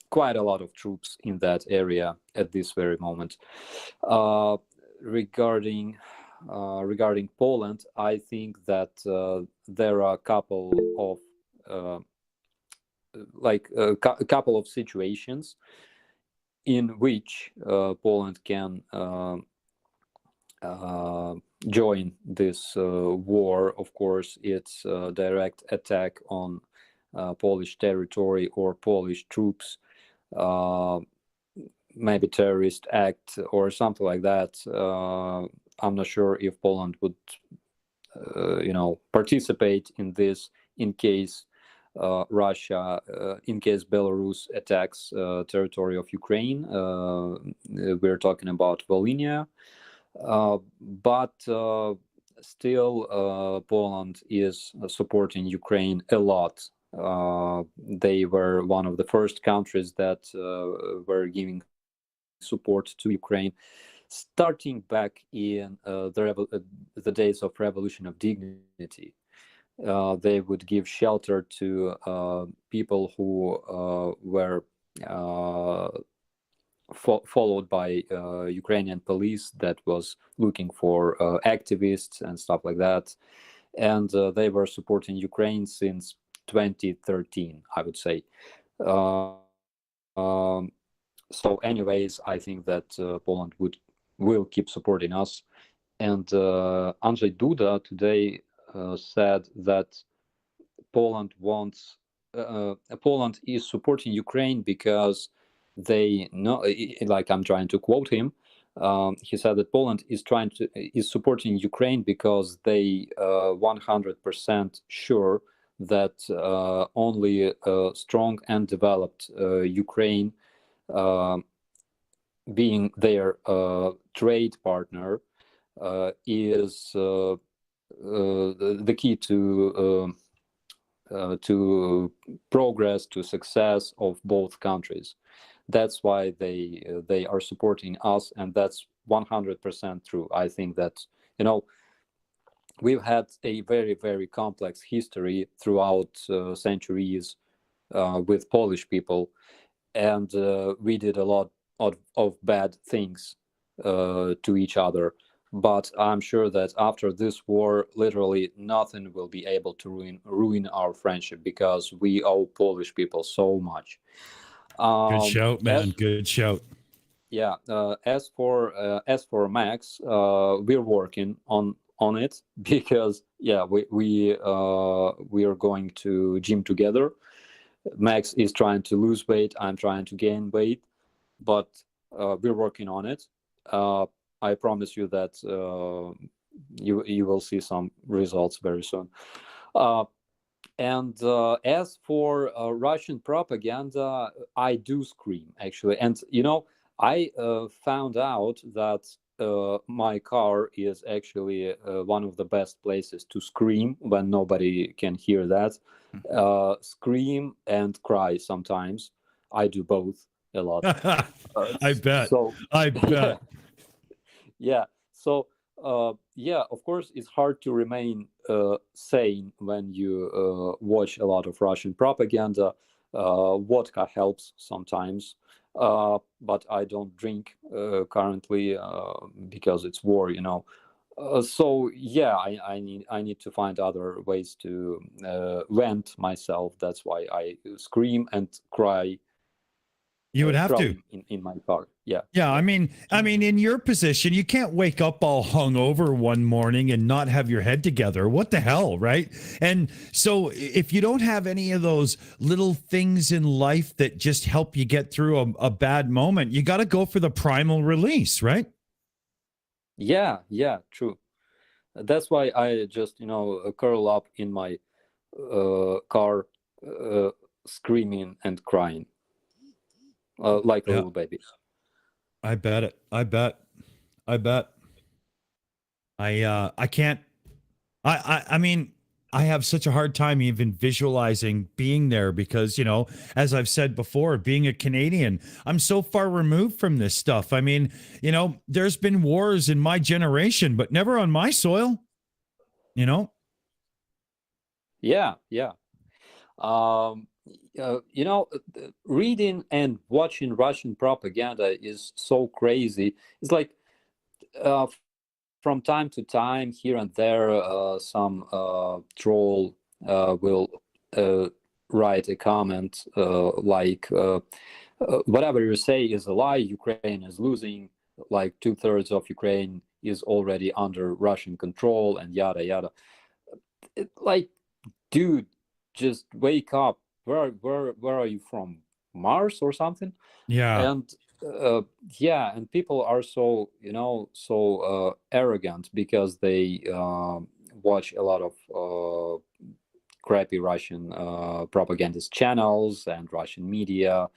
H: quite a lot of troops in that area at this very moment. Regarding Poland, I think that there are a couple of a couple of situations in which Poland can join this war. Of course, it's a direct attack on Polish territory or Polish troops, maybe terrorist act or something like that. I'm not sure if Poland would, participate in this in case Russia, in case Belarus attacks territory of Ukraine. We're talking about Volhynia, but still Poland is supporting Ukraine a lot. They were one of the first countries that were giving support to Ukraine, starting back in the days of Revolution of Dignity. They would give shelter to people who were followed by Ukrainian police that was looking for activists and stuff like that. And they were supporting Ukraine since 2013, I would say. So anyways, I think that Poland will keep supporting us. And Andrzej Duda today said that Poland is supporting Ukraine because they know, like I'm trying to quote him, he said that Poland is supporting Ukraine because they 100% sure that only a strong and developed Ukraine, being their trade partner, is the key to progress, to success of both countries. That's why they are supporting us, and that's 100% true. I think that we've had a very, very complex history throughout centuries with Polish people, and we did a lot of bad things to each other. But I'm sure that after this war, literally nothing will be able to ruin our friendship, because we owe Polish people so much.
A: Good shout, man. Good shout.
H: Yeah. As for Max, we're working on it, because we are going to gym together. Max is trying to lose weight. I'm trying to gain weight, but we're working on it. I promise you that you will see some results very soon. And as for Russian propaganda, I do scream, actually. And I found out that my car is actually one of the best places to scream when nobody can hear that. Scream and cry sometimes. I do both a lot.
A: I bet. I bet.
H: Yeah. So, of course, it's hard to remain sane when you watch a lot of Russian propaganda. Vodka helps sometimes, but I don't drink currently because it's war, So I need to find other ways to vent myself. That's why I scream and cry.
A: You would have to.
H: traveling in my car. Yeah.
A: Yeah, I mean, in your position, you can't wake up all hungover one morning and not have your head together. What the hell, right? And so, if you don't have any of those little things in life that just help you get through a bad moment, you got to go for the primal release, right?
H: Yeah, true. That's why I just, curl up in my car, screaming and crying like a little baby.
A: I bet it. I bet. I can't. I mean, I have such a hard time even visualizing being there because, as I've said before, being a Canadian, I'm so far removed from this stuff. I mean, there's been wars in my generation, but never on my soil,
H: Yeah. Reading and watching Russian propaganda is so crazy. It's like from time to time, here and there, some troll will write a comment like, whatever you say is a lie, Ukraine is losing, like 2/3 of Ukraine is already under Russian control, and yada, yada. Like, dude, just wake up. Where are you from? Mars or something?
A: Yeah.
H: And and people are so arrogant because they watch a lot of crappy Russian propagandist channels and Russian media,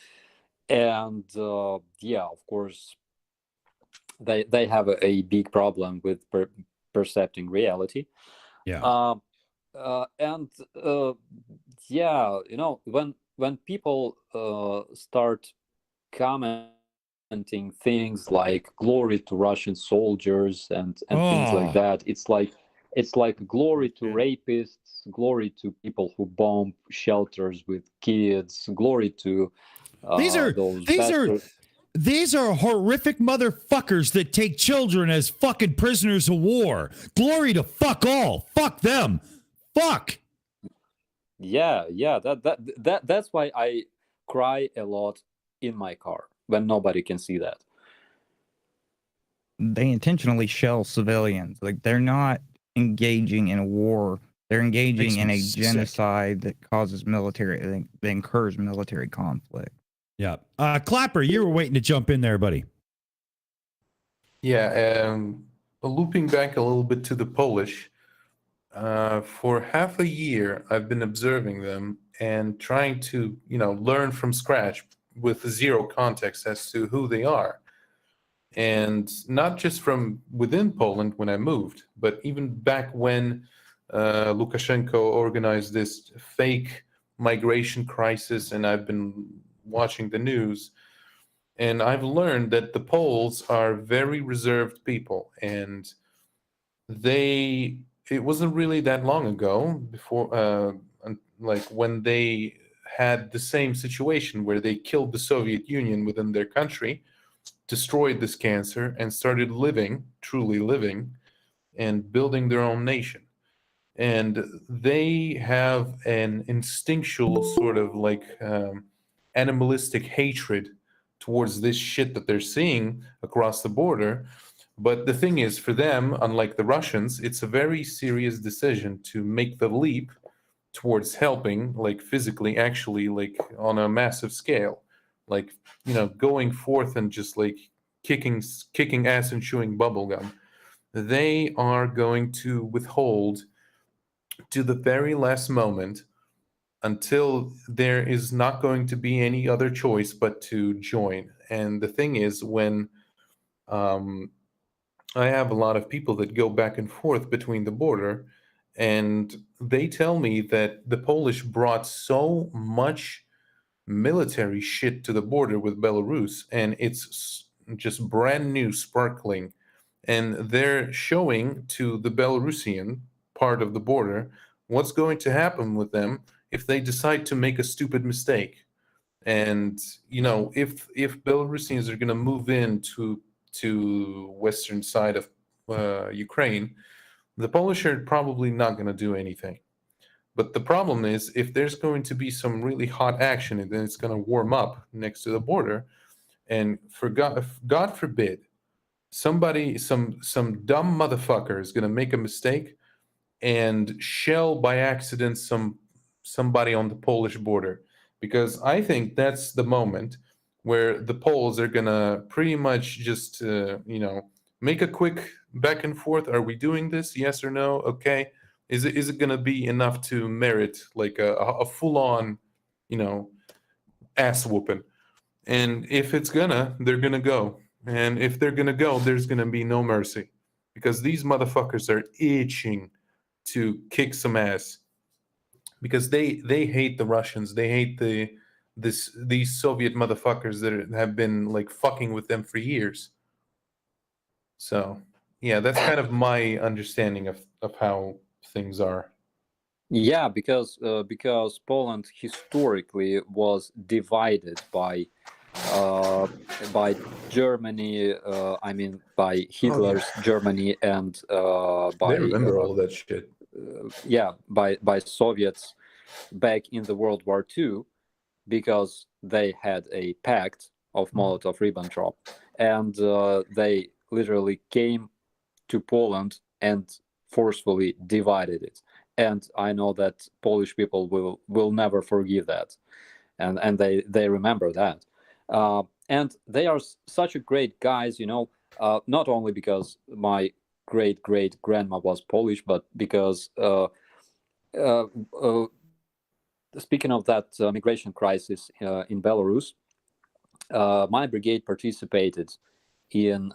H: and of course they have a big problem with percepting reality.
A: Yeah.
H: When people start commenting things like "glory to Russian soldiers" and things like that, it's like glory to rapists, glory to people who bomb shelters with kids, glory to
A: these are horrific motherfuckers that take children as fucking prisoners of war. Glory to fuck all. Fuck them. Fuck.
H: Yeah. That's why I cry a lot in my car when nobody can see that.
B: They intentionally shell civilians. Like, they're not engaging in a war. They're engaging in a genocide that causes that incurs military conflict.
A: Yeah. Clapper, you were waiting to jump in there, buddy.
F: Yeah. Looping back a little bit to the Polish, for half a year, I've been observing them and trying to, learn from scratch with zero context as to who they are. And not just from within Poland when I moved, but even back when Lukashenko organized this fake migration crisis, and I've been watching the news, and I've learned that the Poles are very reserved people, and it wasn't really that long ago before, like when they had the same situation where they killed the Soviet Union within their country, destroyed this cancer, and started truly living, and building their own nation. And they have an instinctual sort of like animalistic hatred towards this shit that they're seeing across the border. But the thing is, for them, unlike the Russians, it's a very serious decision to make the leap towards helping, like physically, actually, like on a massive scale, like, going forth and just like kicking ass and chewing bubblegum. They are going to withhold to the very last moment until there is not going to be any other choice but to join. And the thing is, when I have a lot of people that go back and forth between the border, and they tell me that the Polish brought so much military shit to the border with Belarus, and it's just brand new, sparkling. And they're showing to the Belarusian part of the border what's going to happen with them if they decide to make a stupid mistake. And, if Belarusians are going to move into western side of Ukraine, the Polish are probably not going to do anything. But the problem is, if there's going to be some really hot action and then it's going to warm up next to the border, and God forbid, some dumb motherfucker is going to make a mistake and shell by accident somebody on the Polish border, because I think that's the moment where the Poles are going to pretty much just make a quick back and forth. Are we doing this? Yes or no? Okay. Is it going to be enough to merit like a full on, ass whooping? And if they're gonna go. And if they're gonna go, there's gonna be no mercy, because these motherfuckers are itching to kick some ass, because they hate the Russians. They hate these Soviet motherfuckers that have been like fucking with them for years. So yeah, that's kind of my understanding of how things are.
H: Yeah, because Poland historically was divided by Germany. I mean, by Hitler's Germany and by
F: They remember all that shit.
H: By Soviets back in the World War II, because they had a pact of Molotov-Ribbentrop, and they literally came to Poland and forcefully divided it. And I know that Polish people will never forgive that, and they remember that. And they are such a great guys, not only because my great grandma was Polish, but because speaking of that migration crisis in Belarus, my brigade participated in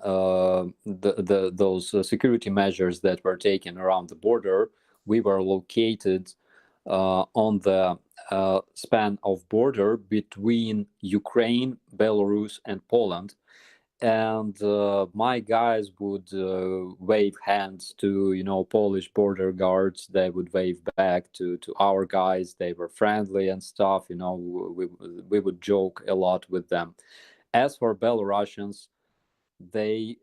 H: those security measures that were taken around the border. We were located on the span of border between Ukraine, Belarus, and Poland. And my guys would wave hands to, Polish border guards. They would wave back to our guys. They were friendly and stuff. We would joke a lot with them. As for Belarusians, they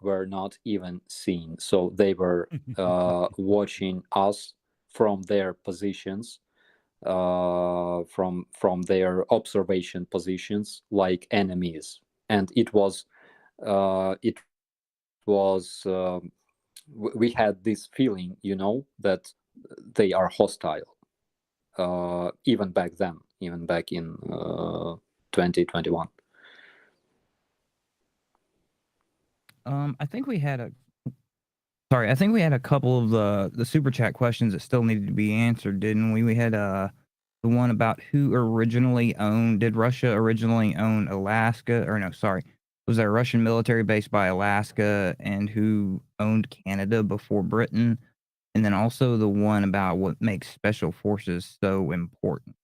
H: were not even seen. So they were watching us from their positions, from their observation positions, like enemies. And it was we had this feeling, that they are hostile, even back then, even back in 2021.
B: I think we had a couple of the super chat questions that still needed to be answered, didn't we? We had the one about did Russia originally own Alaska? Or no, sorry. Was there a Russian military base by Alaska, and who owned Canada before Britain? And then also the one about what makes special forces so important.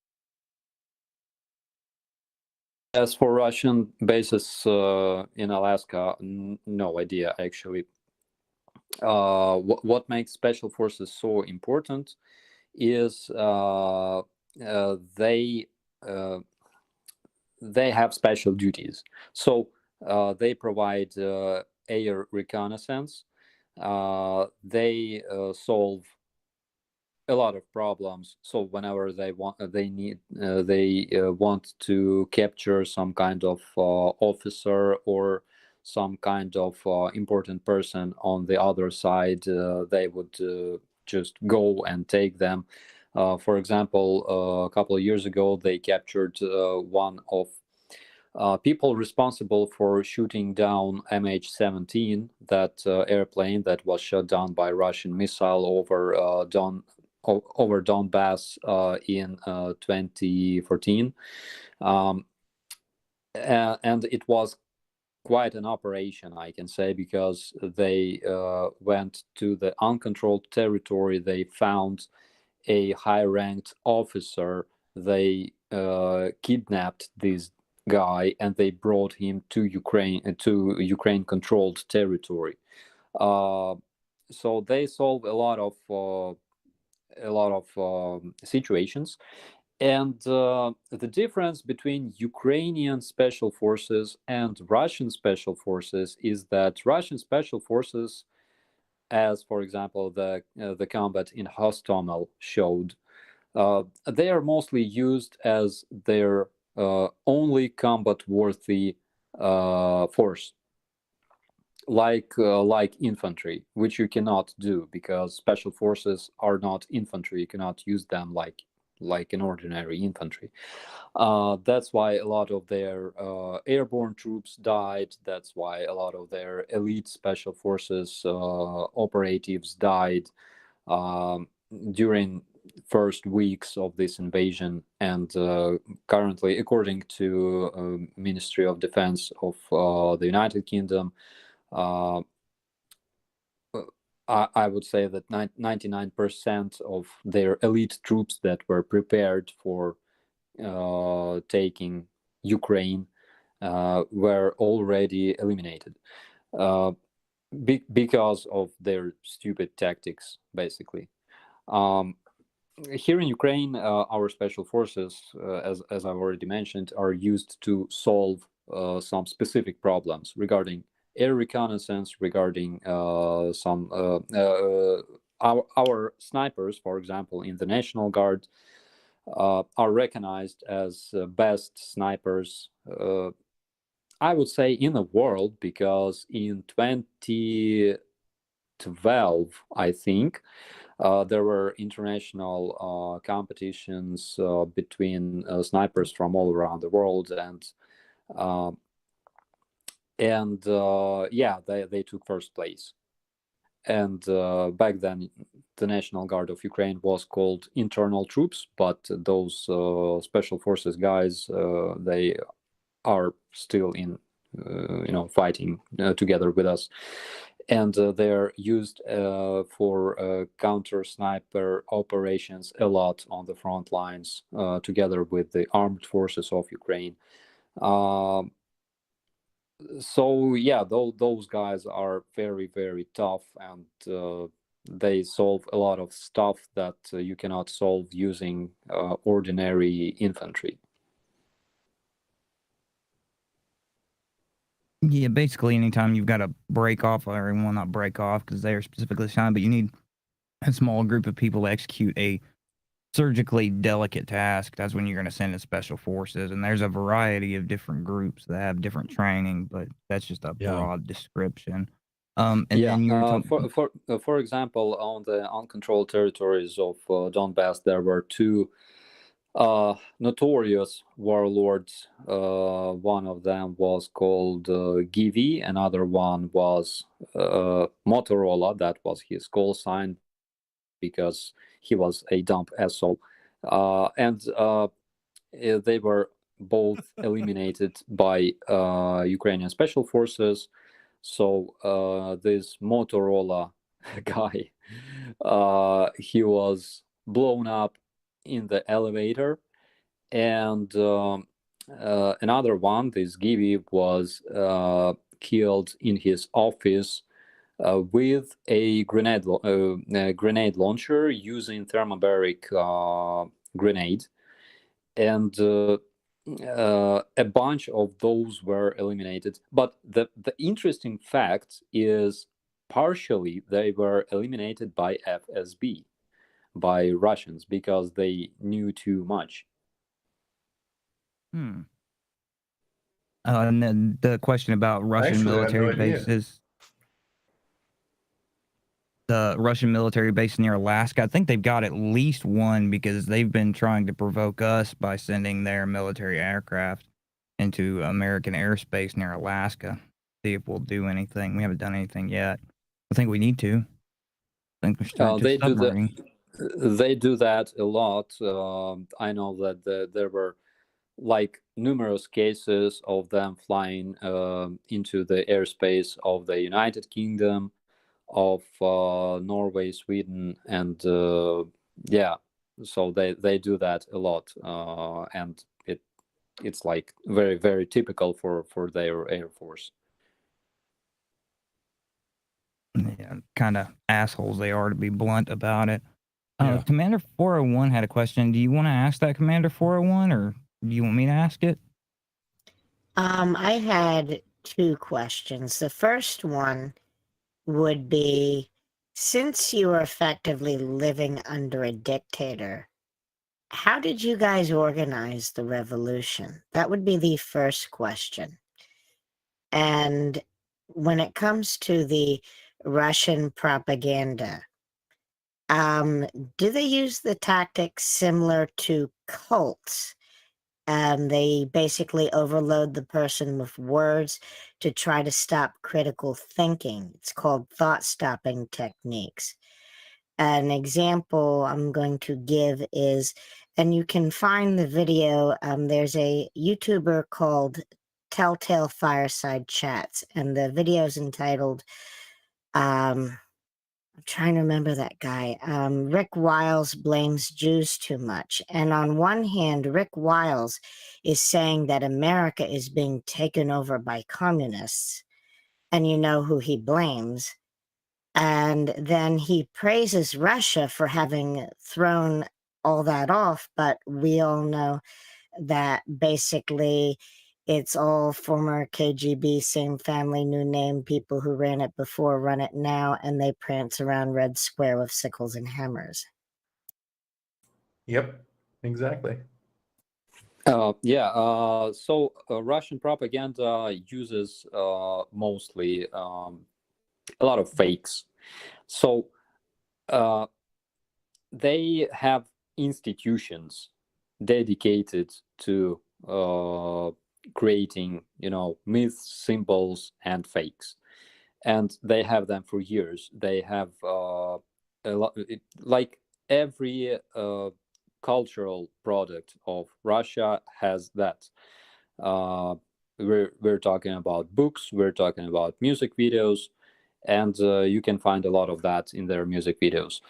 H: As for Russian bases in Alaska, no idea actually. What makes special forces so important is they have special duties. So they provide air reconnaissance. They solve a lot of problems. So whenever they want to capture some kind of officer or some kind of important person on the other side, they would just go and take them. For example, a couple of years ago, they captured one of people responsible for shooting down MH17, that airplane that was shot down by Russian missile over Donbass in 2014. And it was quite an operation, I can say, because they went to the uncontrolled territory. They found a high-ranked officer. They kidnapped this guy and they brought him to Ukraine-controlled territory. So they solve a lot of situations. And the difference between Ukrainian special forces and Russian special forces is that Russian special forces as for example the combat in Hostomel showed. They are mostly used as their only combat-worthy force, like infantry, which you cannot do because special forces are not infantry. You cannot use them like an ordinary infantry. That's why a lot of their airborne troops died. That's why a lot of their elite special forces operatives died during first weeks of this invasion. And currently, according to Ministry of Defense of the United Kingdom, I would say that 99% of their elite troops that were prepared for taking Ukraine were already eliminated because of their stupid tactics, basically. Here in Ukraine, our special forces, as I've already mentioned, are used to solve some specific problems regarding air reconnaissance, regarding our snipers, for example, in the National Guard, are recognized as best snipers, I would say, in the world, because in 2012, I think, there were international competitions between snipers from all around the world, and yeah, they took first place. And back then, the National Guard of Ukraine was called internal troops, but those special forces guys, they are still in, fighting together with us. And they're used for counter sniper operations a lot on the front lines, together with the armed forces of Ukraine. So yeah, those guys are very, very tough, and they solve a lot of stuff that you cannot solve using ordinary infantry.
B: Yeah, basically anytime you've got to break off, or well, not break off because they are specifically assigned, but you need a small group of people to execute a surgically delicate task, that's when you're going to send in special forces. And there's a variety of different groups that have different training, but that's just a broad description. And then you're talking...
H: for example, on the uncontrolled territories of Donbass, there were two notorious warlords. One of them was called Givi, another one was Motorola. That was his call sign because he was a dumb asshole. And they were both eliminated by Ukrainian special forces. So this Motorola guy, he was blown up in the elevator, and another one, this Givi, was killed in his office with a grenade launcher using thermobaric grenade, and a bunch of those were eliminated. But the interesting fact is, partially they were eliminated by FSB, by Russians, because they knew too much.
B: And then the question about Russian military bases. The Russian military base near Alaska, I think they've got at least one, because they've been trying to provoke us by sending their military aircraft into American airspace near Alaska. See if we'll do anything. We haven't done anything yet. I think we need to. I think we should start submarine.
H: They do that a lot. I know that there were like numerous cases of them flying into the airspace of the United Kingdom, of Norway, Sweden, and yeah, so they do that a lot, and it's like very, very typical for their air force.
B: Yeah, kind of assholes they are, to be blunt about it. Commander 401 had a question. Do you want to ask that, Commander 401, or do you want me to ask it?
I: I had two questions. The first one would be, since you were effectively living under a dictator, how did you guys organize the revolution? That would be the first question. And when it comes to the Russian propaganda, do they use the tactics similar to cults? They basically overload the person with words to try to stop critical thinking. It's called thought-stopping techniques. An example I'm going to give is, and you can find the video, there's a YouTuber called Telltale Fireside Chats, and the video is entitled, I'm trying to remember that guy. Rick Wiles blames Jews too much. And on one hand, Rick Wiles is saying that America is being taken over by communists, and you know who he blames. And then he praises Russia for having thrown all that off, but we all know that basically it's all former KGB, same family, new name, people who ran it before run it now, and they prance around Red Square with sickles and hammers.
F: Yep, exactly.
H: So Russian propaganda uses mostly a lot of fakes. So they have institutions dedicated to creating, myths, symbols, and fakes, and they have them for years. They have a lot, like every cultural product of Russia has that. We're talking about books, we're talking about music videos, and you can find a lot of that in their music videos.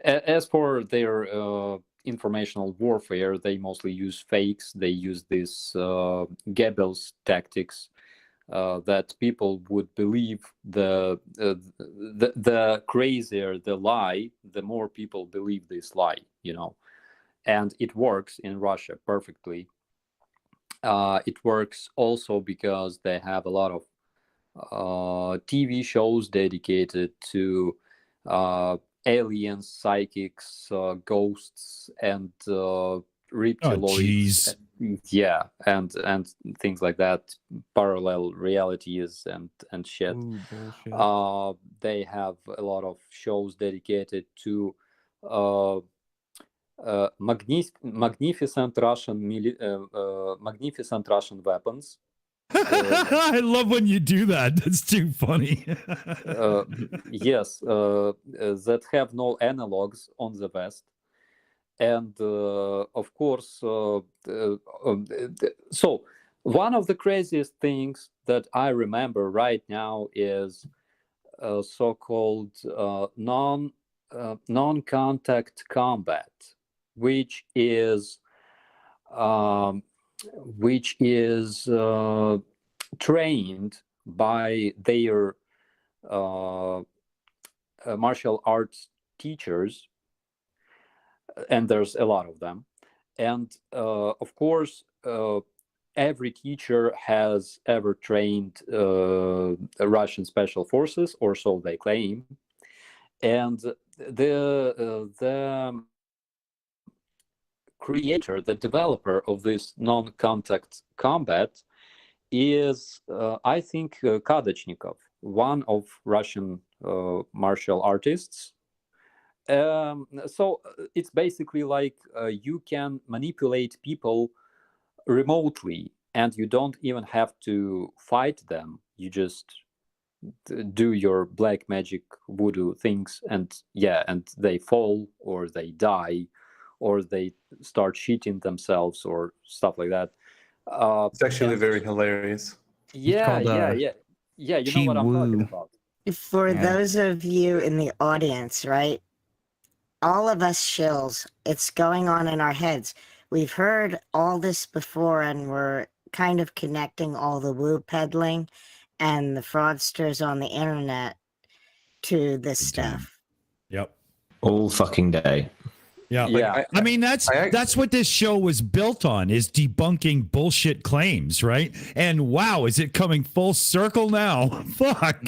H: As for their informational warfare, they mostly use fakes. They use this Goebbels tactics that people would believe. The crazier the lie, the more people believe this lie, and it works in Russia perfectly. It works also because they have a lot of TV shows dedicated to aliens, psychics, ghosts, and reptiloids. And things like that, parallel realities and shit.
B: Ooh, bullshit.
H: They have a lot of shows dedicated to magnificent Russian weapons.
A: I love when you do that. That's too funny.
H: Yes, that have no analogs on the West. And of course, so one of the craziest things that I remember right now is so-called non-contact combat, which is trained by their martial arts teachers, and there's a lot of them. And of course, every teacher has ever trained Russian special forces, or so they claim. And the creator, the developer of this non-contact combat is, I think, Kadachnikov, one of Russian martial artists. So it's basically like you can manipulate people remotely, and you don't even have to fight them. You just do your black magic voodoo things, and they fall, or they die, or they start shitting themselves, or stuff like that.
F: It's actually very hilarious.
H: Yeah. You know what I'm talking about.
I: For those of you in the audience, right? All of us shills, it's going on in our heads. We've heard all this before, and we're kind of connecting all the woo peddling and the fraudsters on the internet to this stuff.
A: Yep.
E: All fucking day.
A: Yeah. I mean, that's what this show was built on, is debunking bullshit claims, right? And wow, is it coming full circle now? Fuck.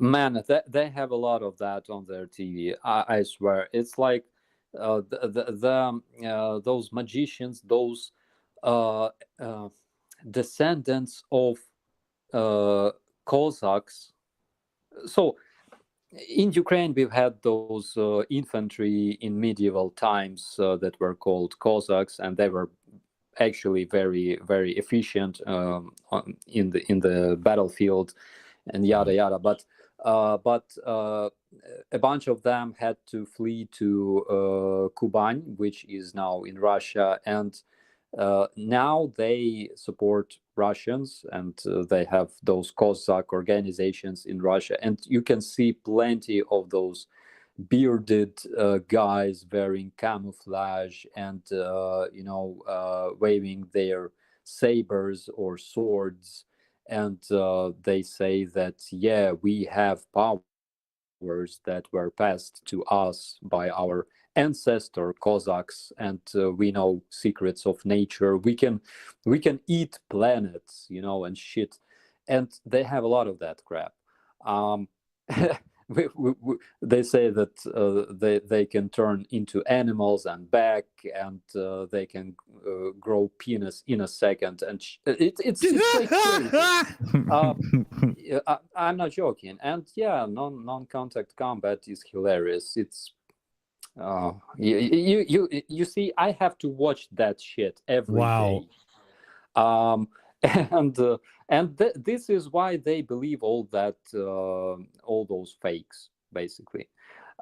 H: Man, they have a lot of that on their TV. I swear, it's like those magicians, those uh, uh, descendants of Cossacks. So in Ukraine, we've had those infantry in medieval times that were called Cossacks, and they were actually very, very efficient in the battlefield, and yada yada. But a bunch of them had to flee to Kuban, which is now in Russia, and now they support Russians, and they have those Cossack organizations in Russia, and you can see plenty of those bearded guys wearing camouflage and waving their sabers or swords, and they say that, yeah, we have powers that were passed to us by our ancestor Cossacks, and we know secrets of nature. We can eat planets, and shit, and they have a lot of that crap. They say that they can turn into animals and back, and they can grow penis in a second, and it's like crazy. I'm not joking, and yeah, non-contact combat is hilarious. It's you see, I have to watch that shit every day. And this is why they believe all that, all those fakes, basically.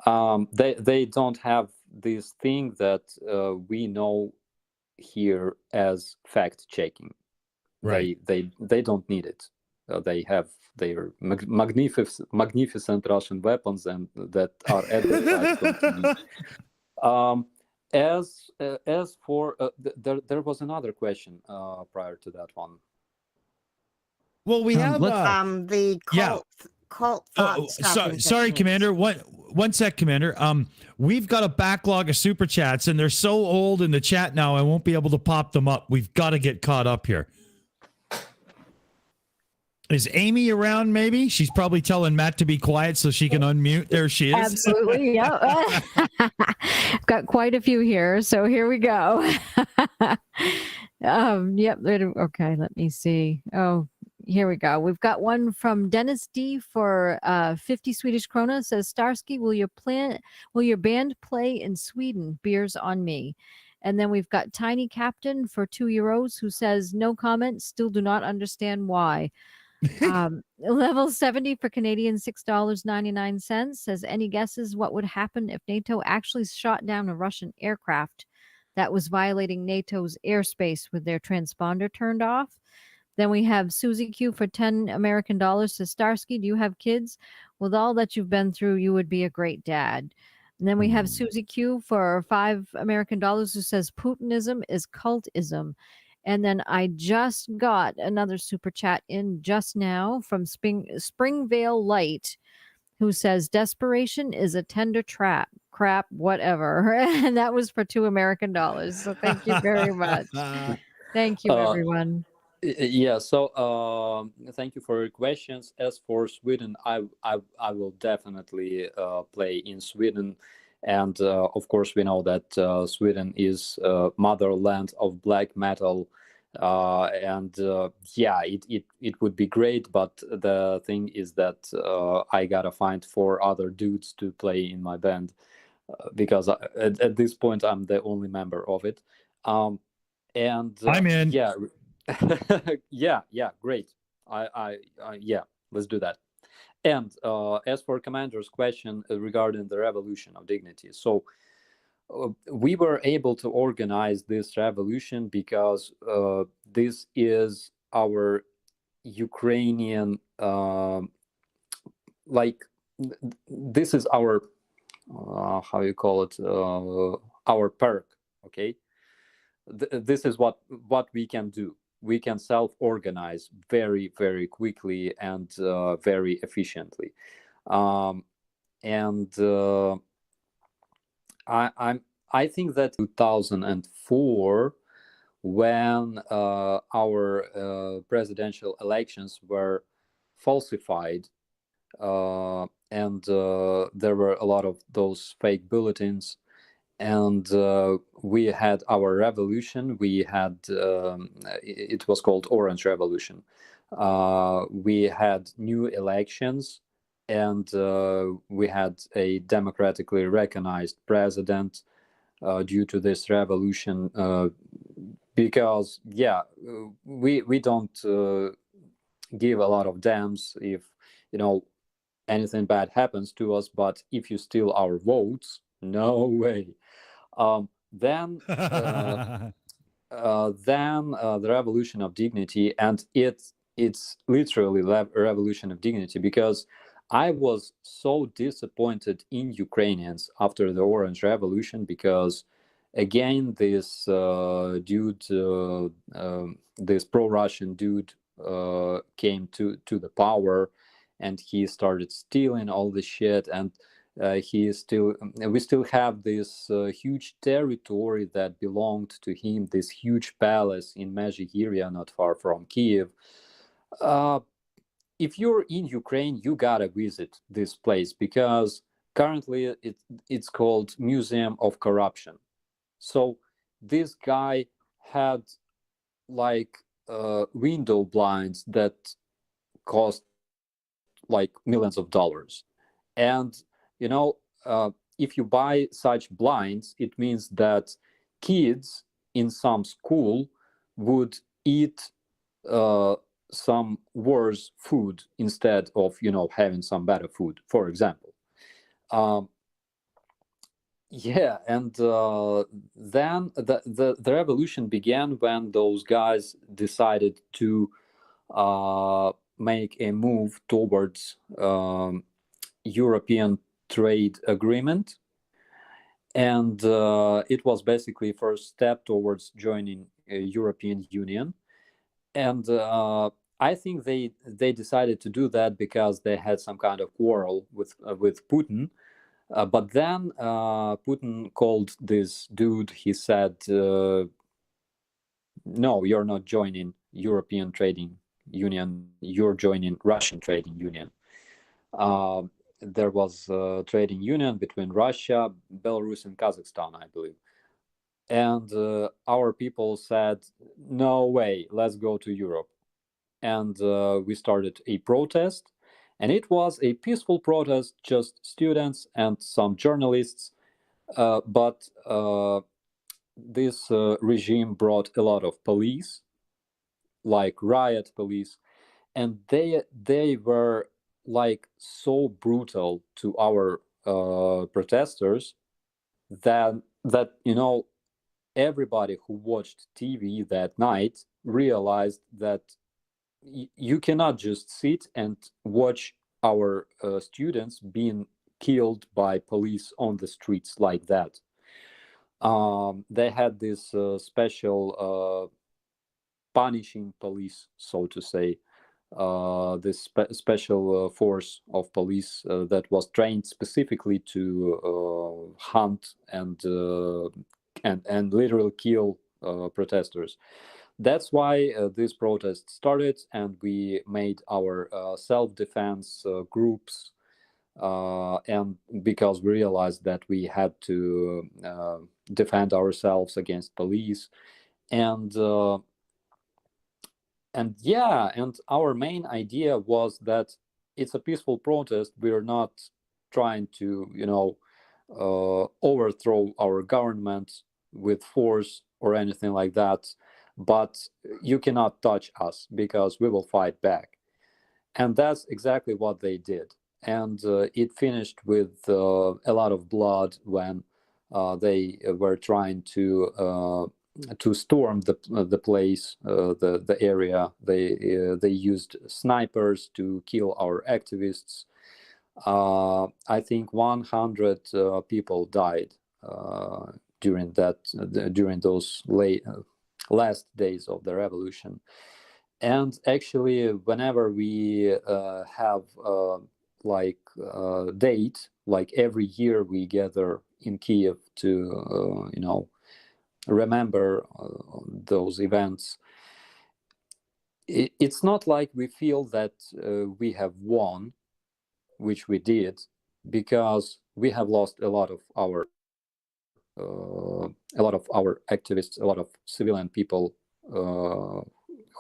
H: They don't have this thing that we know here as fact checking.
A: Right.
H: They don't need it. They have their magnificent Russian weapons, and that are advertised on TV. As for there was another question prior to that one.
A: Well, we have
I: the cult thought
A: sorry, Commander. One sec, Commander. We've got a backlog of super chats, and they're so old in the chat now, I won't be able to pop them up. We've got to get caught up here. Is Aimee around? Maybe she's probably telling Matt to be quiet so she can unmute. There she is.
C: Absolutely, yeah. Got quite a few here, so here we go. Yep. Okay, let me see. Oh, here we go. We've got one from Dennis D for 50 Swedish krona. Says, Starsky, will your band play in Sweden? Beers on me. And then we've got Tiny Captain for €2 who says, no comment. Still do not understand why. Level 70 for Canadian $6.99 says, any guesses what would happen if NATO actually shot down a Russian aircraft that was violating NATO's airspace with their transponder turned off? Then we have Susie Q for $10 American. Says, Starsky, do you have kids? With all that you've been through, you would be a great dad. And then we have Susie Q for $5 American who says, Putinism is cultism. And then I just got another super chat in just now from Springvale Light, who says, desperation is a tender trap. Crap, whatever. And that was for $2 American. So thank you very much. Thank you, everyone.
H: Yeah, so thank you for your questions. As for Sweden, I will definitely play in Sweden. And of course, we know that Sweden is motherland of black metal. And yeah, it would be great. But the thing is that I gotta find 4 other dudes to play in my band because at this point, I'm the only member of it. And
A: I'm in.
H: Yeah. yeah, great. Yeah, let's do that. And as for Commander's question regarding the revolution of dignity, so we were able to organize this revolution because this is our Ukrainian, this is our, how you call it, our perk, okay? This is what we can do. We can self-organize very, very quickly and very efficiently. I think that 2004, when our presidential elections were falsified, and there were a lot of those fake bulletins. And we had our revolution. We had it was called Orange Revolution. We had new elections, and we had a democratically recognized president due to this revolution. Because we don't give a lot of damns if anything bad happens to us, but if you steal our votes, no way. Then the revolution of dignity, and it's literally a revolution of dignity, because I was so disappointed in Ukrainians after the Orange Revolution, because again this dude, this pro-Russian dude came to the power, and he started stealing all the shit, and we still have this huge territory that belonged to him, this huge palace in Mezhyhirya, not far from Kiev. If you're in Ukraine, you gotta visit this place, because currently it's called Museum of Corruption. So this guy had like window blinds that cost like millions of dollars. And if you buy such blinds, it means that kids in some school would eat some worse food instead of having some better food, for example. And then the revolution began when those guys decided to make a move towards European trade agreement, and it was basically first step towards joining European Union. And I think they decided to do that because they had some kind of quarrel with Putin. But then Putin called this dude. He said, "No, you're not joining European Trading Union. You're joining Russian Trading Union." There was a trading union between Russia, Belarus, and Kazakhstan, I believe. And our people said, "No way, let's go to Europe." And we started a protest. And it was a peaceful protest, just students and some journalists. But this regime brought a lot of police, like riot police. And they were like so brutal to our protesters that everybody who watched TV that night realized that you cannot just sit and watch our students being killed by police on the streets like that. They had this special punishing police, so to say, this special force of police that was trained specifically to hunt and literally kill protesters. That's why this protest started, and we made our self-defense groups, and because we realized that we had to defend ourselves against police, and our main idea was that it's a peaceful protest. We're not trying to overthrow our government with force or anything like that, but you cannot touch us because we will fight back. And that's exactly what they did. And it finished with a lot of blood when they were trying to storm the place, the area. They used snipers to kill our activists. I think 100 people died during those last days of the revolution. And actually, whenever we have date, like every year we gather in Kiev to remember those events. It's not like we feel that we have won, which we did, because we have lost a lot of our activists, a lot of civilian people who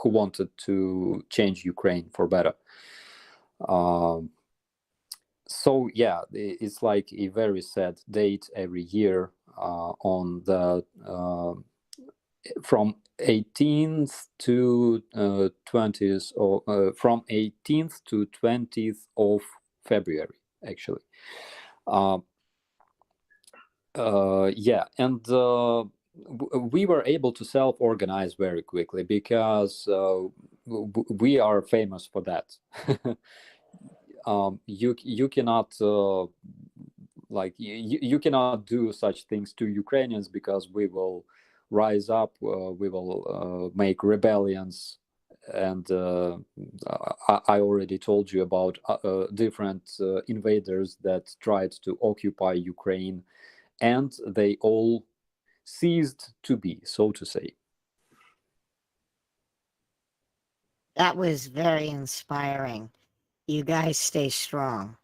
H: wanted to change Ukraine for better. So yeah, it's like a very sad date every year on the from 18th to 20th, or from 18th to 20th of February, actually. Yeah, and we were able to self-organize very quickly because we are famous for that. You cannot like you cannot do such things to Ukrainians, because we will rise up, we will make rebellions, and I already told you about different invaders that tried to occupy Ukraine, and they all ceased to be, so to say.
I: That was very inspiring. You guys stay strong.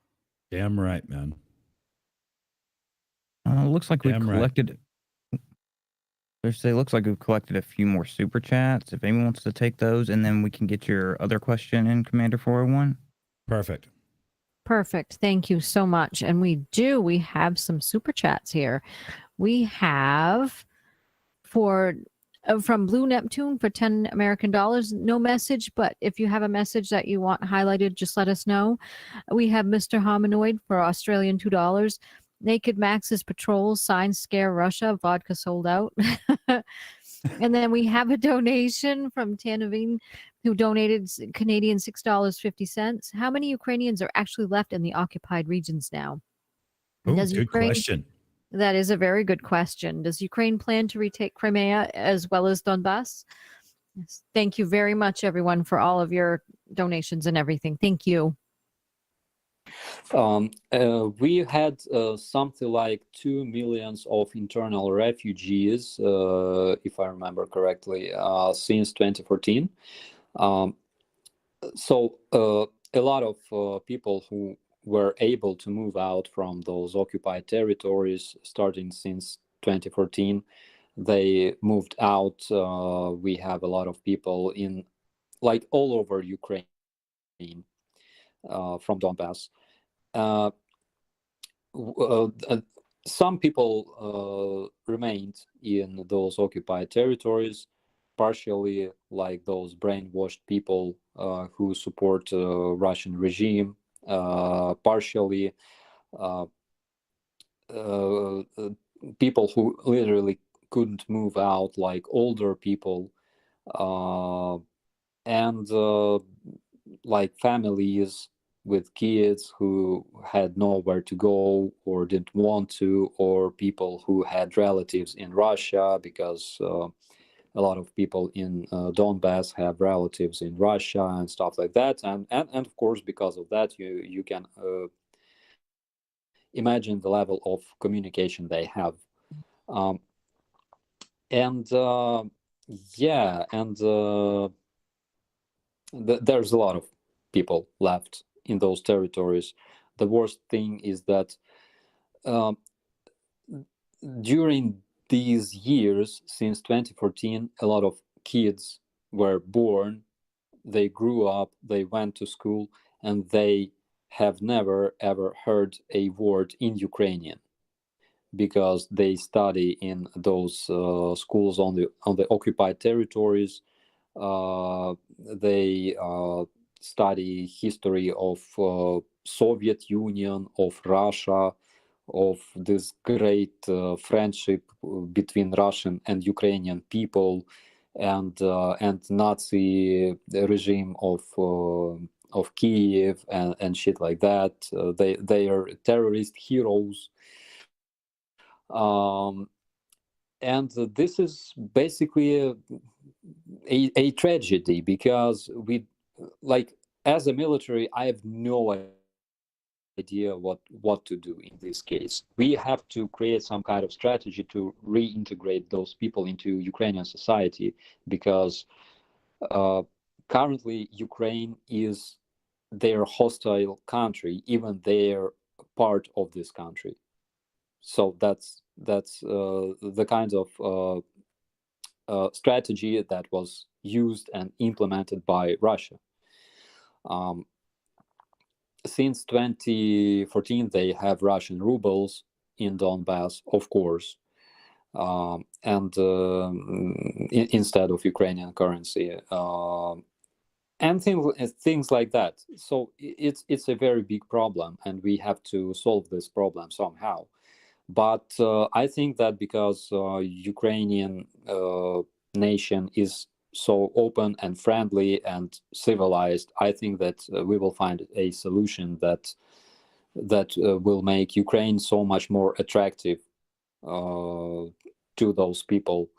A: Damn right, man.
B: Looks like we've
A: Damn right.
B: collected. Looks like we've collected a few more super chats. If anyone wants to take those, and then we can get your other question in, Commander 401.
A: Perfect.
C: Perfect. Thank you so much. And we have some super chats here. We have from Blue Neptune for 10 American dollars. No message, but if you have a message that you want highlighted, just let us know. We have Mr. Hominoid for Australian $2. Naked Max's Patrol, signs Scare Russia, vodka sold out. And then we have a donation from Tanavine, who donated Canadian $6.50. How many Ukrainians are actually left in the occupied regions now?
A: Ooh, good question.
C: That is a very good question. Does Ukraine plan to retake Crimea as well as Donbass? Yes. Thank you very much, everyone, for all of your donations and everything. Thank you.
H: We had something like 2 million of internal refugees, if I remember correctly, since 2014. So a lot of people who were able to move out from those occupied territories starting since 2014, they moved out. We have a lot of people in, like, all over Ukraine from Donbass. Some people remained in those occupied territories, partially like those brainwashed people who support Russian regime, partially people who literally couldn't move out, like older people, and like families with kids who had nowhere to go or didn't want to, or people who had relatives in Russia, because a lot of people in Donbass have relatives in Russia and stuff like that, and of course, because of that, you can imagine the level of communication they have, there's a lot of people left in those territories. The worst thing is that during these years, since 2014, a lot of kids were born, they grew up, they went to school, and they have never ever heard a word in Ukrainian, because they study in those schools on the occupied territories. They study history of Soviet Union, of Russia, of this great friendship between Russian and Ukrainian people, and Nazi regime of Kiev and shit like that. They are terrorist heroes, and this is basically a tragedy, because we, like, as a military, I have no idea what to do in this case. We have to create some kind of strategy to reintegrate those people into Ukrainian society, because currently Ukraine is their hostile country, even they're part of this country. So that's the kind of strategy that was used and implemented by Russia. Since 2014, they have Russian rubles in Donbass, of course, and instead of Ukrainian currency, and things like that. So it's a very big problem, and we have to solve this problem somehow. But I think that because Ukrainian nation is so open and friendly and civilized, I think that we will find a solution that will make Ukraine so much more attractive to those people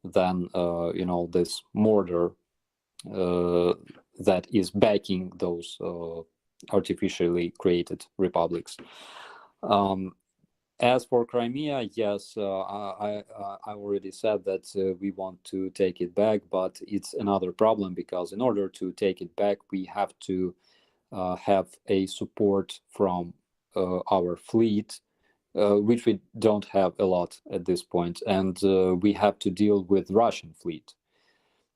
H: than this mortar that is backing those artificially created republics. As for Crimea, yes, I already said that we want to take it back, but it's another problem because in order to take it back, we have to have a support from our fleet, which we don't have a lot at this point, and we have to deal with Russian fleet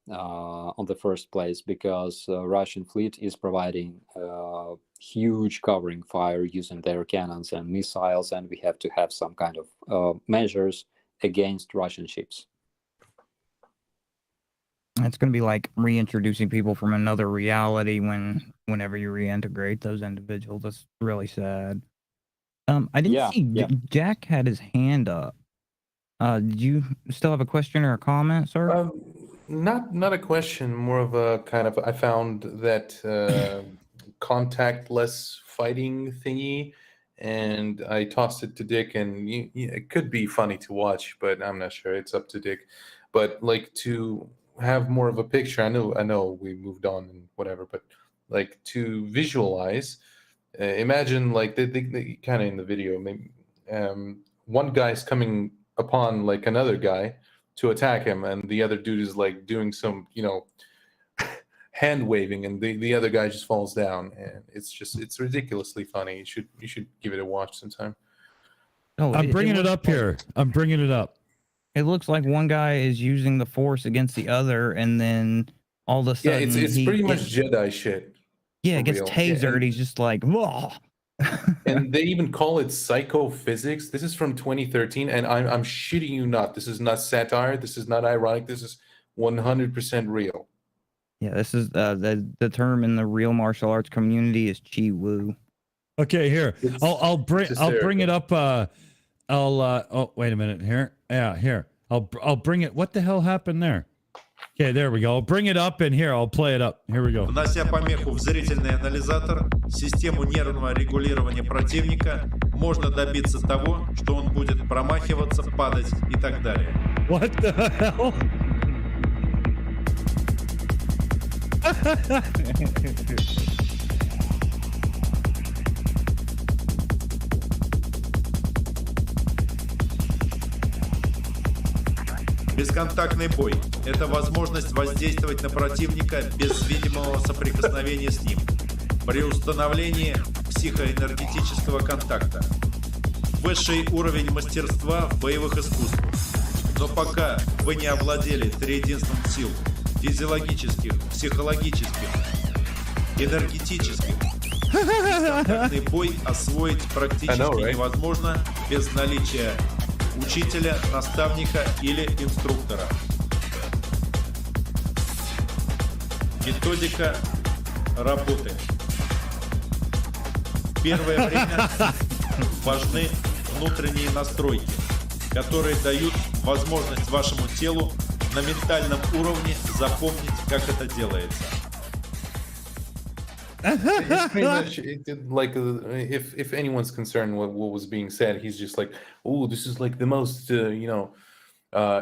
H: on the first place because Russian fleet is providing huge covering fire using their cannons and missiles, and we have to have some kind of measures against Russian ships.
B: It's going to be like reintroducing people from another reality whenever you reintegrate those individuals. That's really sad. I didn't see Jack had his hand up. Did you still have a question or a comment, sir?
F: Not a question, more of a kind of, I found that contactless fighting thingy, and I tossed it to Dick, and it could be funny to watch, but I'm not sure. It's up to Dick. But like to have more of a picture, I know we moved on and whatever, but like to visualize, imagine like they kind of in the video, maybe one guy's coming upon like another guy to attack him, and the other dude is like doing some hand waving, and the other guy just falls down, and it's ridiculously funny. You should give it a watch sometime.
A: Oh, I'm bringing it up here. I'm bringing it up.
B: It looks like one guy is using the Force against the other, and then all of a sudden,
F: it's pretty much Jedi shit.
B: Yeah, it gets tasered. And he's just like, whoa.
F: And they even call it psychophysics. This is from 2013, and I'm shitting you not. This is not satire. This is not ironic. This is 100% real.
B: Yeah, this is the term in the real martial arts community is Chi Wu.
A: Okay, here I'll bring it up. Oh, wait a minute here. Yeah, here I'll bring it. What the hell happened there? Okay, there we go. I'll bring it up, and here I'll play it up. Here we go.
J: Внося помеху в зрительный анализатор, систему нервного регулирования противника, можно добиться того, что он будет промахиваться, падать и так далее.
A: What the hell?
J: Бесконтактный бой – это возможность воздействовать на противника без видимого соприкосновения с ним при установлении психоэнергетического контакта. Высший уровень мастерства в боевых искусствах. Но пока вы не овладели триединством сил – физиологических, психологических, энергетических, бесконтактный бой освоить практически невозможно без наличия учителя, наставника или инструктора. Методика работы. В первое время важны внутренние настройки, которые дают возможность вашему телу на ментальном уровне запомнить, как это делается.
F: It's pretty much like if anyone's concerned what was being said, he's just like, oh, this is like the most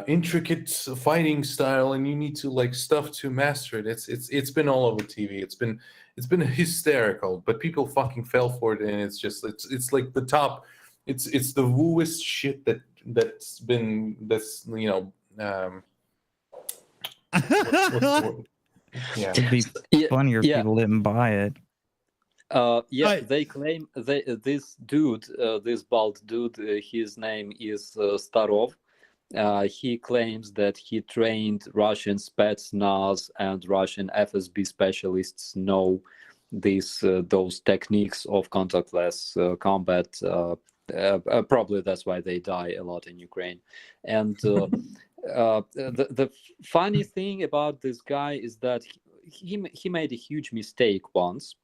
F: intricate fighting style, and you need to like stuff to master it. It's been all over TV. It's been hysterical, but people fucking fell for it, and it's like the top. It's the wooest shit that's what's the word? Yeah.
B: It'd be funnier if people didn't buy it.
H: They claim this dude, this bald dude, his name is Starov. He claims that he trained Russian Spetsnaz and Russian FSB specialists know those techniques of contactless combat. Probably that's why they die a lot in Ukraine. And the funny thing about this guy is that he made a huge mistake once.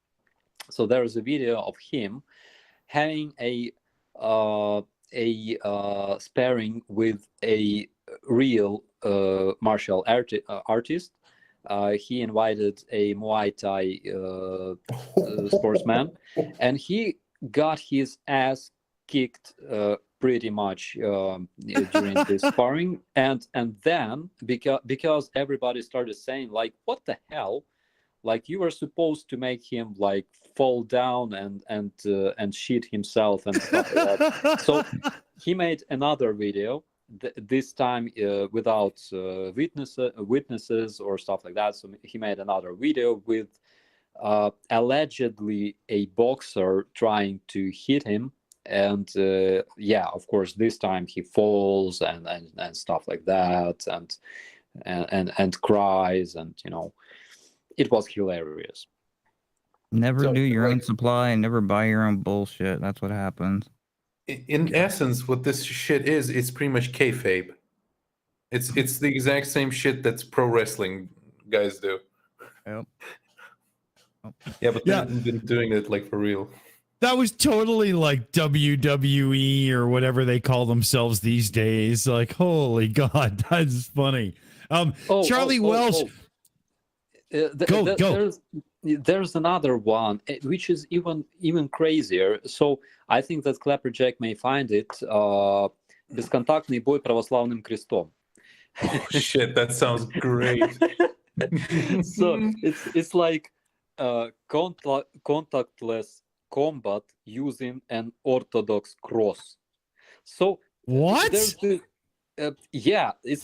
H: So there is a video of him having a sparring with a real martial artist. He invited a Muay Thai sportsman, and he got his ass kicked pretty much during this sparring. And then because everybody started saying like, what the hell? Like, you were supposed to make him like fall down and shit himself and stuff like that. So he made another video, this time without witnesses or stuff like that. So he made another video with allegedly a boxer trying to hit him. And of course, this time he falls and stuff like that, and cries, and it was hilarious.
B: Never do your own supply and never buy your own bullshit. That's what happens.
F: In essence, what this shit is, it's pretty much kayfabe. It's the exact same shit that's pro wrestling guys do.
B: Yep.
F: Yeah, but they've been doing it like for real.
A: That was totally like WWE or whatever they call themselves these days. Like, holy God, that's funny. Charlie Welch.
H: Go. There's another one which is even crazier. So I think that Clapperjack may find it. Бесконтактный бой православным крестом.
F: Oh shit, that sounds great.
H: So it's like contactless combat using an orthodox cross. So
A: what?
H: It's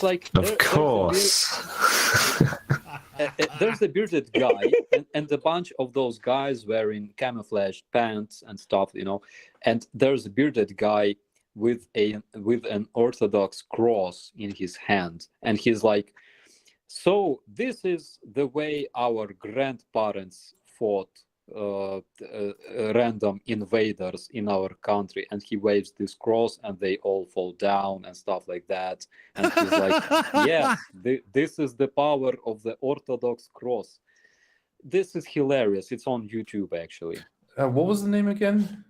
H: like
E: of course.
H: There's a bearded guy and a bunch of those guys wearing camouflage pants and stuff, and there's a bearded guy with an orthodox cross in his hand, and he's like, so this is the way our grandparents fought random invaders in our country, and he waves this cross and they all fall down and stuff like that, and he's like, yeah, this is the power of the Orthodox cross. This is hilarious. It's on YouTube, actually.
F: What was the name again?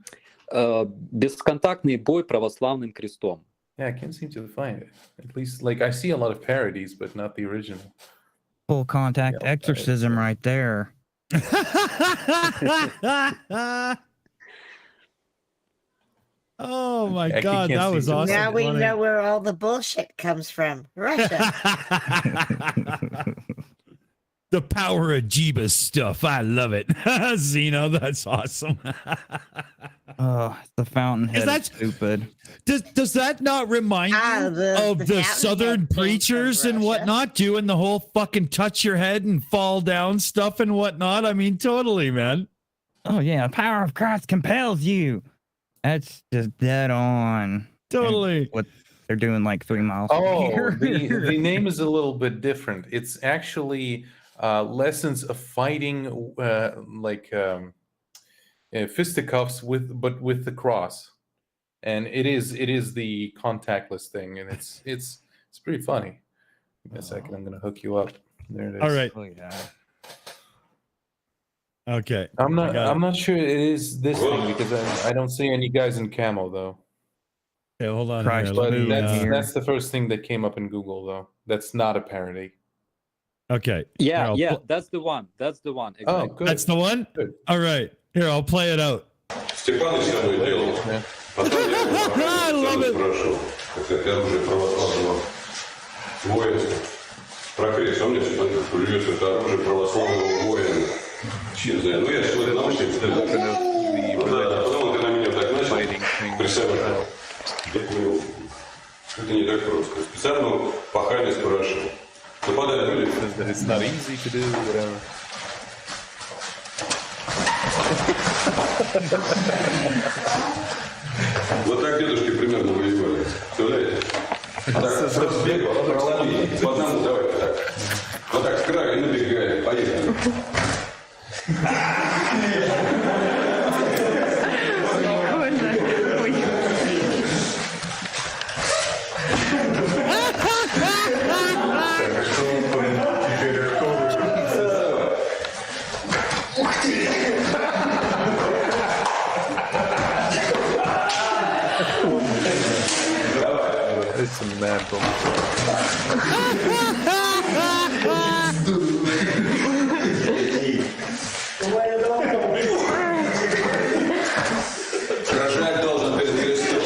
H: Бесконтактный бой православным крестом.
F: Yeah, I can't seem to find it. At least, like, I see a lot of parodies, but not the original.
B: Full contact exorcism right there.
A: Oh my God, that was awesome.
I: Now we know where all the bullshit comes from. Russia.
A: The power of Jeebus stuff. I love it. Zeno, that's awesome.
B: Oh, the fountainhead is stupid.
A: Does that not remind you of the Southern preachers and whatnot doing the whole fucking touch your head and fall down stuff and whatnot? I mean, totally, man.
B: Oh yeah, the power of Christ compels you. That's just dead on.
A: Totally.
B: And what they're doing like 3 miles.
F: Oh, the name is a little bit different. It's actually lessons of fighting, fisticuffs with the cross, and it is the contactless thing, and it's pretty funny. Give me a second, I'm gonna hook you up. There it is.
A: All right.
B: Oh, yeah.
A: Okay.
F: I'm not sure it is this thing because I don't see any guys in camo though.
A: Okay, hold on.
B: Christ,
A: Here.
F: But
A: Let me,
F: that's the first thing that came up in Google though. That's not a parody.
A: okay.
H: Yeah,
A: Here,
H: that's the one. That's the one.
F: Oh,
H: Exactly.
F: good.
A: That's the one?
F: Good.
A: All right. Here, I'll play it out. I love it.
F: It's not easy to do, whatever.
K: Вот так дедушки примерно воевали. Представляете? Так, слева, проломи. По одному, давайте так. Вот так, с краю и набегаем. Поехали.
F: It's a mad bull.
K: Рожать должен перед Христом.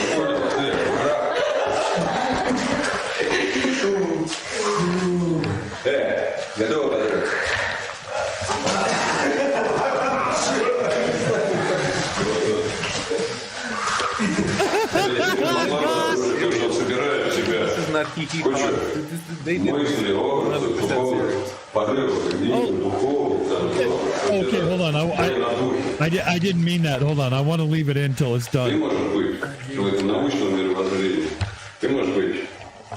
K: Готово, подруга? Собирают себя мысли, образы, духовных, потребов, духовных.
A: Okay, hold on. I didn't mean that. Hold on. I want to leave it in till it's
K: Ты
A: done.
K: можешь быть в этом научном мировоззрении. Ты можешь быть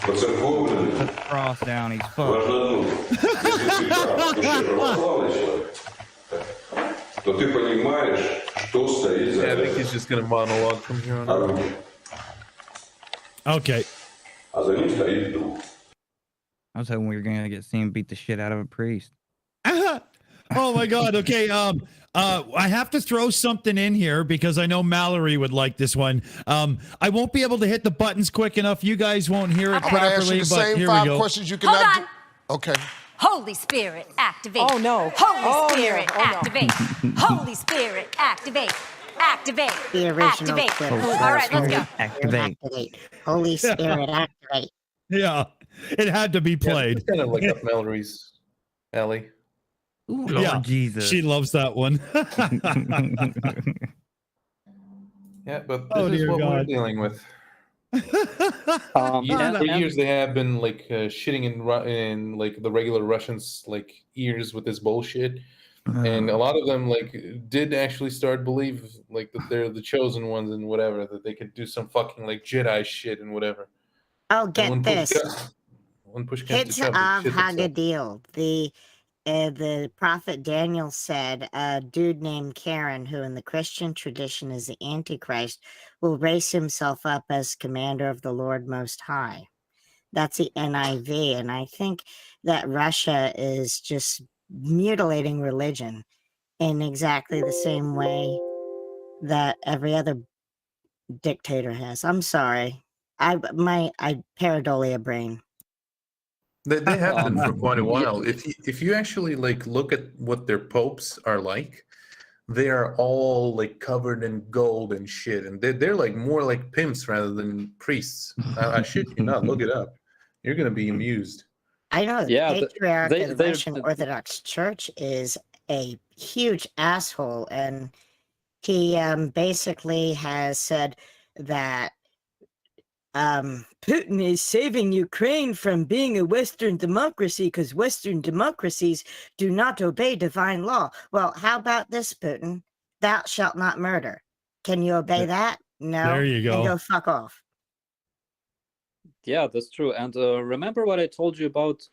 K: по-церковному.
B: Put the cross down. He's fucked.
K: Важно одно. Если ты православный человек, то ты понимаешь, что стоит за
F: Yeah, I think
K: этим.
F: he's just gonna monologue from here on.
K: А руки.
A: Okay.
K: А за ним стоит дух.
B: I was hoping we were gonna get seen beat the shit out of a priest.
A: Oh my God. Okay. I have to throw something in here because I know Mallory would like this one. I won't be able to hit the buttons quick enough. You guys won't hear it
L: I'm gonna ask
A: properly,
L: you the
A: but
L: same
A: here we
L: 5
A: go.
L: questions you
M: Hold
L: cannot
M: on.
L: do. Okay.
M: Holy Spirit, activate.
N: Oh, no.
M: Holy
N: Oh, no.
M: Spirit,
N: Oh, no.
M: activate. Holy Spirit, activate. Activate.
I: The original
M: Activate.
I: clip.
M: All right, let's go.
B: Activate.
I: Holy Spirit, activate.
A: Yeah, it had to be played.
F: It's kind of like up Mallory's alley.
B: Ooh,
A: Yeah,
B: Lord Jesus.
A: she loves that one.
F: Yeah, but this
A: Oh,
F: is
A: dear
F: what we're
A: God.
F: dealing with.
H: Um,
F: For years they have been like shitting in like the regular Russians like ears with this bullshit, and a lot of them like did actually start believe like that they're the chosen ones and whatever, that they could do some fucking like Jedi shit and whatever.
I: Oh,
F: And
I: get
F: when
I: this.
F: when push comes to
I: Kids
F: shove,
I: of
F: they shit themselves.
I: Hagadil. The prophet Daniel said a dude named Karen, who in the Christian tradition is the Antichrist, will raise himself up as commander of the Lord Most High. That's the NIV. And I think that Russia is just mutilating religion in exactly the same way that every other dictator has. I'm sorry. I pareidolia brain.
F: They have been for quite a while. If you actually like look at what their popes are like, they are all like covered in gold and shit, and they're like more like pimps rather than priests. I shit you not. Look it up. You're gonna be amused.
I: I know the
H: Yeah,
I: patriarch
H: they-
I: of the
H: they're-
I: Russian Orthodox Church is a huge asshole, and he basically has said that Putin is saving Ukraine from being a Western democracy because Western democracies do not obey divine law. Well, how about this, Putin? Thou shalt not murder. Can you obey that? No.
A: There you
I: Then
A: go.
I: go fuck off.
H: Yeah, that's true. And remember what I told you about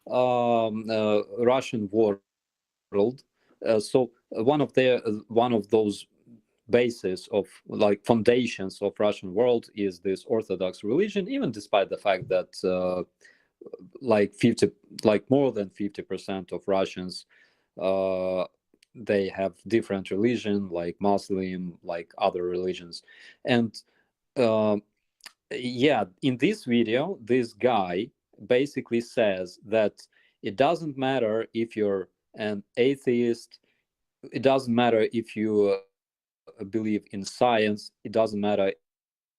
H: Russian world? So one of those bases of like foundations of Russian world is this Orthodox religion, even despite the fact that more than 50% of Russians they have different religion, like Muslim, like other religions. And yeah, in this video, this guy basically says that it doesn't matter if you're an atheist, it doesn't matter if you believe in science, it doesn't matter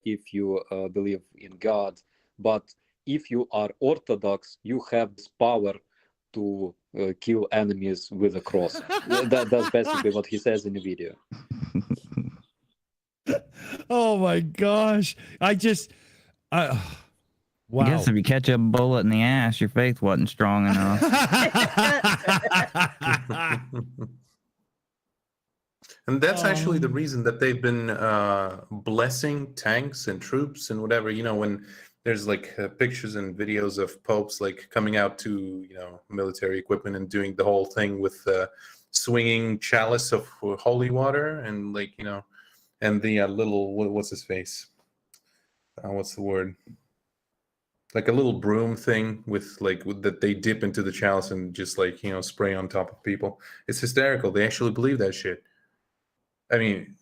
H: if you believe in God, but if you are Orthodox, you have this power to kill enemies with a cross. That's basically what he says in the video.
A: Oh my gosh. Wow.
B: I guess if you catch a bullet in the ass, your faith wasn't strong enough.
F: And that's actually the reason that they've been blessing tanks and troops and whatever. When there's like pictures and videos of popes like coming out to military equipment and doing the whole thing with swinging chalice of holy water and and the little what's his face? What's the word? Like a little broom thing that they dip into the chalice and just spray on top of people. It's hysterical. They actually believe that shit. I mean,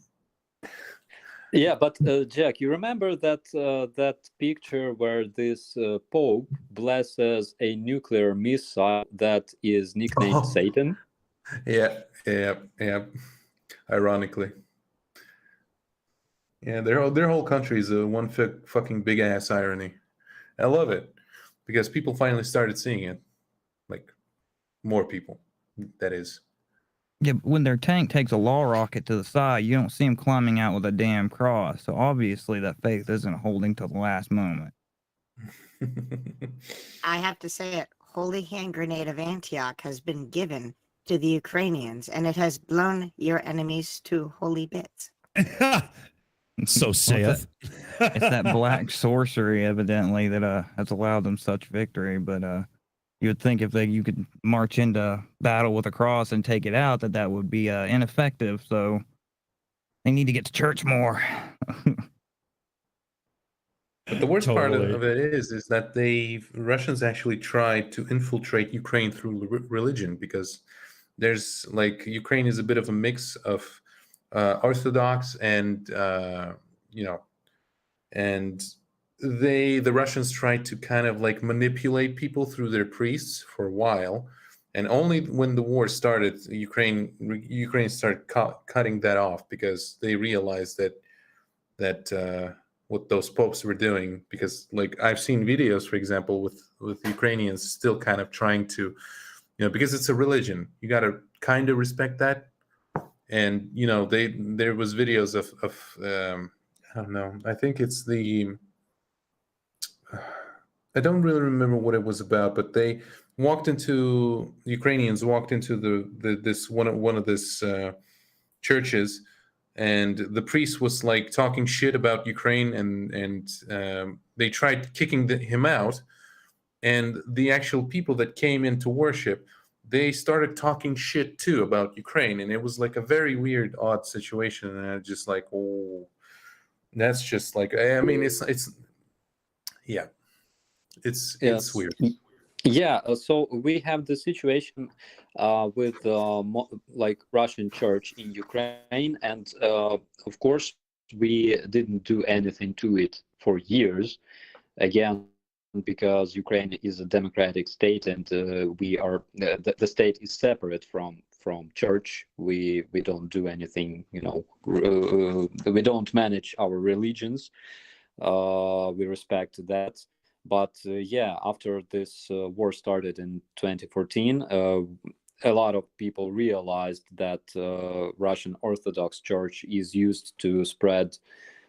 H: yeah, but Jack, you remember that picture where this Pope blesses a nuclear missile that is nicknamed Satan?
F: Yeah. Ironically, yeah, their whole country is one fucking big ass irony. I love it because people finally started seeing it, like more people. That is.
B: Yeah, but when their tank takes a law rocket to the side, you don't see them climbing out with a damn cross. So obviously that faith isn't holding to the last moment.
I: I have to say it. Holy hand grenade of Antioch has been given to the Ukrainians, and it has blown your enemies to holy bits.
A: So saith.
B: It's that black sorcery, evidently, that has allowed them such victory. But you would think if you could march into battle with a cross and take it out, that would be ineffective. So they need to get to church more.
F: But the worst part of it is that Russians actually tried to infiltrate Ukraine through religion, because there's Ukraine is a bit of a mix of Orthodox and and the Russians tried to kind of manipulate people through their priests for a while, and only when the war started, Ukraine started cutting that off, because they realized that what those popes were doing, because I've seen videos, for example, with Ukrainians still kind of trying to, because it's a religion, you got to kind of respect that. And there was videos of I don't know, I think it's I don't really remember what it was about, but Ukrainians walked into this one of this churches, and the priest was talking shit about Ukraine, and they tried kicking him out, and the actual people that came in to worship, they started talking shit too about Ukraine, and it was a very weird, odd situation, and I just oh, that's just I mean, it's weird.
H: Yeah, so we have the situation with Russian church in Ukraine, and of course we didn't do anything to it for years, again because Ukraine is a democratic state, and we are the state is separate from church. We don't do anything, we don't manage our religions. We respect that. But after this war started in 2014, a lot of people realized that Russian Orthodox Church is used to spread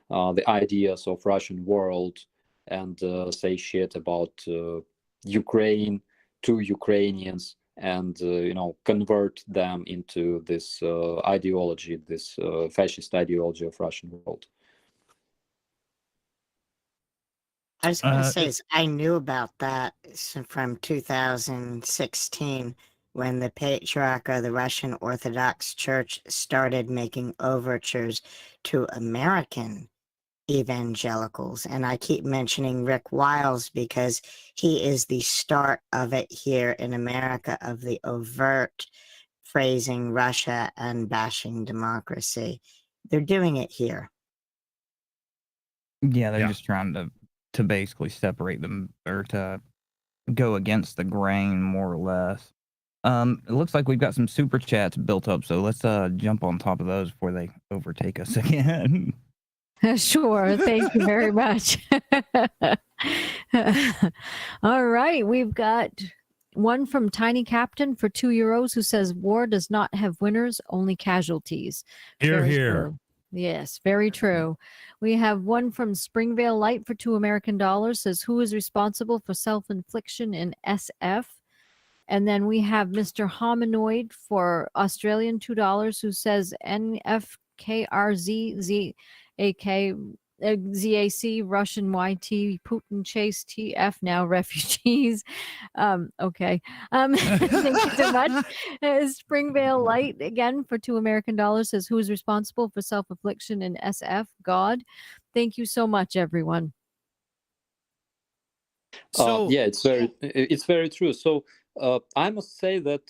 H: the ideas of Russian world and say shit about Ukraine to Ukrainians, and convert them into this ideology, this fascist ideology of Russian world.
I: I was going to say, I knew about that from 2016, when the Patriarch of the Russian Orthodox Church started making overtures to American evangelicals. And I keep mentioning Rick Wiles because he is the start of it here in America, of the overt praising Russia and bashing democracy. They're doing it here.
B: Yeah, they're just trying to basically separate them, or to go against the grain, more or less. It looks like we've got some super chats built up, so let's jump on top of those before they overtake us again.
C: Sure. Thank you very much. All right. We've got one from Tiny Captain for €2 who says, war does not have winners, only casualties.
A: Hear,
C: Very
A: hear.
C: true. Yes, very true. We have one from Springvale Light for $2 American, says, who is responsible for self-infliction in SF? And then we have Mr. Hominoid for Australian $2 who says NFKRZZAK ZAC Russian YT Putin Chase TF now refugees. Okay. Thank you so much. Springvale Light again for $2 American says who is responsible for self-affliction in SF? God. Thank you so much, everyone.
A: So
H: yeah, it's very true. So I must say that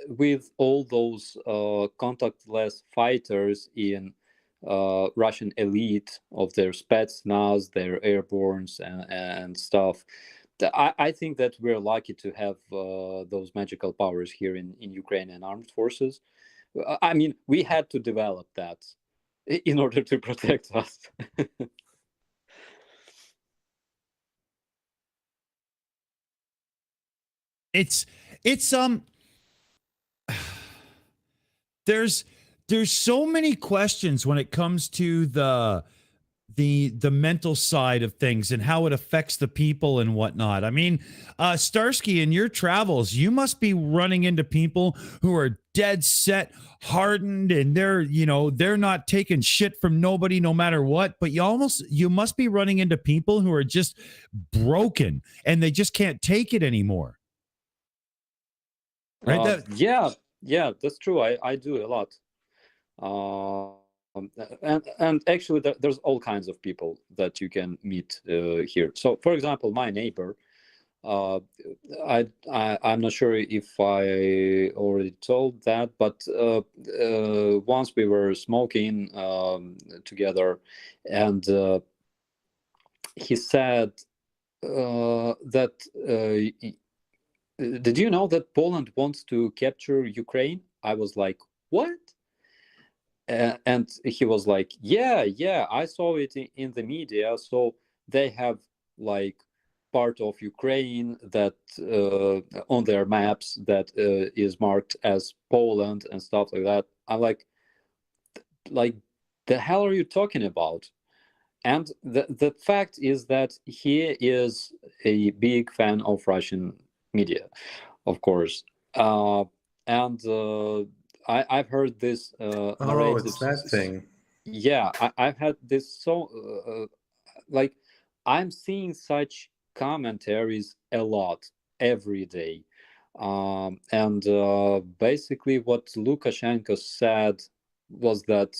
H: with all those contactless fighters in Russian elite of their Spetsnaz, their airbornes and stuff, I think that we're lucky to have those magical powers here in Ukrainian armed forces. I mean, we had to develop that in order to protect us.
A: it's there's so many questions when it comes to the mental side of things and how it affects the people and whatnot. I mean, Starsky, in your travels, you must be running into people who are dead set, hardened, and they're not taking shit from nobody no matter what. But you must be running into people who are just broken and they just can't take it anymore. Right?
H: Yeah, that's true. I do a lot. And actually there's all kinds of people that you can meet here. So for example, my neighbor, I'm not sure if I already told that, but once we were smoking together, and he said that did you know that Poland wants to capture Ukraine? I was like, what? And he was like, yeah, I saw it in the media. So they have like part of Ukraine that on their maps that is marked as Poland and stuff like that. I'm like, the hell are you talking about? And the fact is that he is a big fan of Russian media, of course. I've heard this narrative.
F: It's that thing.
H: Yeah, I've had this like I'm seeing such commentaries a lot every day. Basically what Lukashenko said was that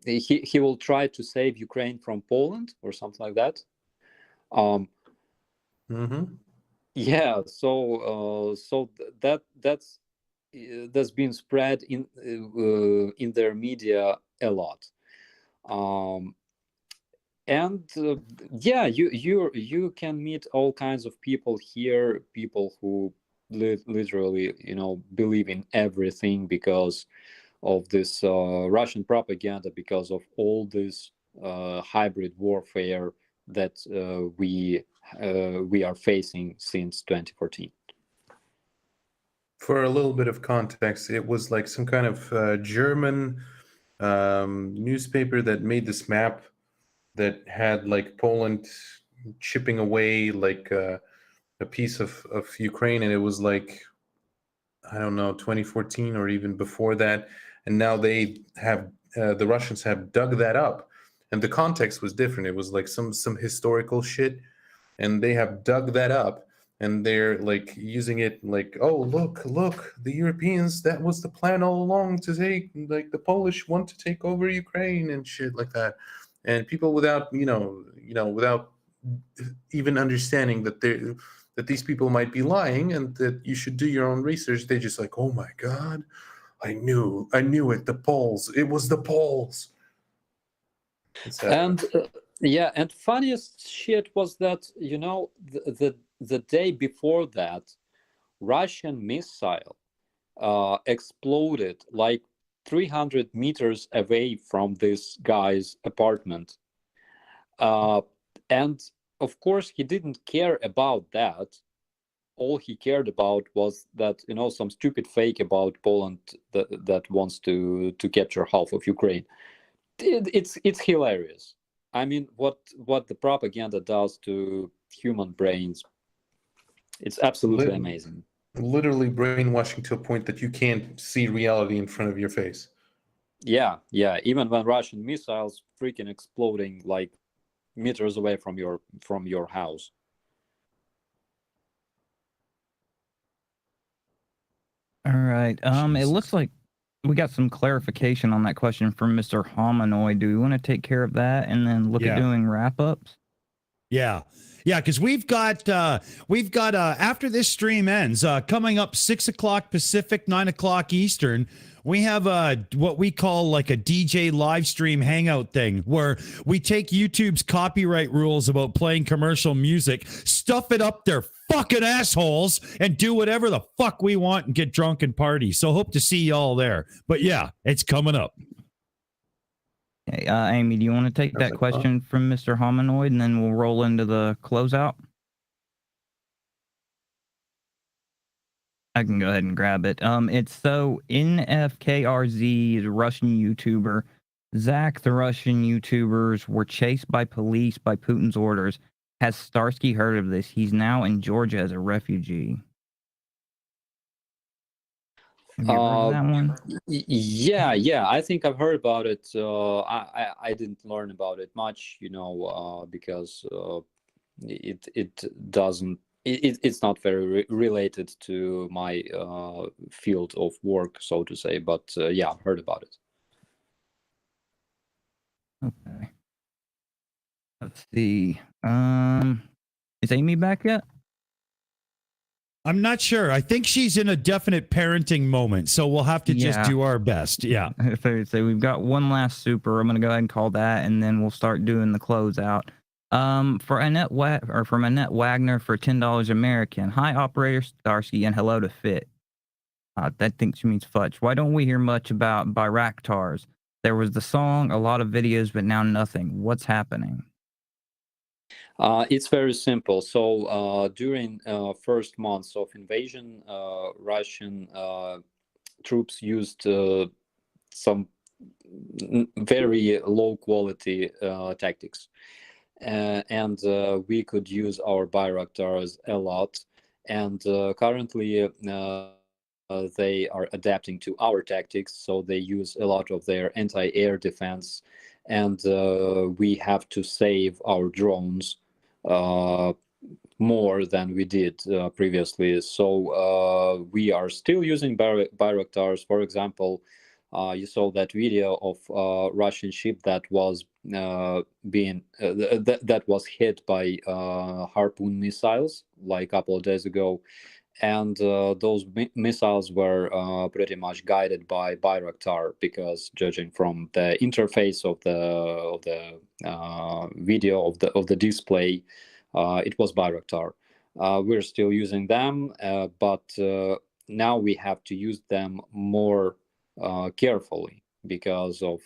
H: he will try to save Ukraine from Poland or something like that. Yeah, so that's been spread in their media a lot. Yeah, you can meet all kinds of people here, people who literally believe in everything because of this Russian propaganda, because of all this hybrid warfare that we are facing since 2014.
F: For a little bit of context, it was like some kind of German newspaper that made this map that had like Poland chipping away like a piece of Ukraine, and it was like, I don't know, 2014 or even before that. And now they have the Russians have dug that up, and the context was different. It was like some historical shit, and they have dug that up. And they're like using it like, oh, look, the Europeans, that was the plan all along, to take, like, the Polish want to take over Ukraine and shit like that. And people without, without even understanding that these people might be lying and that you should do your own research, they just like, oh my God, I knew it, the Poles, it was the Poles.
H: And yeah, and funniest shit was that, the day before that, Russian missile exploded like 300 meters away from this guy's apartment. And of course, he didn't care about that. All he cared about was that, some stupid fake about Poland that wants to capture half of Ukraine. It's hilarious. I mean, what the propaganda does to human brains It's absolutely
F: Lit-
H: amazing.
F: Literally brainwashing to a point that you can't see reality in front of your face.
H: Yeah, even when Russian missiles freaking exploding like meters away from your house.
B: All right. It looks like we got some clarification on that question from Mr. Hominoid. Do we want to take care of that and then look at doing wrap-ups?
A: Yeah. Yeah, because we've got after this stream ends, coming up 6 o'clock Pacific, 9 o'clock Eastern, we have what we call like a DJ live stream hangout thing where we take YouTube's copyright rules about playing commercial music, stuff it up their fucking assholes, and do whatever the fuck we want and get drunk and party. So hope to see y'all there. But yeah, it's coming up.
B: Hey, Aimee, do you want to take that question from Mr. Hominoid, and then we'll roll into the closeout? I can go ahead and grab it. It's so NFKRZ, the Russian YouTuber, Zach, the Russian YouTubers were chased by police by Putin's orders. Has Starsky heard of this? He's now in Georgia as a refugee. Have you heard of that one?
H: Yeah, I think I've heard about it. I didn't learn about it much, because it's not very related to my field of work, so to say. But yeah, I've heard about it.
B: Okay. Let's see. Is Aimee back yet?
A: I'm not sure. I think she's in a definite parenting moment, so we'll have to just do our best. Yeah.
B: So we've got one last super. I'm going to go ahead and call that, and then we'll start doing the closeout. For Annette from Annette Wagner for $10 American. Hi, Operator Starsky, and hello to Fit. That thinks she means fudge. Why don't we hear much about Bayraktars? There was the song, a lot of videos, but now nothing. What's happening?
H: It's very simple. So during first months of invasion, Russian troops used some very low quality tactics, and we could use our Bayraktars a lot. And currently, they are adapting to our tactics, so they use a lot of their anti-air defense, and we have to save our drones more than we did previously. So we are still using Bayraktars. For example, you saw that video of Russian ship that was that was hit by Harpoon missiles like a couple of days ago, and those missiles were pretty much guided by Bayraktar, because judging from the interface of the video of the display, it was Bayraktar. We're still using them, but now we have to use them more carefully because of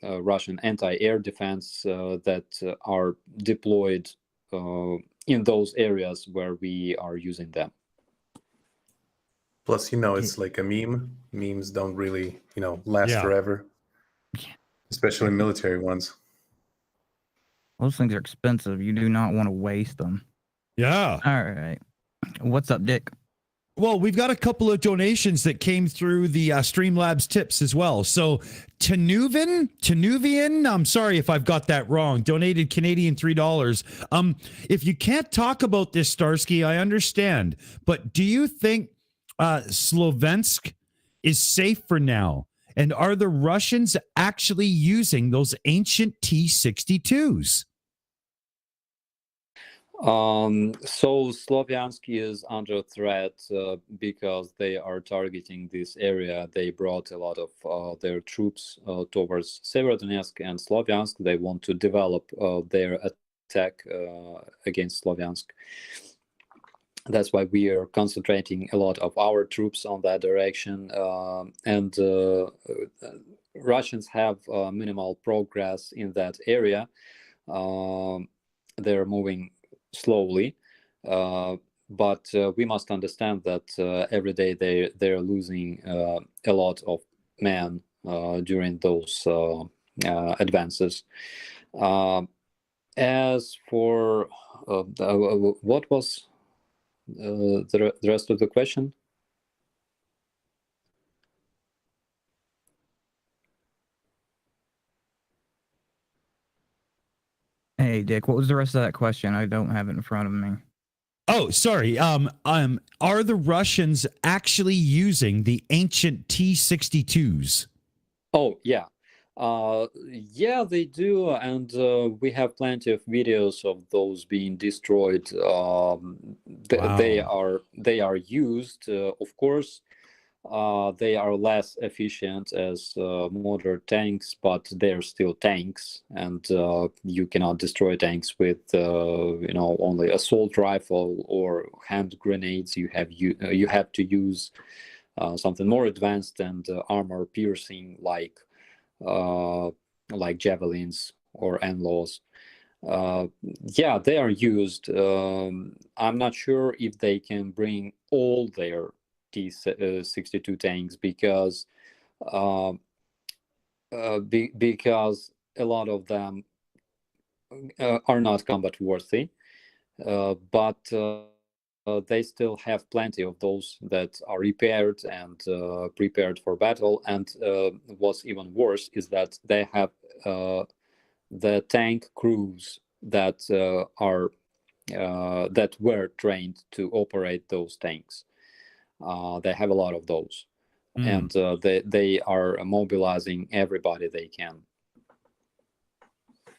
H: Russian anti-air defense that are deployed in those areas where we are using them.
F: Plus, it's like a meme. Memes don't really, last forever, especially military ones.
B: Those things are expensive. You do not want to waste them.
A: Yeah.
B: All right. What's up, Dick?
A: Well, we've got a couple of donations that came through the Streamlabs tips as well. So Tanuvian, I'm sorry if I've got that wrong, donated Canadian $3. If you can't talk about this, Starsky, I understand. But do you think Slovensk is safe for now? And are the Russians actually using those ancient T-62s?
H: So Sloviansk is under threat because they are targeting this area. They brought a lot of their troops towards Severodonetsk and Sloviansk. They want to develop their attack against Sloviansk. That's why we are concentrating a lot of our troops on that direction. And Russians have minimal progress in that area. They're moving slowly, but we must understand that every day they're losing a lot of men during those advances. As for what was the rest of the question?
B: Hey, Dick, what was the rest of that question? I don't have it in front of me.
A: Oh, sorry. Are the Russians actually using the ancient T-62s?
H: Oh, yeah. Yeah, they do, and we have plenty of videos of those being destroyed. They are used, of course. They are less efficient as modern tanks, but they're still tanks, and you cannot destroy tanks with only assault rifle or hand grenades. You have to use something more advanced and armor piercing like javelins or NLAWs. Yeah, they are used. I'm not sure if they can bring all their T-62 tanks because a lot of them are not combat worthy, but they still have plenty of those that are repaired and prepared for battle. And what's even worse is that they have the tank crews that were trained to operate those tanks. They have a lot of those, and they are mobilizing everybody they can.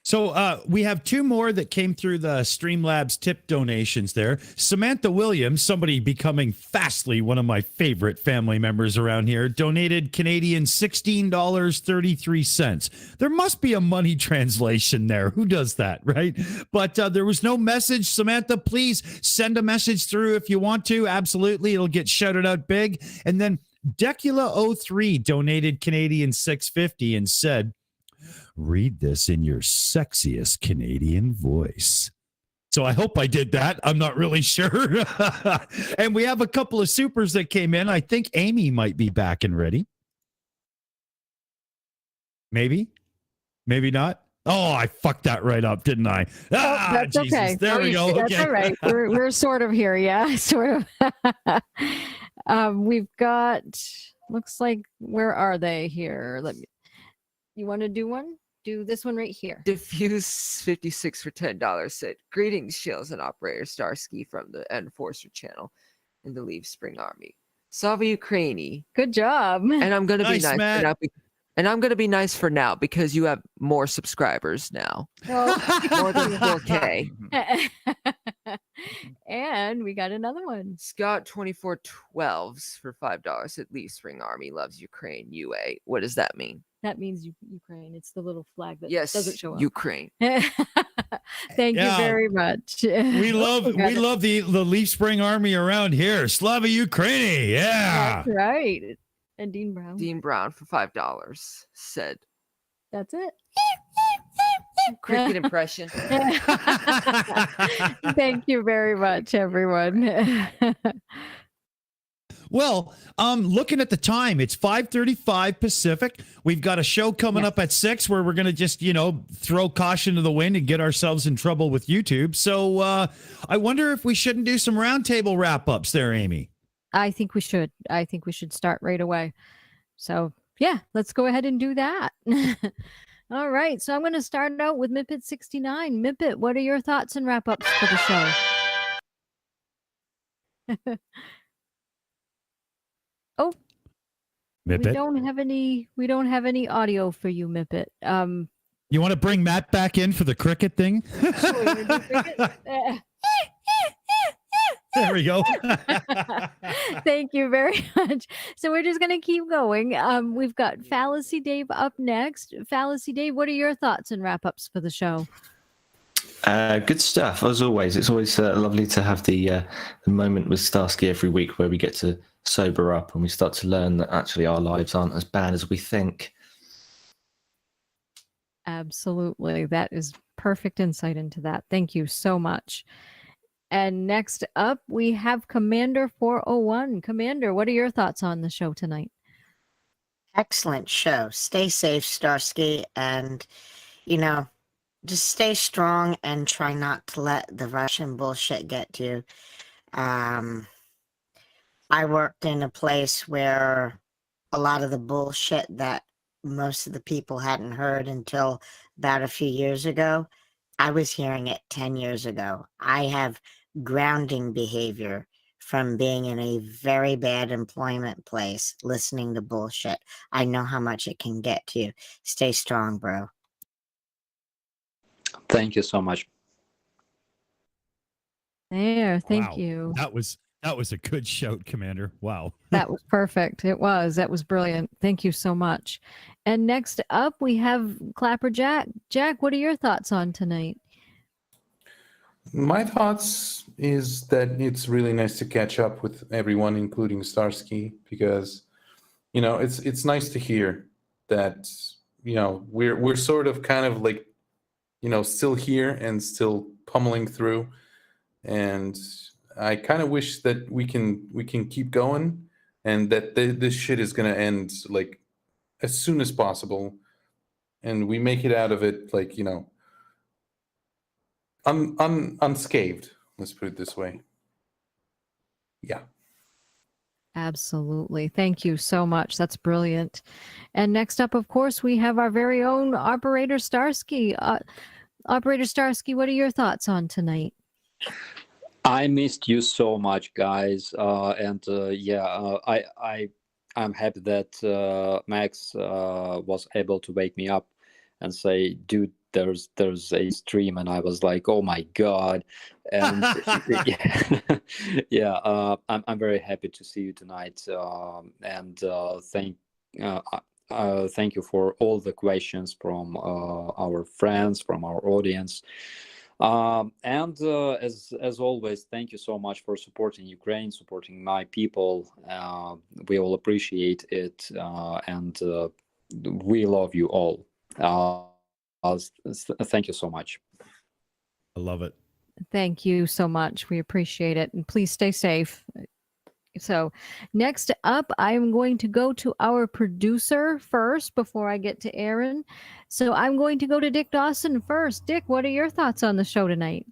A: So we have two more that came through the Streamlabs tip donations there. Samantha Williams, somebody becoming fastly one of my favorite family members around here, donated Canadian $16.33. There must be a money translation there. Who does that, right? But there was no message. Samantha, please send a message through if you want to. Absolutely. It'll get shouted out big. And then Decula03 donated Canadian $6.50 and said, read this in your sexiest Canadian voice. So I hope I did that. I'm not really sure. And we have a couple of supers that came in. I think Aimee might be back and ready. Maybe not. Oh, I fucked that right up, didn't I?
C: That's
A: Jesus.
C: okay.
A: There we go.
C: That's
A: Okay.
C: all right. We're sort of here. Yeah, sort of. We've got, looks like, where are they here? You want to do one? Do this one right here.
L: Diffuse 56 for $10 said, greetings, Shills and Operator Starsky from the Enforcer channel in the Leave Spring Army. Slava Ukraini.
C: Good job.
L: And I'm gonna
C: Nice,
L: be nice
C: Matt.
L: for now. And I'm gonna be nice for now because you have more subscribers now.
C: Well,
L: More than 4K.
C: And we got another one.
L: Scott 2412s for $5 at Leave Spring Army loves Ukraine UA. What does that mean?
C: That means Ukraine. It's the little flag that
L: Yes,
C: doesn't show up.
L: Ukraine.
C: Thank you very much.
A: We love the Leaf Spring Army around here. Slava Ukraini. Yeah.
C: That's right. And Dean Brown.
L: Dean Brown for $5 said.
C: That's it.
L: Cricket impression.
C: Thank you very much, everyone.
A: Well, looking at the time, it's 5:35 Pacific. We've got a show coming up at 6 where we're going to just, throw caution to the wind and get ourselves in trouble with YouTube. So I wonder if we shouldn't do some roundtable wrap-ups there, Aimee.
C: I think we should. I think we should start right away. So, yeah, let's go ahead and do that. All right. So I'm going to start out with Mipet 69. Mipet, what are your thoughts and wrap-ups for the show? Oh,
A: Mipet?
C: we don't have any audio for you, Mipet.
A: You want to bring Matt back in for the cricket thing? There we go.
C: Thank you very much. So we're just going to keep going. We've got Fallacy Dave up next. Fallacy Dave, what are your thoughts and wrap-ups for the show?
E: Good stuff, as always. It's always lovely to have the moment with Starsky every week where we get to sober up and we start to learn that actually our lives aren't as bad as we think.
C: Absolutely. That is perfect insight into that. Thank you so much. And next up, we have Commander 401. Commander, what are your thoughts on the show tonight?
I: Excellent show. Stay safe, Starsky, and, just stay strong and try not to let the Russian bullshit get to you. I worked in a place where a lot of the bullshit that most of the people hadn't heard until about a few years ago, I was hearing it 10 years ago. I have grounding behavior from being in a very bad employment place, listening to bullshit. I know how much it can get to you. Stay strong, bro.
H: Thank you so much.
C: There, thank
A: Wow.
C: you.
A: That was a good shout, Commander. Wow.
C: That was perfect. It was. That was brilliant. Thank you so much. And next up, we have Clapper Jack. Jack, what are your thoughts on tonight?
F: My thoughts is that it's really nice to catch up with everyone, including Starsky, because it's nice to hear that we're sort of kind of like still here and still pummeling through, and I kind of wish that we can keep going, and that this shit is gonna end like as soon as possible, and we make it out of it like unscathed. Let's put it this way. Yeah.
C: Absolutely. Thank you so much. That's brilliant. And next up, of course, we have our very own Operator Starsky. Operator Starsky, what are your thoughts on tonight?
H: I missed you so much, guys. I'm happy that Max was able to wake me up and say, dude, there's a stream, and I was like, oh my god. And I'm very happy to see you tonight, and thank you for all the questions from our friends, from our audience. As always, thank you so much for supporting Ukraine, supporting my people. We all appreciate it, and we love you all. Thank you so much.
A: I love it.
C: Thank you so much. We appreciate it. And please stay safe. So next up, I'm going to go to our producer first before I get to Aaron. So I'm going to go to Dick Dawson first. Dick, what are your thoughts on the show tonight?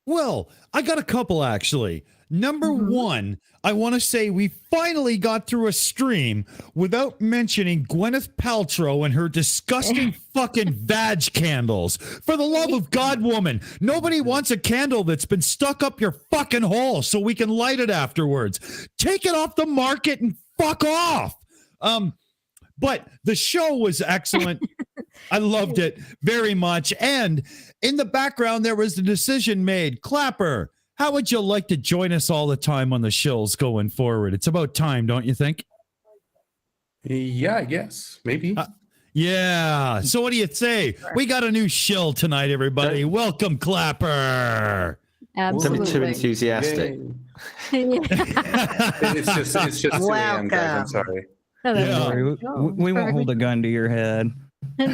A: Well, I got a couple actually. Number one, I want to say we finally got through a stream without mentioning Gwyneth Paltrow and her disgusting fucking vag candles. For the love of God, woman, nobody wants a candle that's been stuck up your fucking hole so we can light it afterwards. Take it off the market and fuck off. But the show was excellent. I loved it very much. And in the background, there was the decision made. Clapper, how would you like to join us all the time on the Shills going forward? It's about time, don't you think?
F: Yeah, I guess. Maybe.
A: Yeah. So what do you say? We got a new shill tonight, everybody. Welcome, Clapper.
C: Absolutely.
E: Don't be too enthusiastic.
F: It's just who I am, guys. I'm sorry.
B: We won't hold a gun to your head.
A: But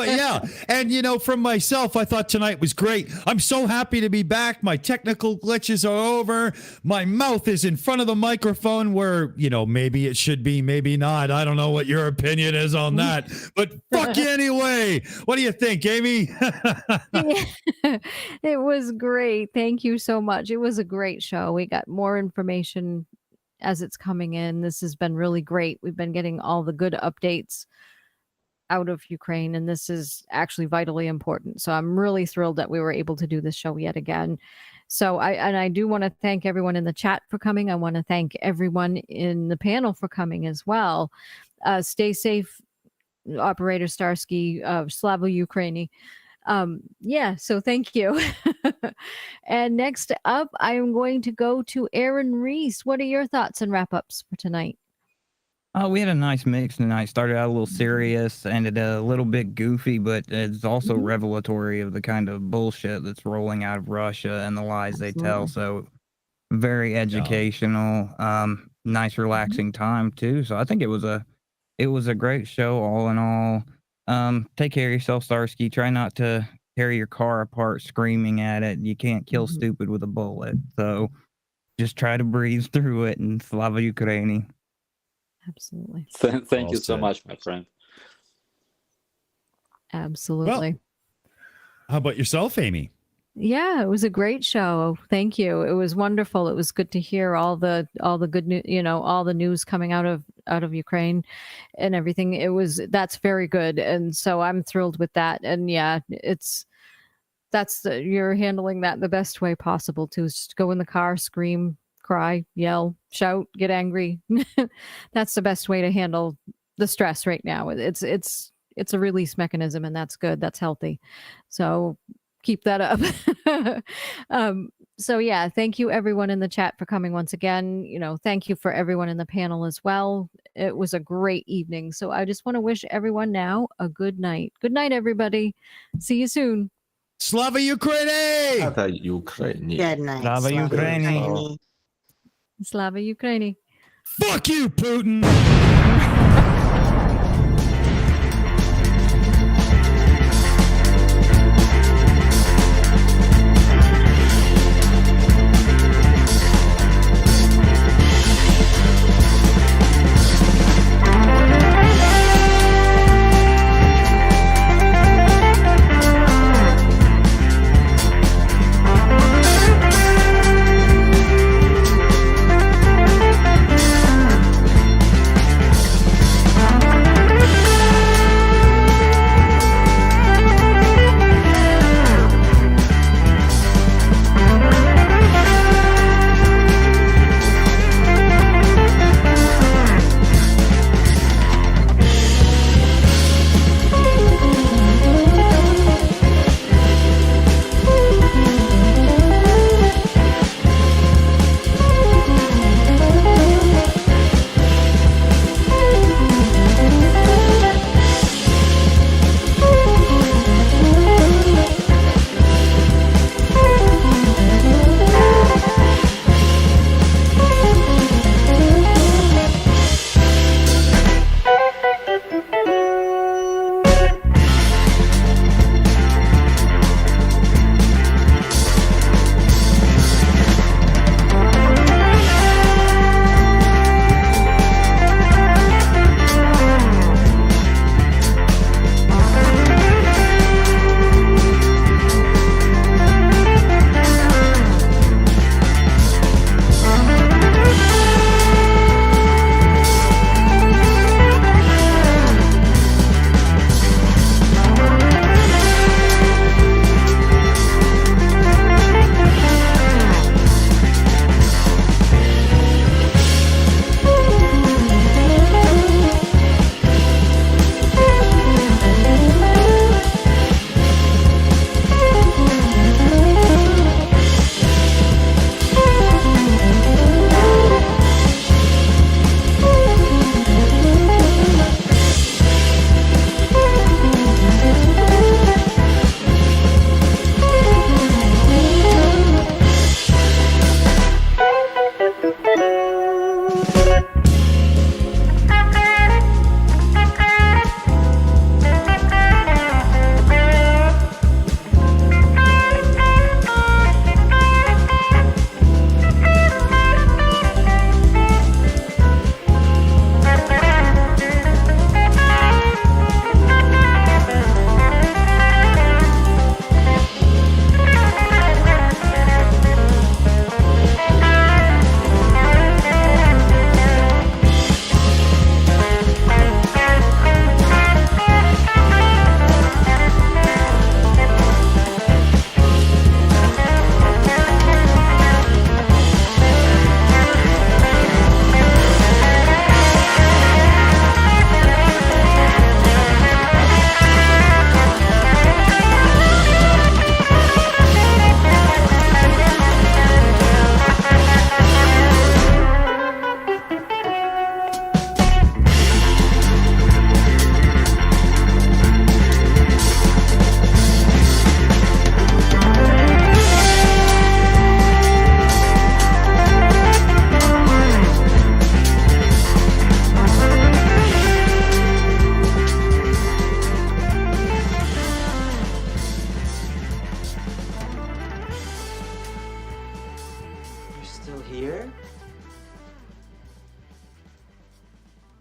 A: yeah, and from myself, I thought tonight was great. I'm so happy to be back. My technical glitches are over. My mouth is in front of the microphone where, maybe it should be, maybe not. I don't know what your opinion is on that, but fuck you anyway. What do you think, Aimee?
C: It was great. Thank you so much. It was a great show. We got more information as it's coming in. This has been really great. We've been getting all the good updates out of Ukraine, and this is actually vitally important. So I'm really thrilled that we were able to do this show yet again. So I do want to thank everyone in the chat for coming. I want to thank everyone in the panel for coming as well. Stay safe, Operator Starsky, Slava Ukraini. So thank you. And next up, I am going to go to Aaron Reese. What are your thoughts and wrap-ups for tonight?
B: We had a nice mix tonight. Started out a little serious, ended a little bit goofy, but it's also revelatory of the kind of bullshit that's rolling out of Russia and the lies they tell. So very educational, nice relaxing time too. So I think it was a great show all in all. Take care of yourself, Starsky. Try not to tear your car apart screaming at it. You can't kill stupid with a bullet. So just try to breathe through it, and Slava Ukraini.
C: Absolutely.
H: Thank you so much, my friend.
C: Absolutely.
A: Well, how about yourself, Aimee?
C: Yeah, it was a great show. Thank you. It was wonderful. It was good to hear all the good news, all the news coming out of Ukraine and everything. That's very good. And so I'm thrilled with that. And yeah, you're handling that the best way possible too. Just go in the car, scream, cry, yell, shout, get angry. That's the best way to handle the stress right now. It's a release mechanism, and that's good. That's healthy. So keep that up. So yeah, thank you everyone in the chat for coming once again. Thank you for everyone in the panel as well. It was a great evening. So I just want to wish everyone now a good night. Good night, everybody. See you soon.
A: Slava Ukraini!
E: Slava Ukraini.
I: Good night.
B: Slava Ukraini.
C: Slava Ukraini.
A: Fuck you, Putin!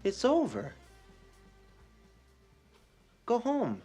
N: It's over. Go home.